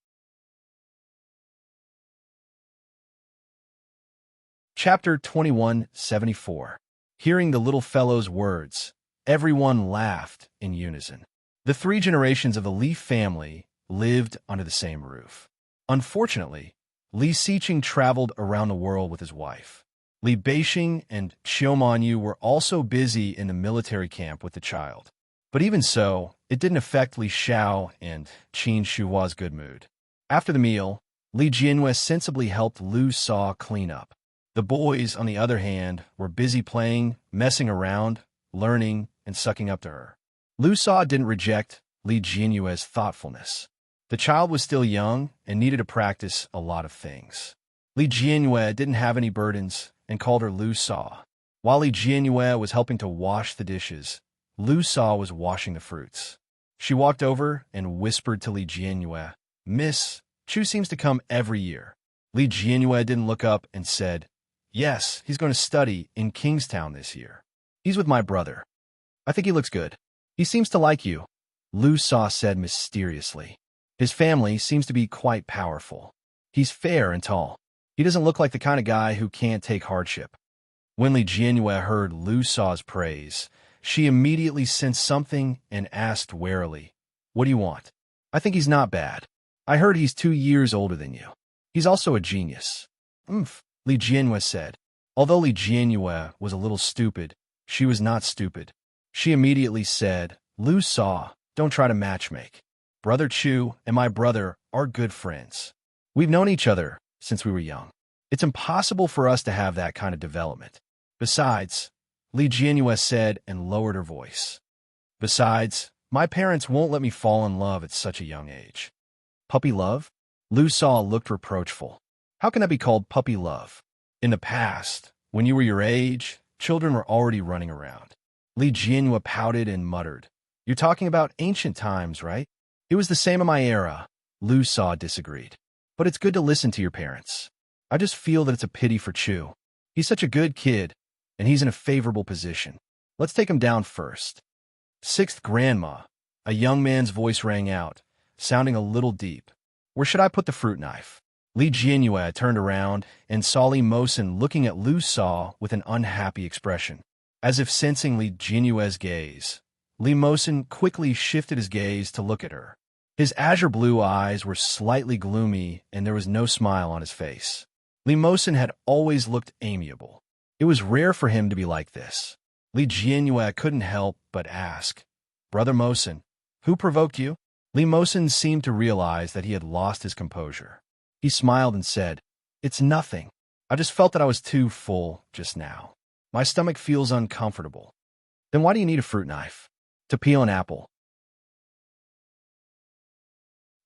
[SPEAKER 1] Chapter 2174. Hearing the little fellow's words, everyone laughed in unison. The 3 generations of the Li family lived under the same roof. Unfortunately, Li Xiqing traveled around the world with his wife. Li Beixing and Qiu Manyu were also busy in the military camp with the child. But even so, it didn't affect Li Xiao and Qin Shuhua's good mood. After the meal, Li Jianyue sensibly helped Lu Sa clean up. The boys, on the other hand, were busy playing, messing around, learning, and sucking up to her. Lu Sa didn't reject Li Jianyue's thoughtfulness. The child was still young and needed to practice a lot of things. Li Jianyue didn't have any burdens and called her Lu Sa. While Li Jianyue was helping to wash the dishes, Lu Sa was washing the fruits. She walked over and whispered to Li Jianyue, Miss, Chu seems to come every year. Li Jianyue didn't look up and said, Yes, he's going to study in Kingstown this year. He's with my brother. I think he looks good. He seems to like you, Lu Sa said mysteriously. His family seems to be quite powerful. He's fair and tall. He doesn't look like the kind of guy who can't take hardship. When Li Jianyue heard Lu Sa's praise, she immediately sensed something and asked warily, What do you want? I think he's not bad. I heard he's 2 years older than you. He's also a genius. Li Jianhua said. Although Li Jianhua was a little stupid, she was not stupid. She immediately said, Lu Saw, don't try to matchmake. Brother Chu and my brother are good friends. We've known each other since we were young. It's impossible for us to have that kind of development. Besides, Li Jianhua said and lowered her voice. Besides, my parents won't let me fall in love at such a young age. Puppy love? Lu Saw looked reproachful. How can that be called puppy love? In the past, when you were your age, children were already running around. Li Jianhua pouted and muttered. You're talking about ancient times, right? It was the same in my era. Lu Saw disagreed. But it's good to listen to your parents. I just feel that it's a pity for Chu. He's such a good kid, and he's in a favorable position. Let's take him down first. Sixth grandma. A young man's voice rang out, sounding a little deep. Where should I put the fruit knife? Li Jianhua turned around and saw Li Mosin looking at Lu Saw with an unhappy expression. As if sensing Li Jianhua's gaze, Li Mosin quickly shifted his gaze to look at her. His azure blue eyes were slightly gloomy and there was no smile on his face. Li Mosin had always looked amiable. It was rare for him to be like this. Li Jianhua couldn't help but ask, Brother Mosin, who provoked you? Li Mosin seemed to realize that he had lost his composure. He smiled and said, It's nothing. I just felt that I was too full just now. My stomach feels uncomfortable. Then why do you need a fruit knife? To peel an apple.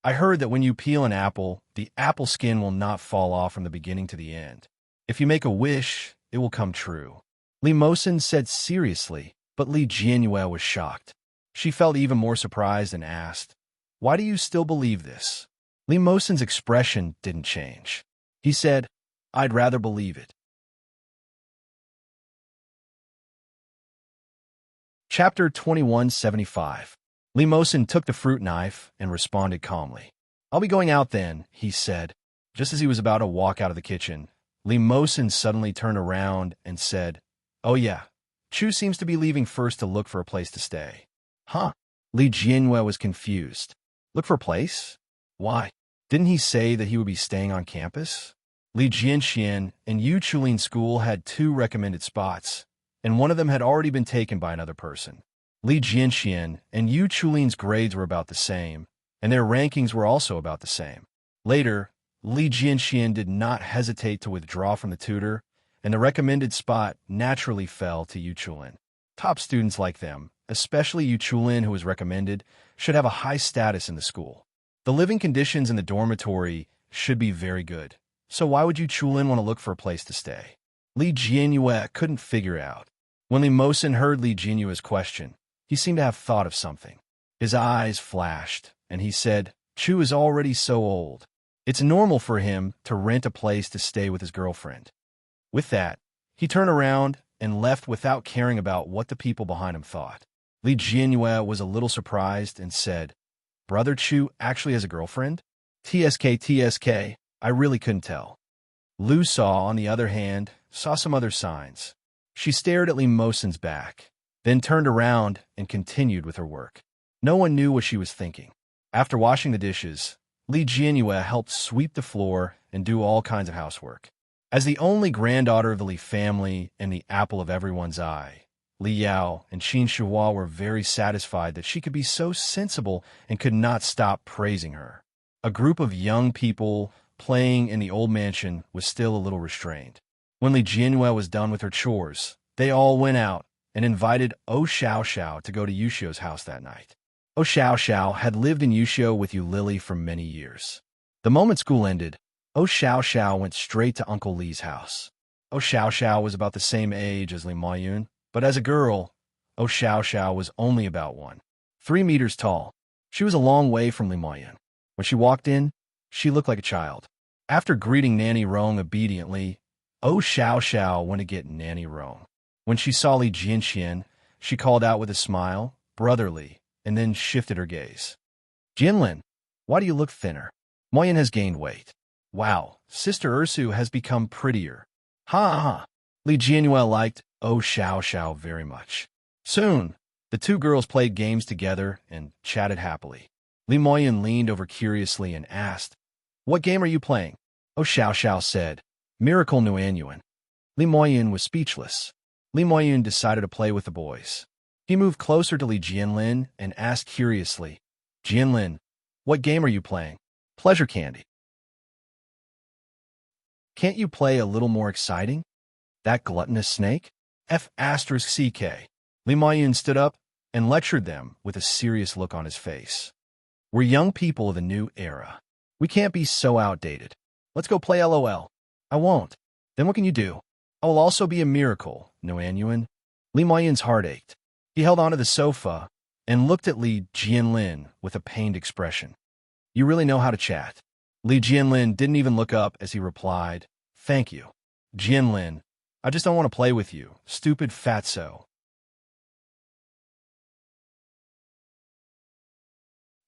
[SPEAKER 1] I heard that when you peel an apple, the apple skin will not fall off from the beginning to the end. If you make a wish, it will come true. Li Mosin said seriously, but Li Jianhua was shocked. She felt even more surprised and asked, Why do you still believe this? Li Mosin's expression didn't change. He said, I'd rather believe it. Chapter 2175. Li Mosin took the fruit knife and responded calmly. I'll be going out then, he said. Just as he was about to walk out of the kitchen, Li Mosin suddenly turned around and said, Oh yeah, Chu seems to be leaving first to look for a place to stay. Huh? Li Jianhua was confused. Look for a place? Why? Didn't he say that he would be staying on campus? Li Jianxian and Yu Chulin School had 2 recommended spots, and one of them had already been taken by another person. Li Jianxian and Yu Chulin's grades were about the same, and their rankings were also about the same. Later, Li Jianxian did not hesitate to withdraw from the tutor, and the recommended spot naturally fell to Yu Chulin. Top students like them, especially Yu Chulin who was recommended, should have a high status in the school. The living conditions in the dormitory should be very good, so why would Yu Chulin want to look for a place to stay? Li Jianhua couldn't figure out. When Li Mosin heard Li Jianhua's question, he seemed to have thought of something. His eyes flashed, and he said, Chu is already so old. It's normal for him to rent a place to stay with his girlfriend. With that, he turned around and left without caring about what the people behind him thought. Li Jianhua was a little surprised and said, Brother Chu actually has a girlfriend? TSK, I really couldn't tell. Lu Saw, on the other hand, saw some other signs. She stared at Li Mosin's back, then turned around and continued with her work. No one knew what she was thinking. After washing the dishes, Li Jianhua helped sweep the floor and do all kinds of housework. As the only granddaughter of the Li family and the apple of everyone's eye, Li Yao and Qin Shuhua were very satisfied that she could be so sensible and could not stop praising her. A group of young people playing in the old mansion was still a little restrained. When Li Jianhua was done with her chores, they all went out and invited O Xiao Xiao to go to Yushio's house that night. O Xiao Xiao had lived in Yushio with Yu Lily for many years. The moment school ended, O Xiao Xiao went straight to Uncle Li's house. O Xiao Xiao was about the same age as Li Moyun, but as a girl, O Xiao Xiao was only about 3 meters tall. She was a long way from Li Moyun. When she walked in, she looked like a child. After greeting Nanny Rong obediently, O Xiao Xiao went to get Nanny Rong. When she saw Li Jianxian, she called out with a smile, brotherly, and then shifted her gaze. Jinlin, why do you look thinner? Moyun has gained weight. Wow, Sister Ursu has become prettier. Ha ha. Li Jianhua liked O Xiao Xiao very much. Soon, the 2 girls played games together and chatted happily. Li Moyun leaned over curiously and asked, "What game are you playing?" Oh, Xiao Xiao said, "Miracle Nuanyuan." Li Moyun was speechless. Li Moyun decided to play with the boys. He moved closer to Li Jianlin and asked curiously, "Jianlin, what game are you playing?" "Pleasure Candy." "Can't you play a little more exciting?" "That gluttonous snake?" F***CK. Li Moyun stood up and lectured them with a serious look on his face. "We're young people of the new era. We can't be so outdated. Let's go play LOL. "I won't." "Then what can you do?" "I will also be a miracle, Nuanyuan." Li Moyun's heart ached. He held onto the sofa and looked at Li Jianlin with a pained expression. "You really know how to chat." Li Jianlin didn't even look up as he replied, "Thank you." "Jianlin, I just don't want to play with you, stupid fatso."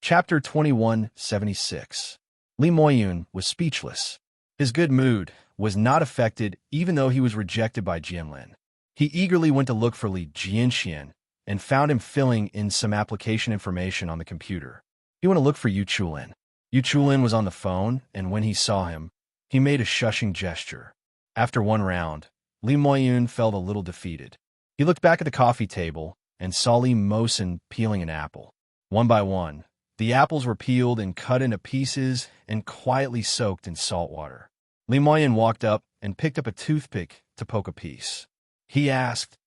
[SPEAKER 1] Chapter 2176. Li Moyun was speechless. His good mood was not affected even though he was rejected by Jianlin. He eagerly went to look for Li Jianxian and found him filling in some application information on the computer. He went to look for Yu Chulin. Yu Chulin was on the phone, and when he saw him, he made a shushing gesture. After one round, Li Moyun felt a little defeated. He looked back at the coffee table and saw Li Mosin peeling an apple. One by one, the apples were peeled and cut into pieces and quietly soaked in salt water. Li Moyun walked up and picked up a toothpick to poke a piece. He asked,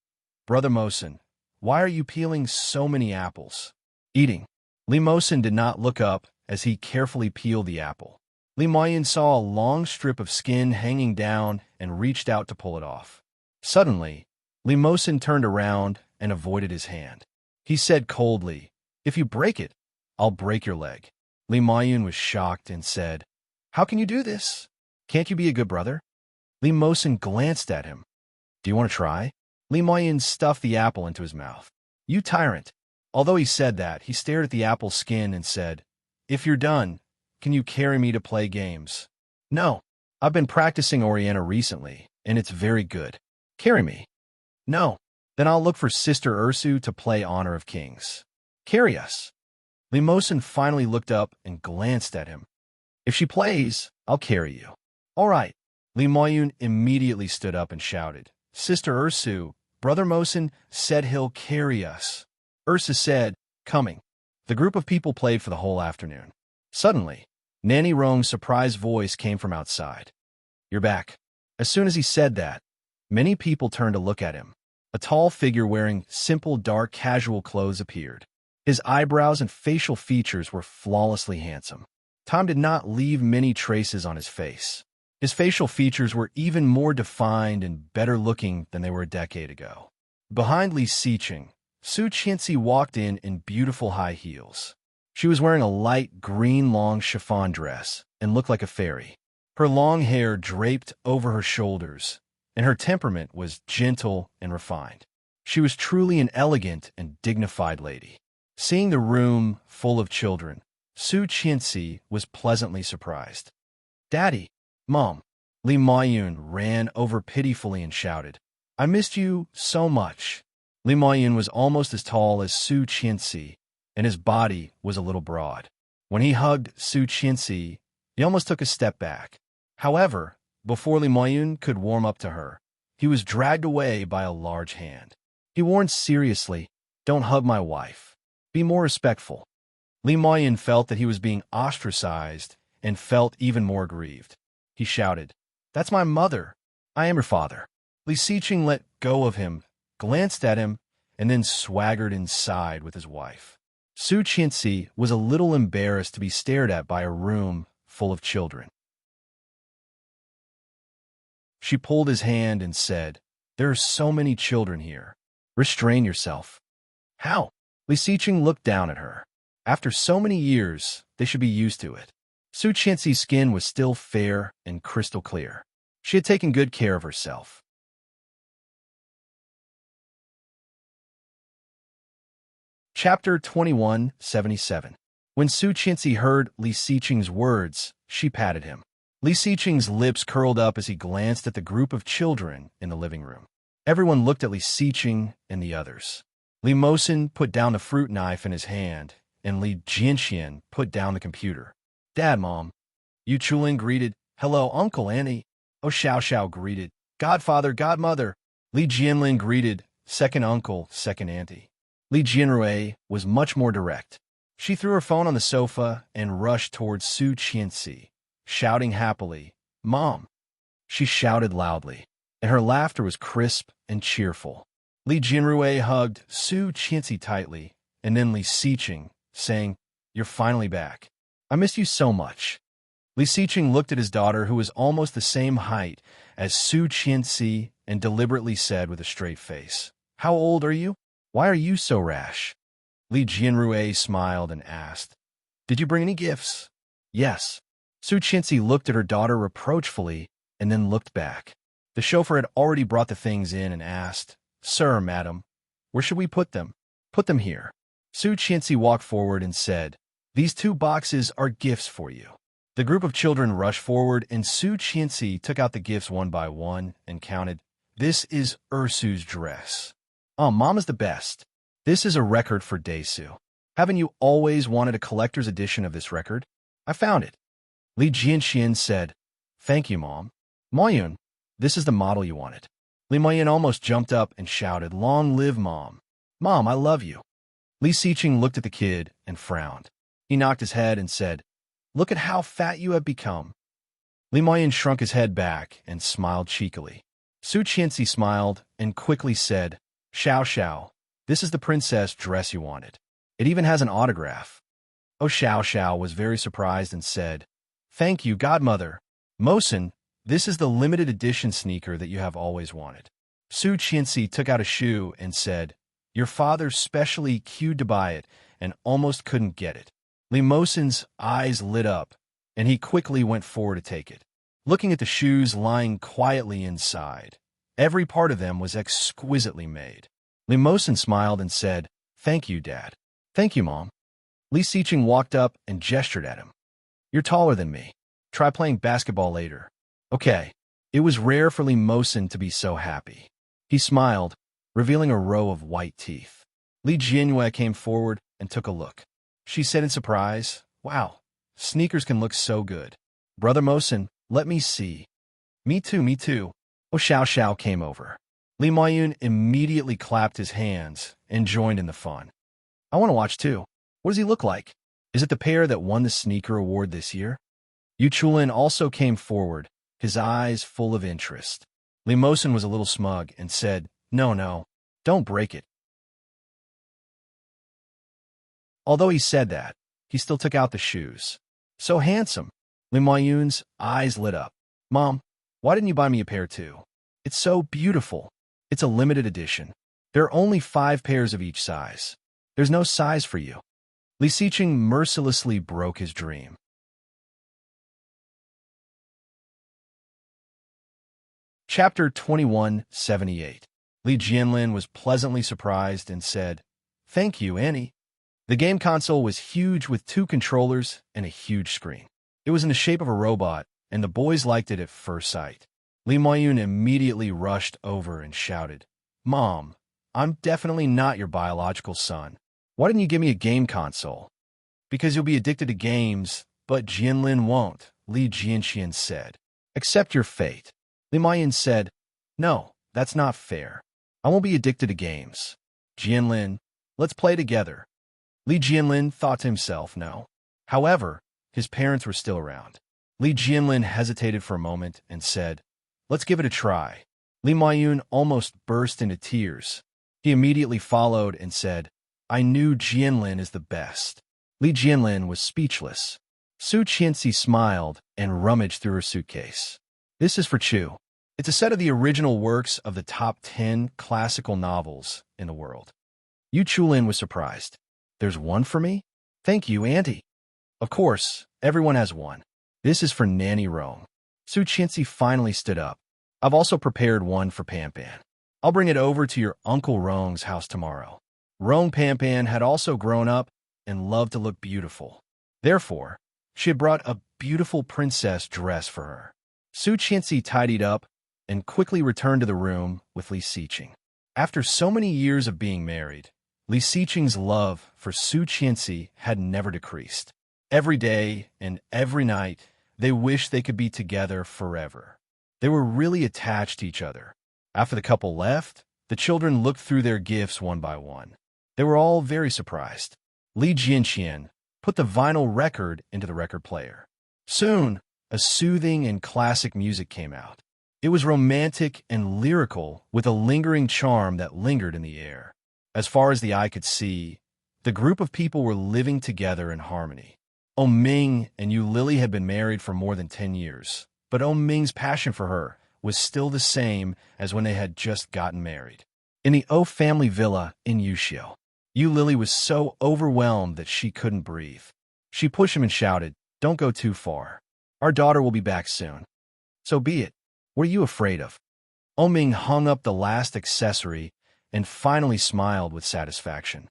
[SPEAKER 1] "Brother Mosin, why are you peeling so many apples?" "Eating." Li Mosin did not look up as he carefully peeled the apple. Li Moyun saw a long strip of skin hanging down and reached out to pull it off. Suddenly, Li Mosin turned around and avoided his hand. He said coldly, "If you break it, I'll break your leg." Li Moyun was shocked and said, "How can you do this? Can't you be a good brother?" Li Mosin glanced at him. "Do you want to try?" Li Moyun stuffed the apple into his mouth. "You tyrant." Although he said that, he stared at the apple skin and said, "If you're done, can you carry me to play games?" "No. I've been practicing Orienta recently, and it's very good." "Carry me." "No. Then I'll look for Sister Ursu to play Honor of Kings." "Carry us." Li Mosin finally looked up and glanced at him. "If she plays, I'll carry you." "All right." Li Moyun immediately stood up and shouted, "Sister Ursu, Brother Mosin said he'll carry us." Ursa said, "Coming." The group of people played for the whole afternoon. Suddenly, Nanny Rong's surprised voice came from outside. "You're back." As soon as he said that, many people turned to look at him. A tall figure wearing simple, dark, casual clothes appeared. His eyebrows and facial features were flawlessly handsome. Tom did not leave many traces on his face. His facial features were even more defined and better looking than they were a decade ago. Behind Li Siqing, Su Qianxi walked in beautiful high heels. She was wearing a light green long chiffon dress and looked like a fairy. Her long hair draped over her shoulders, and her temperament was gentle and refined. She was truly an elegant and dignified lady. Seeing the room full of children, Su Qianxi was pleasantly surprised. "Daddy, Mom." Li Moyun ran over pitifully and shouted, "I missed you so much." Li Moyun was almost as tall as Su Qianxi, and his body was a little broad. When he hugged Su Qianxi, he almost took a step back. However, before Li Moyun could warm up to her, he was dragged away by a large hand. He warned seriously, "Don't hug my wife. Be more respectful." Li Moyun felt that he was being ostracized and felt even more grieved. He shouted, "That's my mother. I am her father." Li Siqing let go of him, glanced at him, and then swaggered inside with his wife. Su Qianxi was a little embarrassed to be stared at by a room full of children. She pulled his hand and said, "There are so many children here. Restrain yourself." "How?" Li Siqing looked down at her. After so many years, they should be used to it. Su Qianxi's skin was still fair and crystal clear. She had taken good care of herself. Chapter 2177. When Su Qianxi heard Li Siqing's words, she patted him. Li Siqing's lips curled up as he glanced at the group of children in the living room. Everyone looked at Li Siqing and the others. Li Mosin put down the fruit knife in his hand and Li Jianxian put down the computer. Dad, Mom. Yu Chulin greeted. Hello, Uncle Annie. Oh Xiao Xiao greeted. Godfather, Godmother. Li Jianlin greeted. Second uncle, second auntie. Li Jianrui was much more direct. She threw her phone on the sofa and rushed towards Su Qianxi, shouting happily, Mom! She shouted loudly, and her laughter was crisp and cheerful. Li Jianrui hugged Su Qianxi tightly, and then Li Xiqing, saying, You're finally back. I missed you so much. Li Xiqing looked at his daughter, who was almost the same height as Su Qianxi, and deliberately said with a straight face, How old are you? Why are you so rash? Li Jianrui smiled and asked, Did you bring any gifts? Yes. Su Qianxi looked at her daughter reproachfully and then looked back. The chauffeur had already brought the things in and asked, Sir, madam, where should we put them? Put them here. Su Qianxi walked forward and said, These 2 boxes are gifts for you. The group of children rushed forward, and Su Qianxi took out the gifts one by one and counted, This is Ursu's dress. Oh, Mom is the best. This is a record for Daisu. Haven't you always wanted a collector's edition of this record? I found it. Li Jianxian said, Thank you, Mom. Moyun, this is the model you wanted. Li Moyun almost jumped up and shouted, Long live Mom. Mom, I love you. Li Xiqing looked at the kid and frowned. He knocked his head and said, Look at how fat you have become. Li Moyun shrunk his head back and smiled cheekily. Su Qianxi smiled and quickly said, Xiao Xiao, this is the princess dress you wanted. It even has an autograph. Oh Xiao Xiao was very surprised and said, Thank you, Godmother. Mosen, this is the limited edition sneaker that you have always wanted. Su Qianxi took out a shoe and said, Your father specially queued to buy it and almost couldn't get it. Li Mosen's eyes lit up, and he quickly went forward to take it. Looking at the shoes lying quietly inside, every part of them was exquisitely made. Li Mosen smiled and said, Thank you, Dad. Thank you, Mom. Li Xiqing walked up and gestured at him. You're taller than me. Try playing basketball later. Okay. It was rare for Li Mosen to be so happy. He smiled, revealing a row of white teeth. Li Jianrui came forward and took a look. She said in surprise, Wow, sneakers can look so good. Brother Mosen, let me see. Me too, me too. Oh Xiao Xiao came over. Li Moyun immediately clapped his hands and joined in the fun. I want to watch too. What does he look like? Is it the pair that won the sneaker award this year? Yu Chulin also came forward, his eyes full of interest. Li Mosen was a little smug and said, No, don't break it. Although he said that, he still took out the shoes. So handsome. Li Moyun's eyes lit up. Mom, why didn't you buy me a pair too? It's so beautiful. It's a limited edition. There are only 5 pairs of each size. There's no size for you. Li Xiqing mercilessly broke his dream. Chapter 2178. Li Jianlin was pleasantly surprised and said, Thank you, Annie. The game console was huge with 2 controllers and a huge screen. It was in the shape of a robot, and the boys liked it at first sight. Li Moyun immediately rushed over and shouted, Mom, I'm definitely not your biological son. Why didn't you give me a game console? Because you'll be addicted to games, but Jianlin won't, Li Jianxian said. Accept your fate. Li Moyun said, No, that's not fair. I won't be addicted to games. Jianlin, let's play together. Li Jianlin thought to himself, no. However, his parents were still around. Li Jianlin hesitated for a moment and said, Let's give it a try. Li Moyun almost burst into tears. He immediately followed and said, I knew Jianlin is the best. Li Jianlin was speechless. Su Qianxi smiled and rummaged through her suitcase. This is for Chu. It's a set of the original works of the top 10 classical novels in the world. Yu Chulin was surprised. There's one for me? Thank you, Auntie. Of course, everyone has one. This is for Nanny Rome. Su Qianxi finally stood up. I've also prepared one for Pampan. I'll bring it over to your Uncle Rong's house tomorrow. Rong Pampan had also grown up and loved to look beautiful. Therefore, she had brought a beautiful princess dress for her. Su Qianxi tidied up and quickly returned to the room with Li Xiqing. After so many years of being married, Li Xiqing's love for Su Qianxi had never decreased. Every day and every night, they wished they could be together forever. They were really attached to each other. After the couple left, the children looked through their gifts one by one. They were all very surprised. Li Jianqian put the vinyl record into the record player. Soon, a soothing and classic music came out. It was romantic and lyrical, with a lingering charm that lingered in the air. As far as the eye could see, the group of people were living together in harmony. Ming and Yu Lily had been married for more than 10 years, but Ming's passion for her was still the same as when they had just gotten married. In the family villa in Yuxiu, Yu Lily was so overwhelmed that she couldn't breathe. She pushed him and shouted, "Don't go too far. Our daughter will be back soon." "So be it. What are you afraid of?" Ming hung up the last accessory and finally smiled with satisfaction.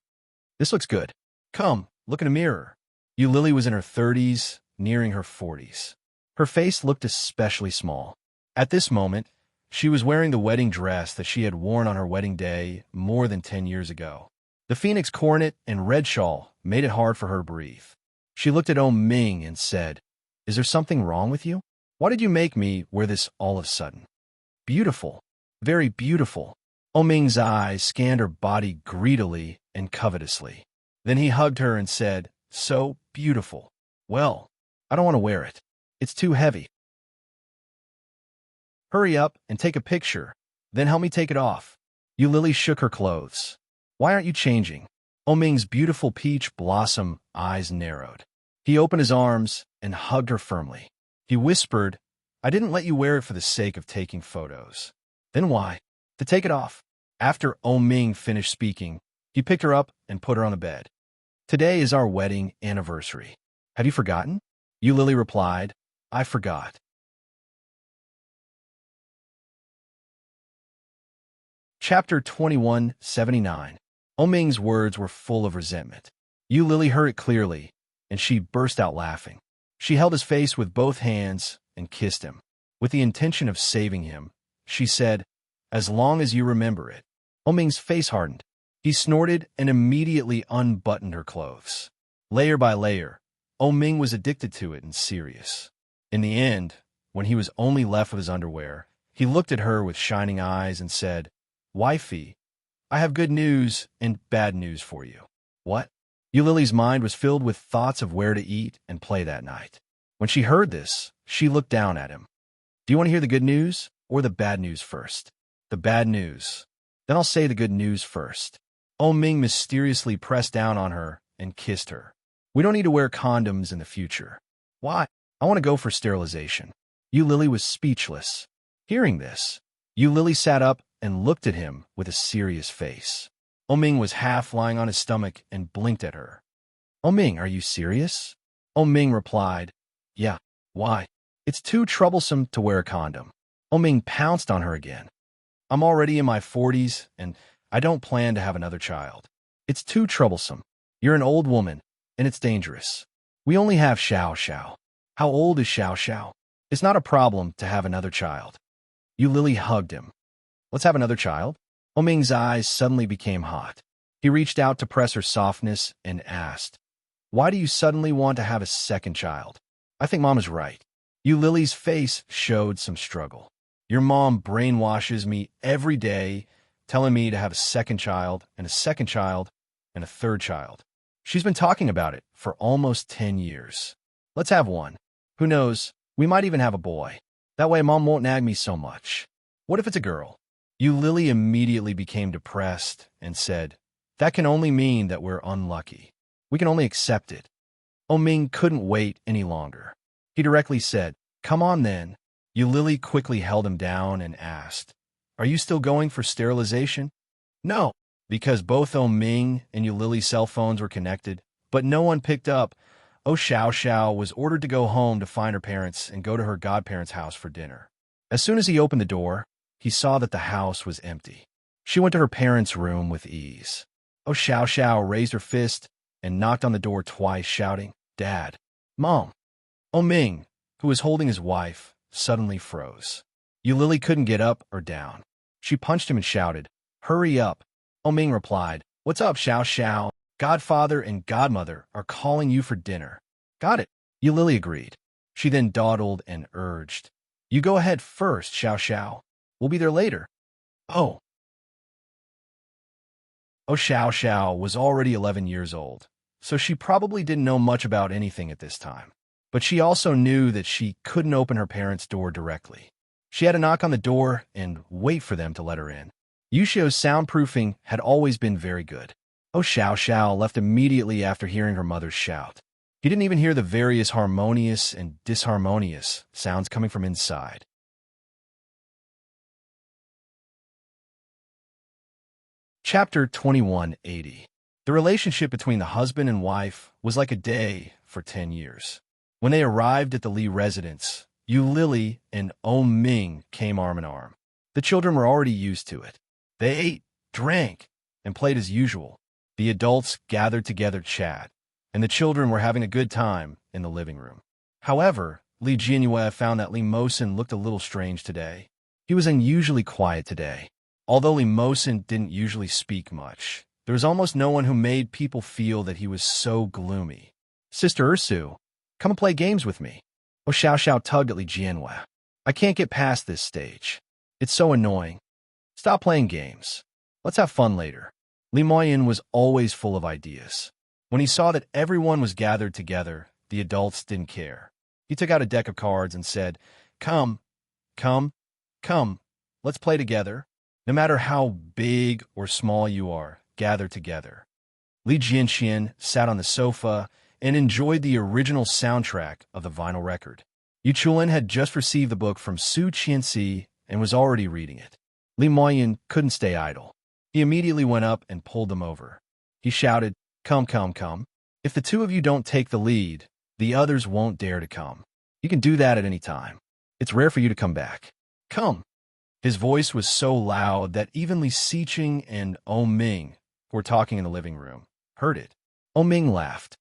[SPEAKER 1] "This looks good. Come, look in a mirror." Yu Lily was in her 30s, nearing her 40s. Her face looked especially small. At this moment, she was wearing the wedding dress that she had worn on her wedding day more than 10 years ago. The phoenix coronet and red shawl made it hard for her to breathe. She looked at Ming and said, "Is there something wrong with you? Why did you make me wear this all of a sudden?" "Beautiful. Very beautiful." Ming's eyes scanned her body greedily and covetously. Then he hugged her and said, "So beautiful. Well, I don't want to wear it. It's too heavy. Hurry up and take a picture, then help me take it off." Yu Lily shook her clothes. "Why aren't you changing?" Ming's beautiful peach blossom eyes narrowed. He opened his arms and hugged her firmly. He whispered, "I didn't let you wear it for the sake of taking photos." "Then why?" "To take it off." After Ming finished speaking, he picked her up and put her on the bed. "Today is our wedding anniversary. Have you forgotten?" Yu Lily replied, "I forgot." Chapter 2179. Ming's words were full of resentment. Yu Lily heard it clearly, and she burst out laughing. She held his face with both hands and kissed him. With the intention of saving him, she said, "As long as you remember it." Ming's face hardened. He snorted and immediately unbuttoned her clothes. Layer by layer, Ming was addicted to it and serious. In the end, when he was only left with his underwear, he looked at her with shining eyes and said, "Wifey, I have good news and bad news for you." "What?" Yu Lily's mind was filled with thoughts of where to eat and play that night. When she heard this, she looked down at him. "Do you want to hear the good news or the bad news first?" "The bad news." "Then I'll say the good news first." Ming mysteriously pressed down on her and kissed her. "We don't need to wear condoms in the future." "Why?" "I want to go for sterilization." Yu Lily was speechless. Hearing this, Yu Lily sat up and looked at him with a serious face. Ming was half lying on his stomach and blinked at her. "Ming, are you serious?" Ming replied, "Yeah." "Why?" "It's too troublesome to wear a condom." Ming pounced on her again. "I'm already in my 40s, and I don't plan to have another child. It's too troublesome. You're an old woman, and it's dangerous. We only have Xiao Xiao." "How old is Xiao Xiao?" "It's not a problem to have another child." Yu Lily hugged him. "Let's have another child?" Ming's eyes suddenly became hot. He reached out to press her softness and asked, "Why do you suddenly want to have a second child?" "I think Mom is right." Yu Lily's face showed some struggle. "Your mom brainwashes me every day, telling me to have a second child and a second child and a third child. She's been talking about it for almost 10 years. Let's have one. Who knows, we might even have a boy. That way Mom won't nag me so much. What if it's a girl?" Yu Lily immediately became depressed and said, "That can only mean that we're unlucky. We can only accept it." Ming couldn't wait any longer. He directly said, "Come on then." Yu Lily quickly held him down and asked, "Are you still going for sterilization?" "No." Because both Ming and Yu Lily's cell phones were connected, but no one picked up, Xiao Xiao was ordered to go home to find her parents and go to her godparents' house for dinner. As soon as he opened the door, he saw that the house was empty. She went to her parents' room with ease. Xiao Xiao raised her fist and knocked on the door twice, shouting, "Dad! Mom!" Ming, who was holding his wife, suddenly froze. Yu Lily couldn't get up or down. She punched him and shouted, "Hurry up!" Ming replied, What's up, Xiao Xiao? Godfather and godmother are calling you for dinner. Got it. You Lily agreed. She then dawdled and urged. You go ahead first, Xiao Xiao. We'll be there later. Oh. Oh, Xiao Xiao was already 11 years old, so she probably didn't know much about anything at this time. But she also knew that she couldn't open her parents' door directly. She had to knock on the door and wait for them to let her in. Yushio's soundproofing had always been very good. Oh, Xiao Xiao left immediately after hearing her mother's shout. He didn't even hear the various harmonious and disharmonious sounds coming from inside. Chapter 2180. The relationship between the husband and wife was like a day for 10 years. When they arrived at the Li residence, Yu Lily and Oh Ming came arm in arm. The children were already used to it. They ate, drank, and played as usual. The adults gathered together to chat, and the children were having a good time in the living room. However, Li Jianyue found that Li Mosin looked a little strange today. He was unusually quiet today. Although Li Mosin didn't usually speak much, there was almost no one who made people feel that he was so gloomy. Sister Ursu, come and play games with me. Oh, Xiao Xiao tugged at Li Jianyue. I can't get past this stage. It's so annoying. Stop playing games. Let's have fun later. Li Moyin was always full of ideas. When he saw that everyone was gathered together, the adults didn't care. He took out a deck of cards and said, Come, come, come, let's play together. No matter how big or small you are, gather together. Li Jianxian sat on the sofa and enjoyed the original soundtrack of the vinyl record. Yu Chulin had just received the book from Su Qianxi and was already reading it. Li Moyin couldn't stay idle. He immediately went up and pulled them over. He shouted, Come, come, come. If the two of you don't take the lead, the others won't dare to come. You can do that at any time. It's rare for you to come back. Come. His voice was so loud that even Li Xiqing and Oh Ming, who were talking in the living room, heard it. Oh Ming laughed.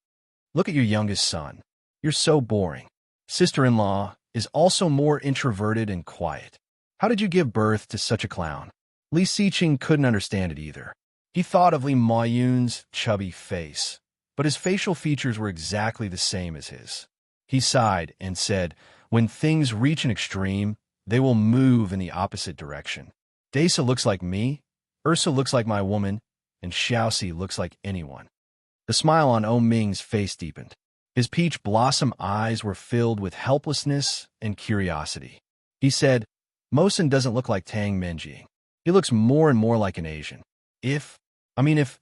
[SPEAKER 1] Look at your youngest son. You're so boring. Sister-in-law is also more introverted and quiet. How did you give birth to such a clown? Li Xiqing couldn't understand it either. He thought of Li Moyun's chubby face, but his facial features were exactly the same as his. He sighed and said, When things reach an extreme, they will move in the opposite direction. Daisa looks like me, Ursa looks like my woman, and Xiaoxi looks like anyone. The smile on Oh Ming's face deepened. His peach blossom eyes were filled with helplessness and curiosity. He said, Mosin doesn't look like Tang Menjing. He looks more and more like an Asian. If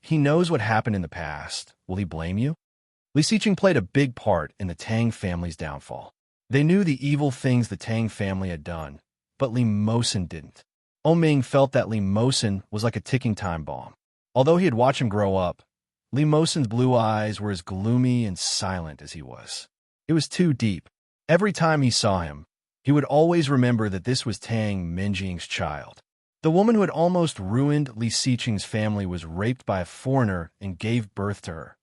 [SPEAKER 1] he knows what happened in the past, will he blame you? Li Xiqing played a big part in the Tang family's downfall. They knew the evil things the Tang family had done, but Li Mosin didn't. Oh Ming felt that Li Mosin was like a ticking time bomb. Although he had watched him grow up, Li Mosin's blue eyes were as gloomy and silent as he was. It was too deep. Every time he saw him, he would always remember that this was Tang Menjing's child. The woman who had almost ruined Li Xiqing's family was raped by a foreigner and gave birth to her.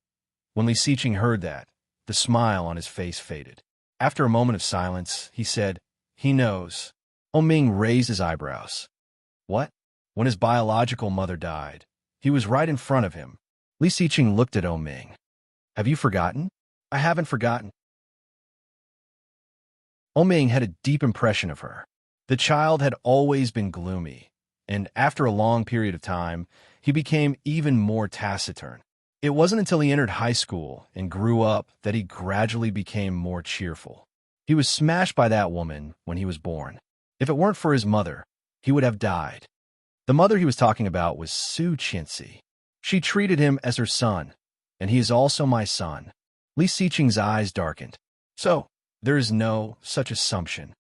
[SPEAKER 1] When Li Xiqing heard that, the smile on his face faded. After a moment of silence, he said, He knows. Oh Ming raised his eyebrows. What? When his biological mother died, he was right in front of him. Li Xiqing looked at Oh Ming. Have you forgotten? I haven't forgotten. Oh Ming had a deep impression of her. The child had always been gloomy, and after a long period of time, he became even more taciturn. It wasn't until he entered high school and grew up that he gradually became more cheerful. He was smashed by that woman when he was born. If it weren't for his mother, he would have died. The mother he was talking about was Su Qianxi. She treated him as her son, and he is also my son. Li Xiqing's eyes darkened. So, there is no such assumption.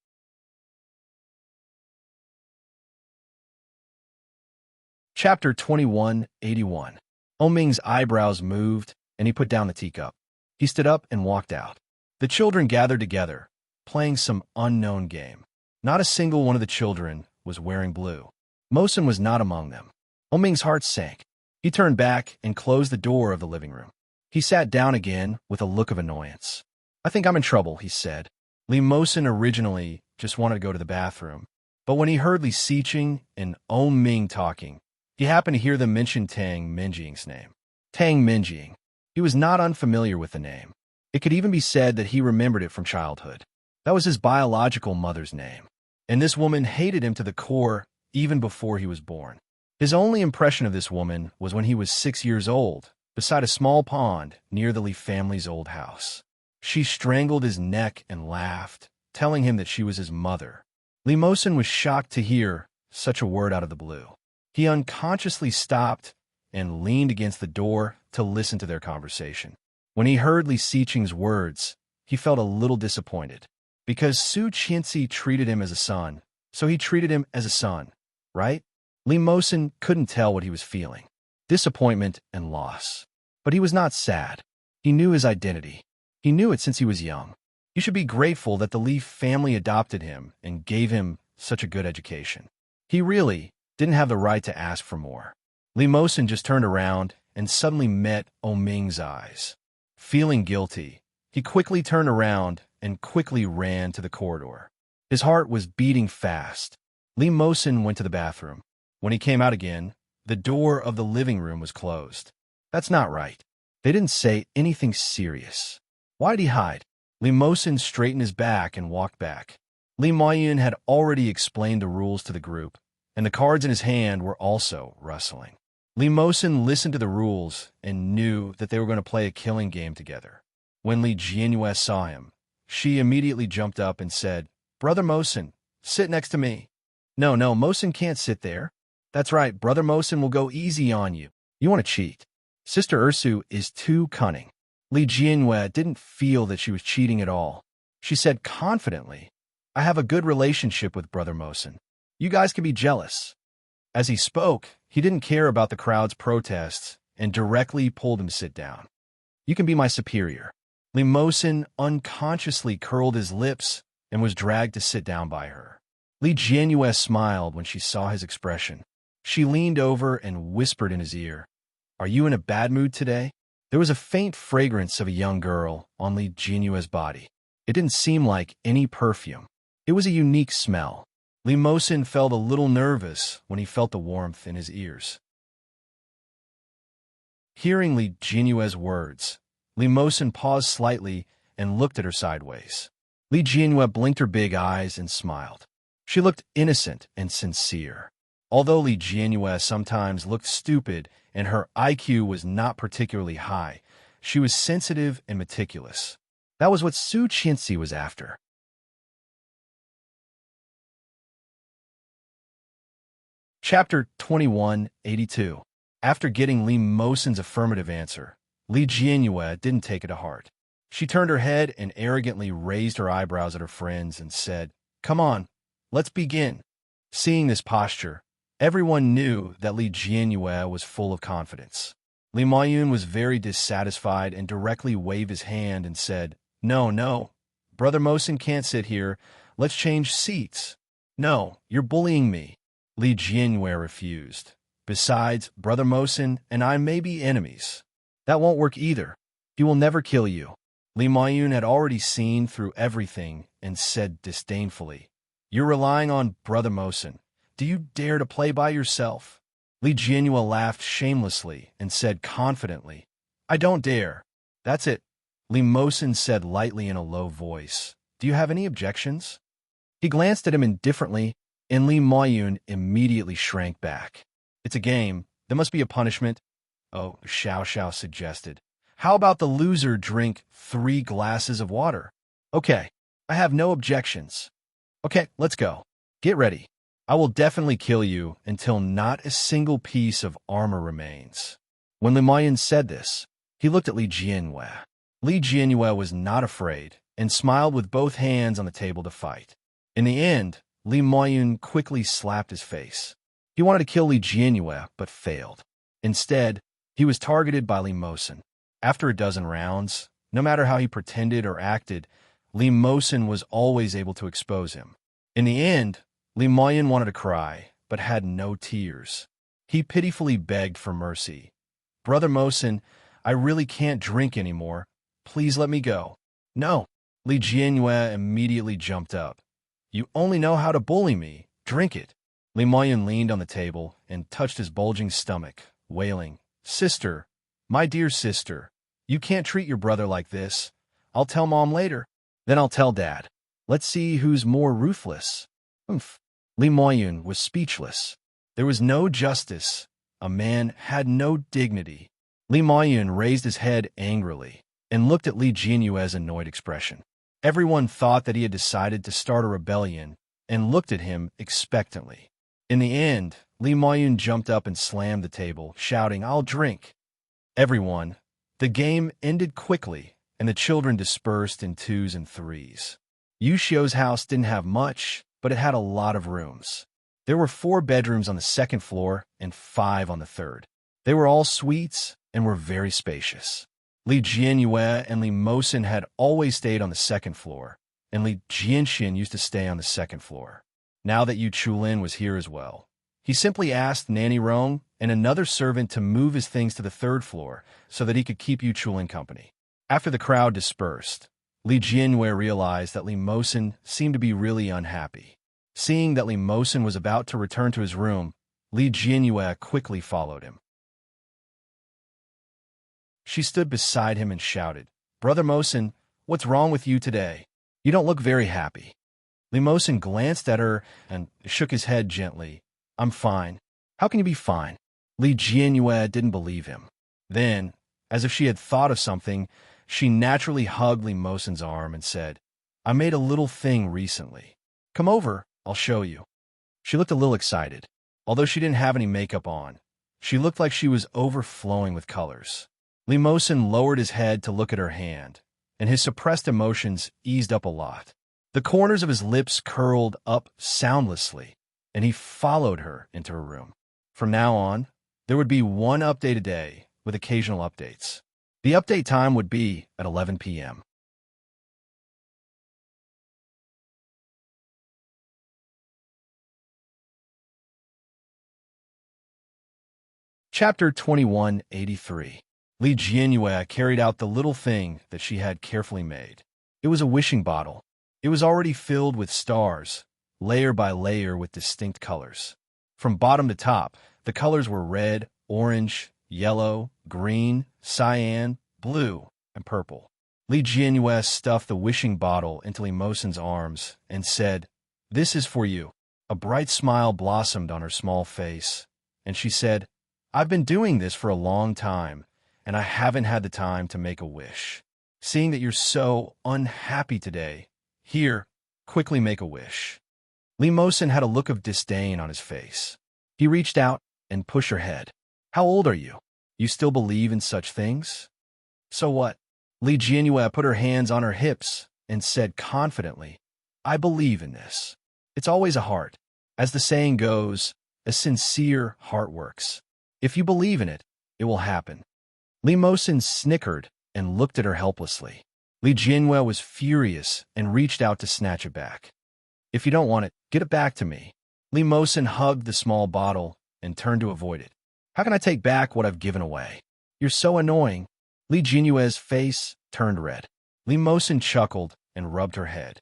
[SPEAKER 1] Chapter 2181. Oh Ming's eyebrows moved, and he put down the teacup. He stood up and walked out. The children gathered together, playing some unknown game. Not a single one of the children was wearing blue. Mosin was not among them. Oh Ming's heart sank. He turned back and closed the door of the living room. He sat down again with a look of annoyance. I think I'm in trouble, he said. Li Mosin originally just wanted to go to the bathroom, but when he heard Li Xiqing and Oh Ming talking, He happened to hear them mention Tang Minjing's name. Tang Minjing. He was not unfamiliar with the name. It could even be said that he remembered it from childhood. That was his biological mother's name. And this woman hated him to the core even before he was born. His only impression of this woman was when he was 6 years old, beside a small pond near the Li family's old house. She strangled his neck and laughed, telling him that she was his mother. Li Mosin was shocked to hear such a word out of the blue. He unconsciously stopped and leaned against the door to listen to their conversation. When he heard Li Xiqing's words, he felt a little disappointed. Because Su Qianxi treated him as a son, so he treated him as a son, right? Li Mosin couldn't tell what he was feeling. Disappointment and loss. But he was not sad. He knew his identity. He knew it since he was young. He should be grateful that the Li family adopted him and gave him such a good education. He really didn't have the right to ask for more. Li Mosin just turned around and suddenly met Ming's eyes. Feeling guilty, he quickly turned around and quickly ran to the corridor. His heart was beating fast. Li Mosin went to the bathroom. When he came out again, the door of the living room was closed. That's not right. They didn't say anything serious. Why did he hide? Li Mosin straightened his back and walked back. Li Moyun had already explained the rules to the group, and the cards in his hand were also rustling. Li Mosin listened to the rules and knew that they were going to play a killing game together. When Li Jianyue saw him, she immediately jumped up and said, "Brother Mosin, sit next to me." No, Mosin can't sit there. That's right, Brother Mosin will go easy on you. You want to cheat. Sister Ursu is too cunning. Li Jianyue didn't feel that she was cheating at all. She said confidently, "I have a good relationship with Brother Mosin. You guys can be jealous." As he spoke, he didn't care about the crowd's protests and directly pulled him to sit down. "You can be my superior." Li Mosin unconsciously curled his lips and was dragged to sit down by her. Li Jianyue smiled when she saw his expression. She leaned over and whispered in his ear, "Are you in a bad mood today?" There was a faint fragrance of a young girl on Li Jianyue's body. It didn't seem like any perfume. It was a unique smell. Li Mosin felt a little nervous when he felt the warmth in his ears. Hearing Li Jianyue's words, Li Mosin paused slightly and looked at her sideways. Li Jianyue blinked her big eyes and smiled. She looked innocent and sincere. Although Li Jianyue sometimes looked stupid and her IQ was not particularly high, she was sensitive and meticulous. That was what Su Qianxi was after. Chapter 2182. After getting Li Mosin's affirmative answer, Li Jianyue didn't take it to heart. She turned her head and arrogantly raised her eyebrows at her friends and said, "Come on, let's begin." Seeing this posture, everyone knew that Li Jianyue was full of confidence. Li Moyun was very dissatisfied and directly waved his hand and said, No, Brother Mosin can't sit here. Let's change seats." "No, you're bullying me." Li Jianyue refused. "Besides, Brother Mosin and I may be enemies." "That won't work either. He will never kill you." Li Moyun had already seen through everything and said disdainfully, "You're relying on Brother Mosin. Do you dare to play by yourself?" Li Jianyue laughed shamelessly and said confidently, "I don't dare." "That's it," Li Mosin said lightly in a low voice. "Do you have any objections?" He glanced at him indifferently, and Li Moyun immediately shrank back. "It's a game. There must be a punishment." "Oh," Xiao suggested. "How about the loser drink 3 glasses of water?" "Okay, I have no objections." "Okay, let's go. Get ready. I will definitely kill you until not a single piece of armor remains." When Li Moyun said this, he looked at Li Jianyue. Li Jianyue was not afraid and smiled with both hands on the table to fight. In the end, Li Moyun quickly slapped his face. He wanted to kill Li Jianyue, but failed. Instead, he was targeted by Li Mosin. After a dozen rounds, no matter how he pretended or acted, Li Mosin was always able to expose him. In the end, Li Moyun wanted to cry, but had no tears. He pitifully begged for mercy. "Brother Mosin, I really can't drink anymore. Please let me go." "No." Li Jianyue immediately jumped up. "You only know how to bully me. Drink it." Li Moyun leaned on the table and touched his bulging stomach, wailing, "Sister, my dear sister, you can't treat your brother like this. I'll tell Mom later. Then I'll tell Dad. Let's see who's more ruthless." Oomph. Li Moyun was speechless. There was no justice. A man had no dignity. Li Moyun raised his head angrily and looked at Li Jianyue's annoyed expression. Everyone thought that he had decided to start a rebellion and looked at him expectantly. In the end, Li Moyun jumped up and slammed the table, shouting, "I'll drink." Everyone. The game ended quickly, and the children dispersed in twos and threes. Yu Xiu's house didn't have much, but it had a lot of rooms. There were 4 bedrooms on the 2nd floor and 5 on the 3rd. They were all suites and were very spacious. Li Jianyue and Li Mosin had always stayed on the 2nd floor, and Li Jianxin used to stay on the 2nd floor. Now that Yu Chulin was here as well, he simply asked Nanny Rong and another servant to move his things to the 3rd floor so that he could keep Yu Chulin company. After the crowd dispersed, Li Jianyue realized that Li Mosin seemed to be really unhappy. Seeing that Li Mosin was about to return to his room, Li Jianyue quickly followed him. She stood beside him and shouted, "Brother Mosin, what's wrong with you today? You don't look very happy." Li Mosin glanced at her and shook his head gently. "I'm fine." "How can you be fine?" Li Jianyue didn't believe him. Then, as if she had thought of something, she naturally hugged Li Mosin's arm and said, "I made a little thing recently. Come over, I'll show you." She looked a little excited. Although she didn't have any makeup on, she looked like she was overflowing with colors. Li Mosin lowered his head to look at her hand, and his suppressed emotions eased up a lot. The corners of his lips curled up soundlessly, and he followed her into her room. From now on, there would be 1 update a day, with occasional updates. The update time would be at 11 p.m. Chapter 2183. Li Jianyue carried out the little thing that she had carefully made. It was a wishing bottle. It was already filled with stars, layer by layer with distinct colors. From bottom to top, the colors were red, orange, yellow, green, cyan, blue, and purple. Li Jianyue stuffed the wishing bottle into Li Mosin's arms and said, "This is for you." A bright smile blossomed on her small face, and she said, "I've been doing this for a long time, and I haven't had the time to make a wish. Seeing that you're so unhappy today, here, quickly make a wish." Li Mosin had a look of disdain on his face. He reached out and pushed her head. "How old are you? You still believe in such things?" "So what?" Li Jianyue put her hands on her hips and said confidently, "I believe in this. It's always a heart. As the saying goes, a sincere heart works. If you believe in it, it will happen." Li Mosin snickered and looked at her helplessly. Li Jianyue was furious and reached out to snatch it back. "If you don't want it, get it back to me." Li Mosin hugged the small bottle and turned to avoid it. "How can I take back what I've given away? You're so annoying." Li Jianyue's face turned red. Li Mosin chuckled and rubbed her head.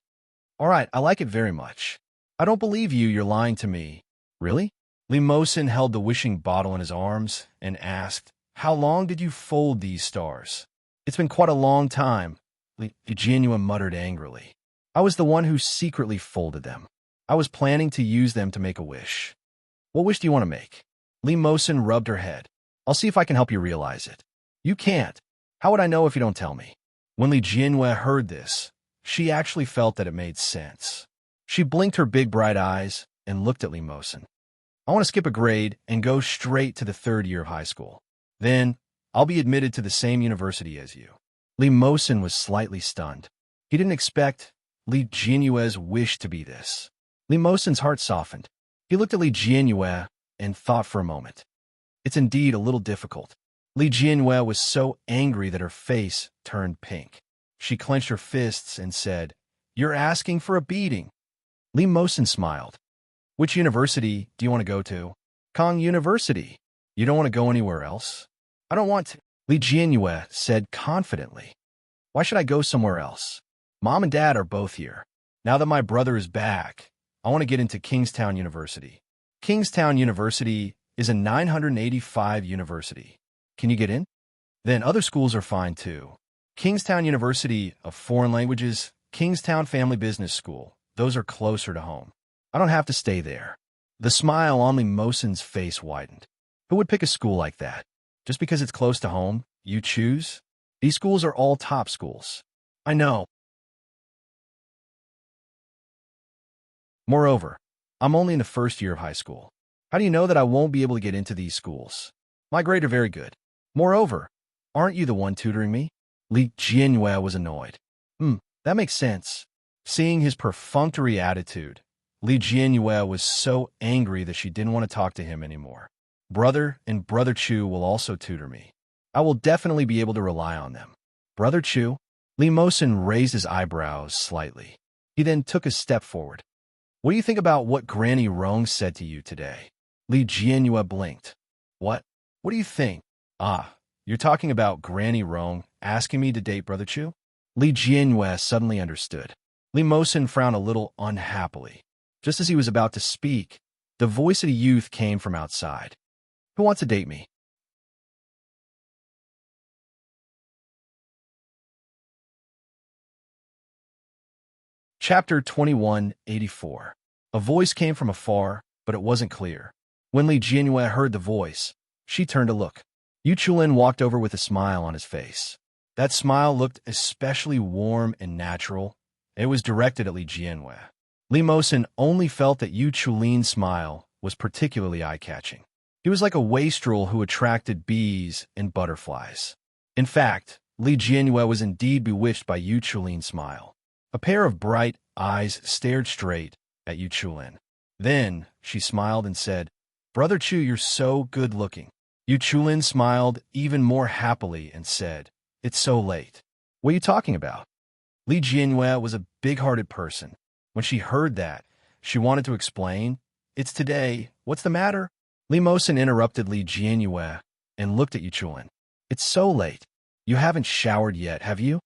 [SPEAKER 1] "All right, I like it very much. I don't believe you're lying to me." "Really?" Li Mosin held the wishing bottle in his arms and asked, "How long did you fold these stars?" "It's been quite a long time," Li Jianyue muttered angrily. "I was the one who secretly folded them. I was planning to use them to make a wish." "What wish do you want to make?" Li Mosin rubbed her head. "I'll see if I can help you realize it." "You can't. How would I know if you don't tell me?" When Li Jianyue heard this, she actually felt that it made sense. She blinked her big bright eyes and looked at Li Mosin. "I want to skip a grade and go straight to the 3rd year of high school. Then, I'll be admitted to the same university as you." Li Mosin was slightly stunned. He didn't expect Li Jianyue's wish to be this. Li Mosin's heart softened. He looked at Li Jianyue and thought for a moment. It's indeed a little difficult. Li Jianyue was so angry that her face turned pink. She clenched her fists and said, "You're asking for a beating." Li Mosin smiled. "Which university do you want to go to?" "Kong University." "You don't want to go anywhere else?" "I don't want to," Li Jianyue said confidently. "Why should I go somewhere else? Mom and Dad are both here. Now that my brother is back, I want to get into Kingstown University." Kingstown University is a 985 university. Can you get in? Then other schools are fine too. Kingstown University of Foreign Languages, Kingstown Family Business School. Those are closer to home. I don't have to stay there. The smile on Moson's face widened. Who would pick a school like that? Just because it's close to home, you choose? These schools are all top schools. I know. Moreover, I'm only in the first year of high school. How do you know that I won't be able to get into these schools? My grades are very good. Moreover, aren't you the one tutoring me? Li Jianyue was annoyed. That makes sense. Seeing his perfunctory attitude, Li Jianyue was so angry that she didn't want to talk to him anymore. Brother and Brother Chu will also tutor me. I will definitely be able to rely on them. Brother Chu? Li Moson raised his eyebrows slightly. He then took a step forward. What do you think about what Granny Rong said to you today? Li Jianyue blinked. What? What do you think? Ah, you're talking about Granny Rong asking me to date Brother Chu? Li Jianyue suddenly understood. Li Moson frowned a little unhappily. Just as he was about to speak, the voice of the youth came from outside. Who wants to date me? Chapter 2184. A voice came from afar, but it wasn't clear. When Li Jianyue heard the voice, she turned to look. Yu Chulin walked over with a smile on his face. That smile looked especially warm and natural. It was directed at Li Jianyue. Li Moson only felt that Yu Chulin's smile was particularly eye-catching. He was like a wastrel who attracted bees and butterflies. In fact, Li Jianyue was indeed bewitched by Yu Chulin's smile. A pair of bright eyes stared straight at Yu Chulin. Then she smiled and said, Brother Chu, you're so good-looking. Yu Chulin smiled even more happily and said, It's so late. What are you talking about? Li Jianyue was a big-hearted person. When she heard that, she wanted to explain. It's today. What's the matter? Li Moson interrupted Li Jianyue and looked at Yu Chulin. It's so late. You haven't showered yet, have you?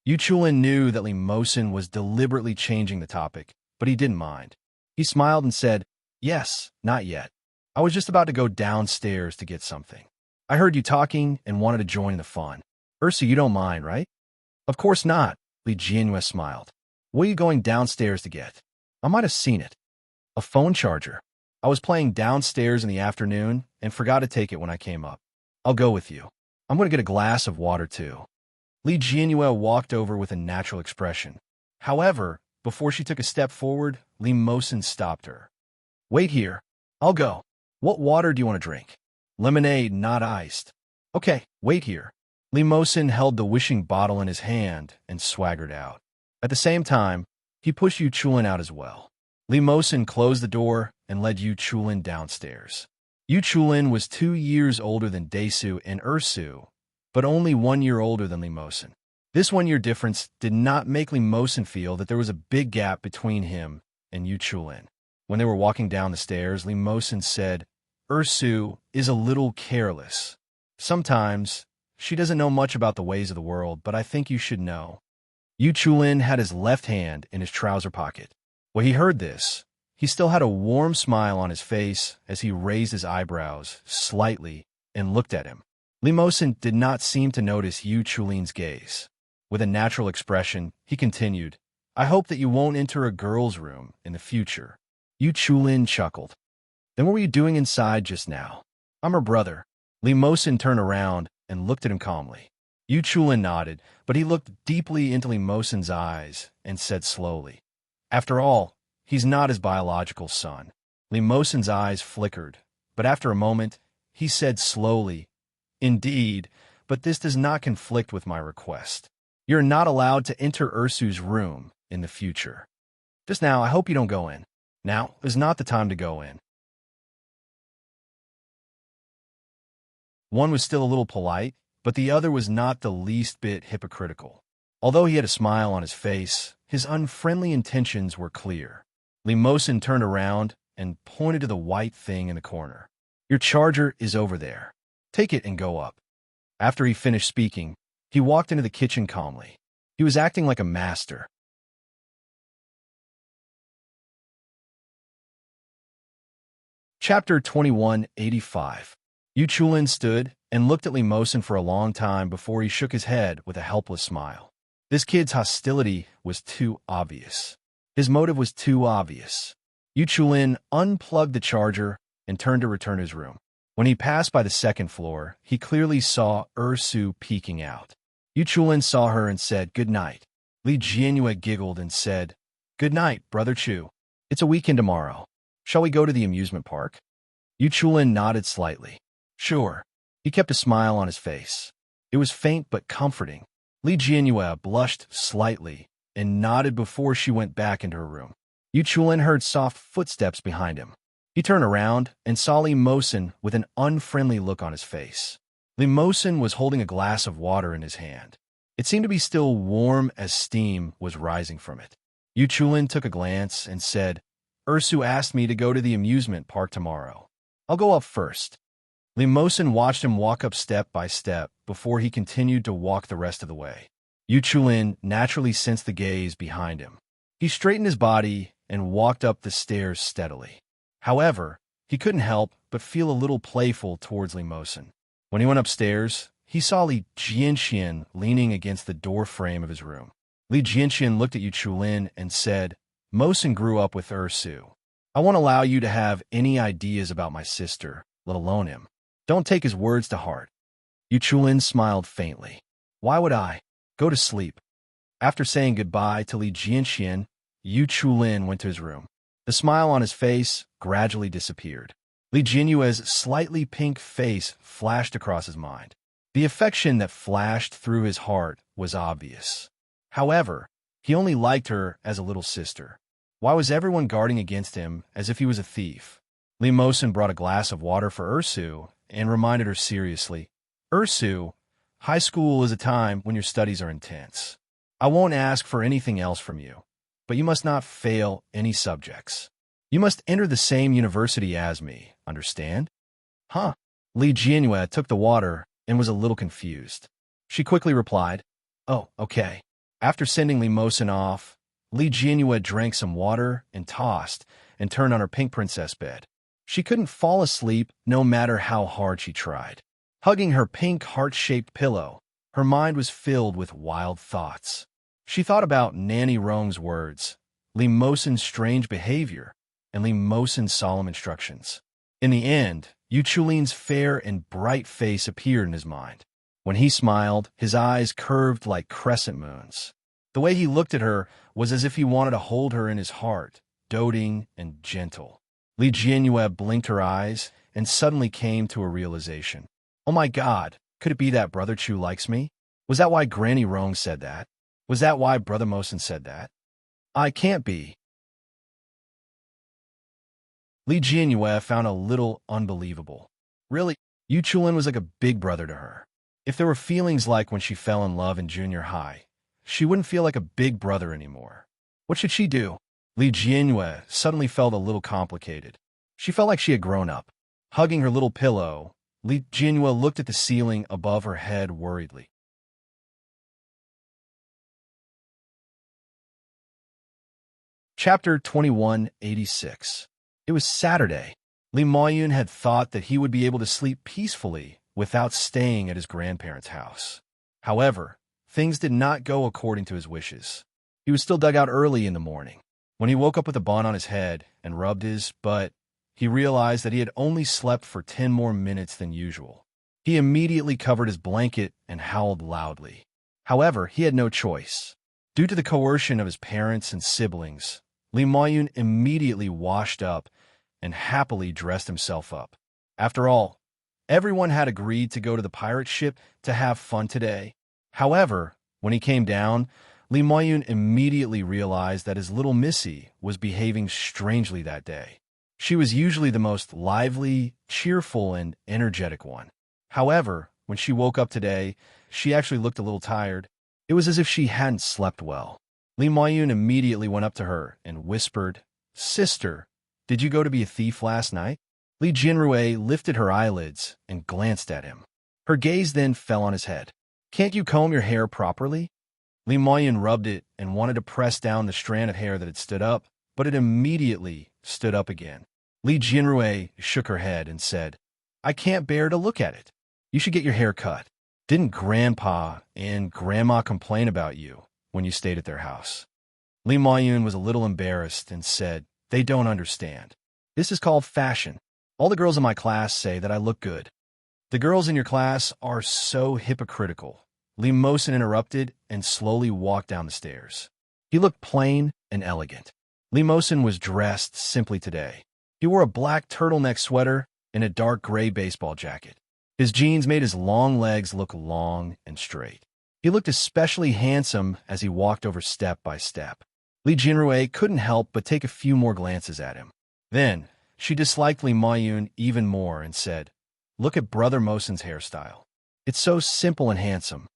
[SPEAKER 1] Yu Chulin knew that Li Moson was deliberately changing the topic, but he didn't mind. He smiled and said, Yes, not yet. I was just about to go downstairs to get something. I heard you talking and wanted to join the fun. Ursa, you don't mind, right? Of course not, Li Jianyue smiled. What are you going downstairs to get? I might have seen it. A phone charger. I was playing downstairs in the afternoon and forgot to take it when I came up. I'll go with you. I'm going to get a glass of water, too. Li Jianyue walked over with a natural expression. However, before she took a step forward, Li Moson stopped her. Wait here. I'll go. What water do you want to drink? Lemonade, not iced. Okay, wait here. Li Moson held the wishing bottle in his hand and swaggered out. At the same time, he pushed Yu Chulin out as well. Li Moson closed the door and led Yu Chulin downstairs. Yu Chulin was 2 years older than Daesu and Ursu, but only 1 year older than Li Moson. This 1 year difference did not make Li Moson feel that there was a big gap between him and Yu Chulin. When they were walking down the stairs, Li Moson said, Ursu is a little careless. Sometimes, she doesn't know much about the ways of the world, but I think you should know. Yu Chulin had his left hand in his trouser pocket. When he heard this, he still had a warm smile on his face as he raised his eyebrows slightly and looked at him. Li Moson did not seem to notice Yu Chulin's gaze. With a natural expression, he continued, I hope that you won't enter a girl's room in the future. Yu Chulin chuckled. Then what were you doing inside just now? I'm her brother. Li Moson turned around and looked at him calmly. Yu Chulin nodded, but he looked deeply into Li Moson's eyes and said slowly, After all, he's not his biological son. Li Moson's eyes flickered, but after a moment, he said slowly, Indeed, but this does not conflict with my request. You're not allowed to enter Ursu's room in the future. Just now, I hope you don't go in. Now is not the time to go in. One was still a little polite, but the other was not the least bit hypocritical. Although he had a smile on his face, his unfriendly intentions were clear. Li Moson turned around and pointed to the white thing in the corner. Your charger is over there. Take it and go up. After he finished speaking, he walked into the kitchen calmly. He was acting like a master. Chapter 2185. Yu Chulin stood and looked at Li Mosin for a long time before he shook his head with a helpless smile. This kid's hostility was too obvious. His motive was too obvious. Yu Chulin unplugged the charger and turned to return to his room. When he passed by the second floor, he clearly saw Ursu peeking out. Yu Chulin saw her and said, "Good night." Li Jianyue giggled and said, "Good night, Brother Chu. It's a weekend tomorrow. Shall we go to the amusement park?" Yu Chulin nodded slightly. Sure. He kept a smile on his face. It was faint but comforting. Li Jianyue blushed slightly and nodded before she went back into her room. Yu Chulin heard soft footsteps behind him. He turned around and saw Li Mosin with an unfriendly look on his face. Li Mosin was holding a glass of water in his hand. It seemed to be still warm as steam was rising from it. Yu Chulin took a glance and said, "Ursu asked me to go to the amusement park tomorrow. I'll go up first." Li Mosin watched him walk up step by step before he continued to walk the rest of the way. Yu Chulin naturally sensed the gaze behind him. He straightened his body and walked up the stairs steadily. However, he couldn't help but feel a little playful towards Li Mosin. When he went upstairs, he saw Li Jianxian leaning against the door frame of his room. Li Jianxian looked at Yu Chulin and said, "Mosin grew up with Ursu. I won't allow you to have any ideas about my sister, let alone him. Don't take his words to heart." Yu Chulin smiled faintly. "Why would I? Go to sleep." After saying goodbye to Li Jianxian, Yu Chulin went to his room. The smile on his face gradually disappeared. Li Jianyue's slightly pink face flashed across his mind. The affection that flashed through his heart was obvious. However, he only liked her as a little sister. Why was everyone guarding against him as if he was a thief? Li Mosin brought a glass of water for Ursu and reminded her seriously, "Ursu, high school is a time when your studies are intense. I won't ask for anything else from you, but you must not fail any subjects. You must enter the same university as me, understand?" "Huh?" Li Jianyue took the water and was a little confused. She quickly replied, "Oh, okay." After sending Li Mosin off, Li Jianyue drank some water and tossed and turned on her pink princess bed. She couldn't fall asleep no matter how hard she tried. Hugging her pink heart-shaped pillow, her mind was filled with wild thoughts. She thought about Nanny Rong's words, Li Mosin's strange behavior, and Li Mosin's solemn instructions. In the end, Yu Chulin's fair and bright face appeared in his mind. When he smiled, his eyes curved like crescent moons. The way he looked at her was as if he wanted to hold her in his heart, doting and gentle. Li Jianyue blinked her eyes and suddenly came to a realization. Oh my God, could it be that Brother Chu likes me? Was that why Granny Rong said that? Was that why Brother Mosin said that? I can't be. Li Jianyue found a little unbelievable. Really, Yu Chulin was like a big brother to her. If there were feelings like when she fell in love in junior high, she wouldn't feel like a big brother anymore. What should she do? Li Jianyue suddenly felt a little complicated. She felt like she had grown up. Hugging her little pillow, Li Jianyue looked at the ceiling above her head worriedly. Chapter 2186. It was Saturday. Li Moyun had thought that he would be able to sleep peacefully without staying at his grandparents' house. However, things did not go according to his wishes. He was still dug out early in the morning. When he woke up with a bun on his head and rubbed his butt, he realized that he had only slept for 10 more minutes than usual. He immediately covered his blanket and howled loudly. However, he had no choice. Due to the coercion of his parents and siblings, Li Moyun immediately washed up and happily dressed himself up. After all, everyone had agreed to go to the pirate ship to have fun today. However, when he came down, Li Moyun immediately realized that his little Missy was behaving strangely that day. She was usually the most lively, cheerful, and energetic one. However, when she woke up today, she actually looked a little tired. It was as if she hadn't slept well. Li Moyun immediately went up to her and whispered, "Sister, did you go to be a thief last night?" Li Jianrui lifted her eyelids and glanced at him. Her gaze then fell on his head. "Can't you comb your hair properly?" Li Moyun rubbed it and wanted to press down the strand of hair that had stood up, but it immediately stood up again. Li Jianrui shook her head and said, I can't bear to look at it. You should get your hair cut. Didn't Grandpa and Grandma complain about you when you stayed at their house? Li Maiyun was a little embarrassed and said, They don't understand. This is called fashion. All the girls in my class say that I look good. The girls in your class are so hypocritical. Li Mosin interrupted and slowly walked down the stairs. He looked plain and elegant. Li Mosin was dressed simply today. He wore a black turtleneck sweater and a dark gray baseball jacket. His jeans made his long legs look long and straight. He looked especially handsome as he walked over step by step. Li Jianrui couldn't help but take a few more glances at him. Then, she disliked Li Maiyun even more and said, Look at Brother Mosin's hairstyle. It's so simple and handsome.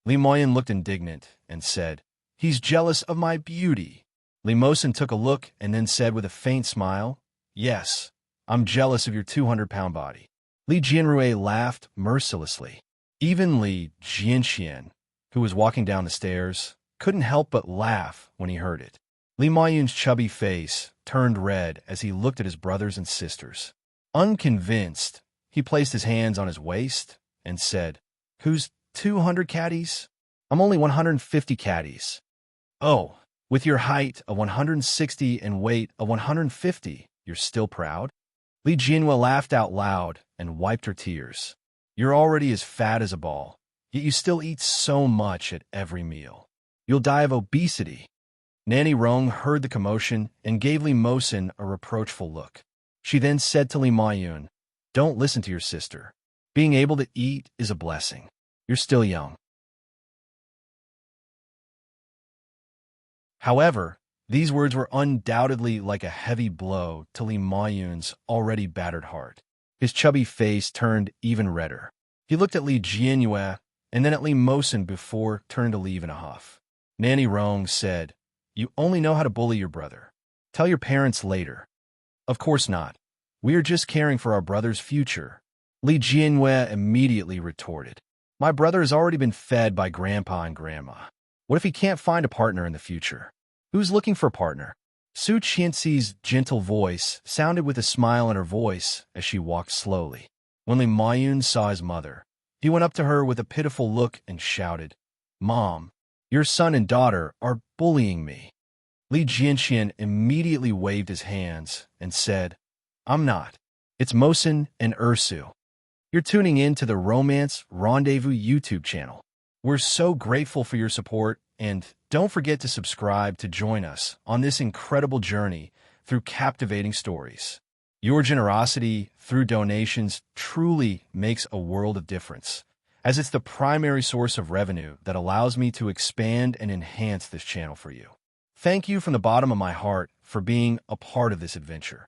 [SPEAKER 1] Li Maiyun looked indignant and said, He's jealous of my beauty. Li Mosin took a look and then said with a faint smile, Yes, I'm jealous of your 200-pound body. Li Jianrui laughed mercilessly. Even Li Jianxian, who was walking down the stairs, couldn't help but laugh when he heard it. Li Maiyun's chubby face turned red as he looked at his brothers and sisters. Unconvinced, he placed his hands on his waist and said, Who's 200 caddies? I'm only 150 caddies. Oh, with your height of 160 and weight of 150, you're still proud? Li Jianhua laughed out loud and wiped her tears. You're already as fat as a ball, yet you still eat so much at every meal. You'll die of obesity. Nanny Rong heard the commotion and gave Li Mosin a reproachful look. She then said to Li Maiyun, Don't listen to your sister. Being able to eat is a blessing. You're still young. However, these words were undoubtedly like a heavy blow to Li Maiyun's already battered heart. His chubby face turned even redder. He looked at Li Jianhua and then at Li Mosin before turning to leave in a huff. Nanny Rong said, You only know how to bully your brother. Tell your parents later. Of course not. We are just caring for our brother's future. Li Jianhua immediately retorted, My brother has already been fed by Grandpa and Grandma. What if he can't find a partner in the future? Who's looking for a partner? Su Qianxi's gentle voice sounded with a smile in her voice as she walked slowly. When Li Maiyun saw his mother, he went up to her with a pitiful look and shouted, Mom, your son and daughter are bullying me. Li Jianxian immediately waved his hands and said, I'm not. It's Mosin and Ursu. You're tuning in to the Romance Rendezvous YouTube channel. We're so grateful for your support, and don't forget to subscribe to join us on this incredible journey through captivating stories. Your generosity through donations truly makes a world of difference, as it's the primary source of revenue that allows me to expand and enhance this channel for you. Thank you from the bottom of my heart for being a part of this adventure.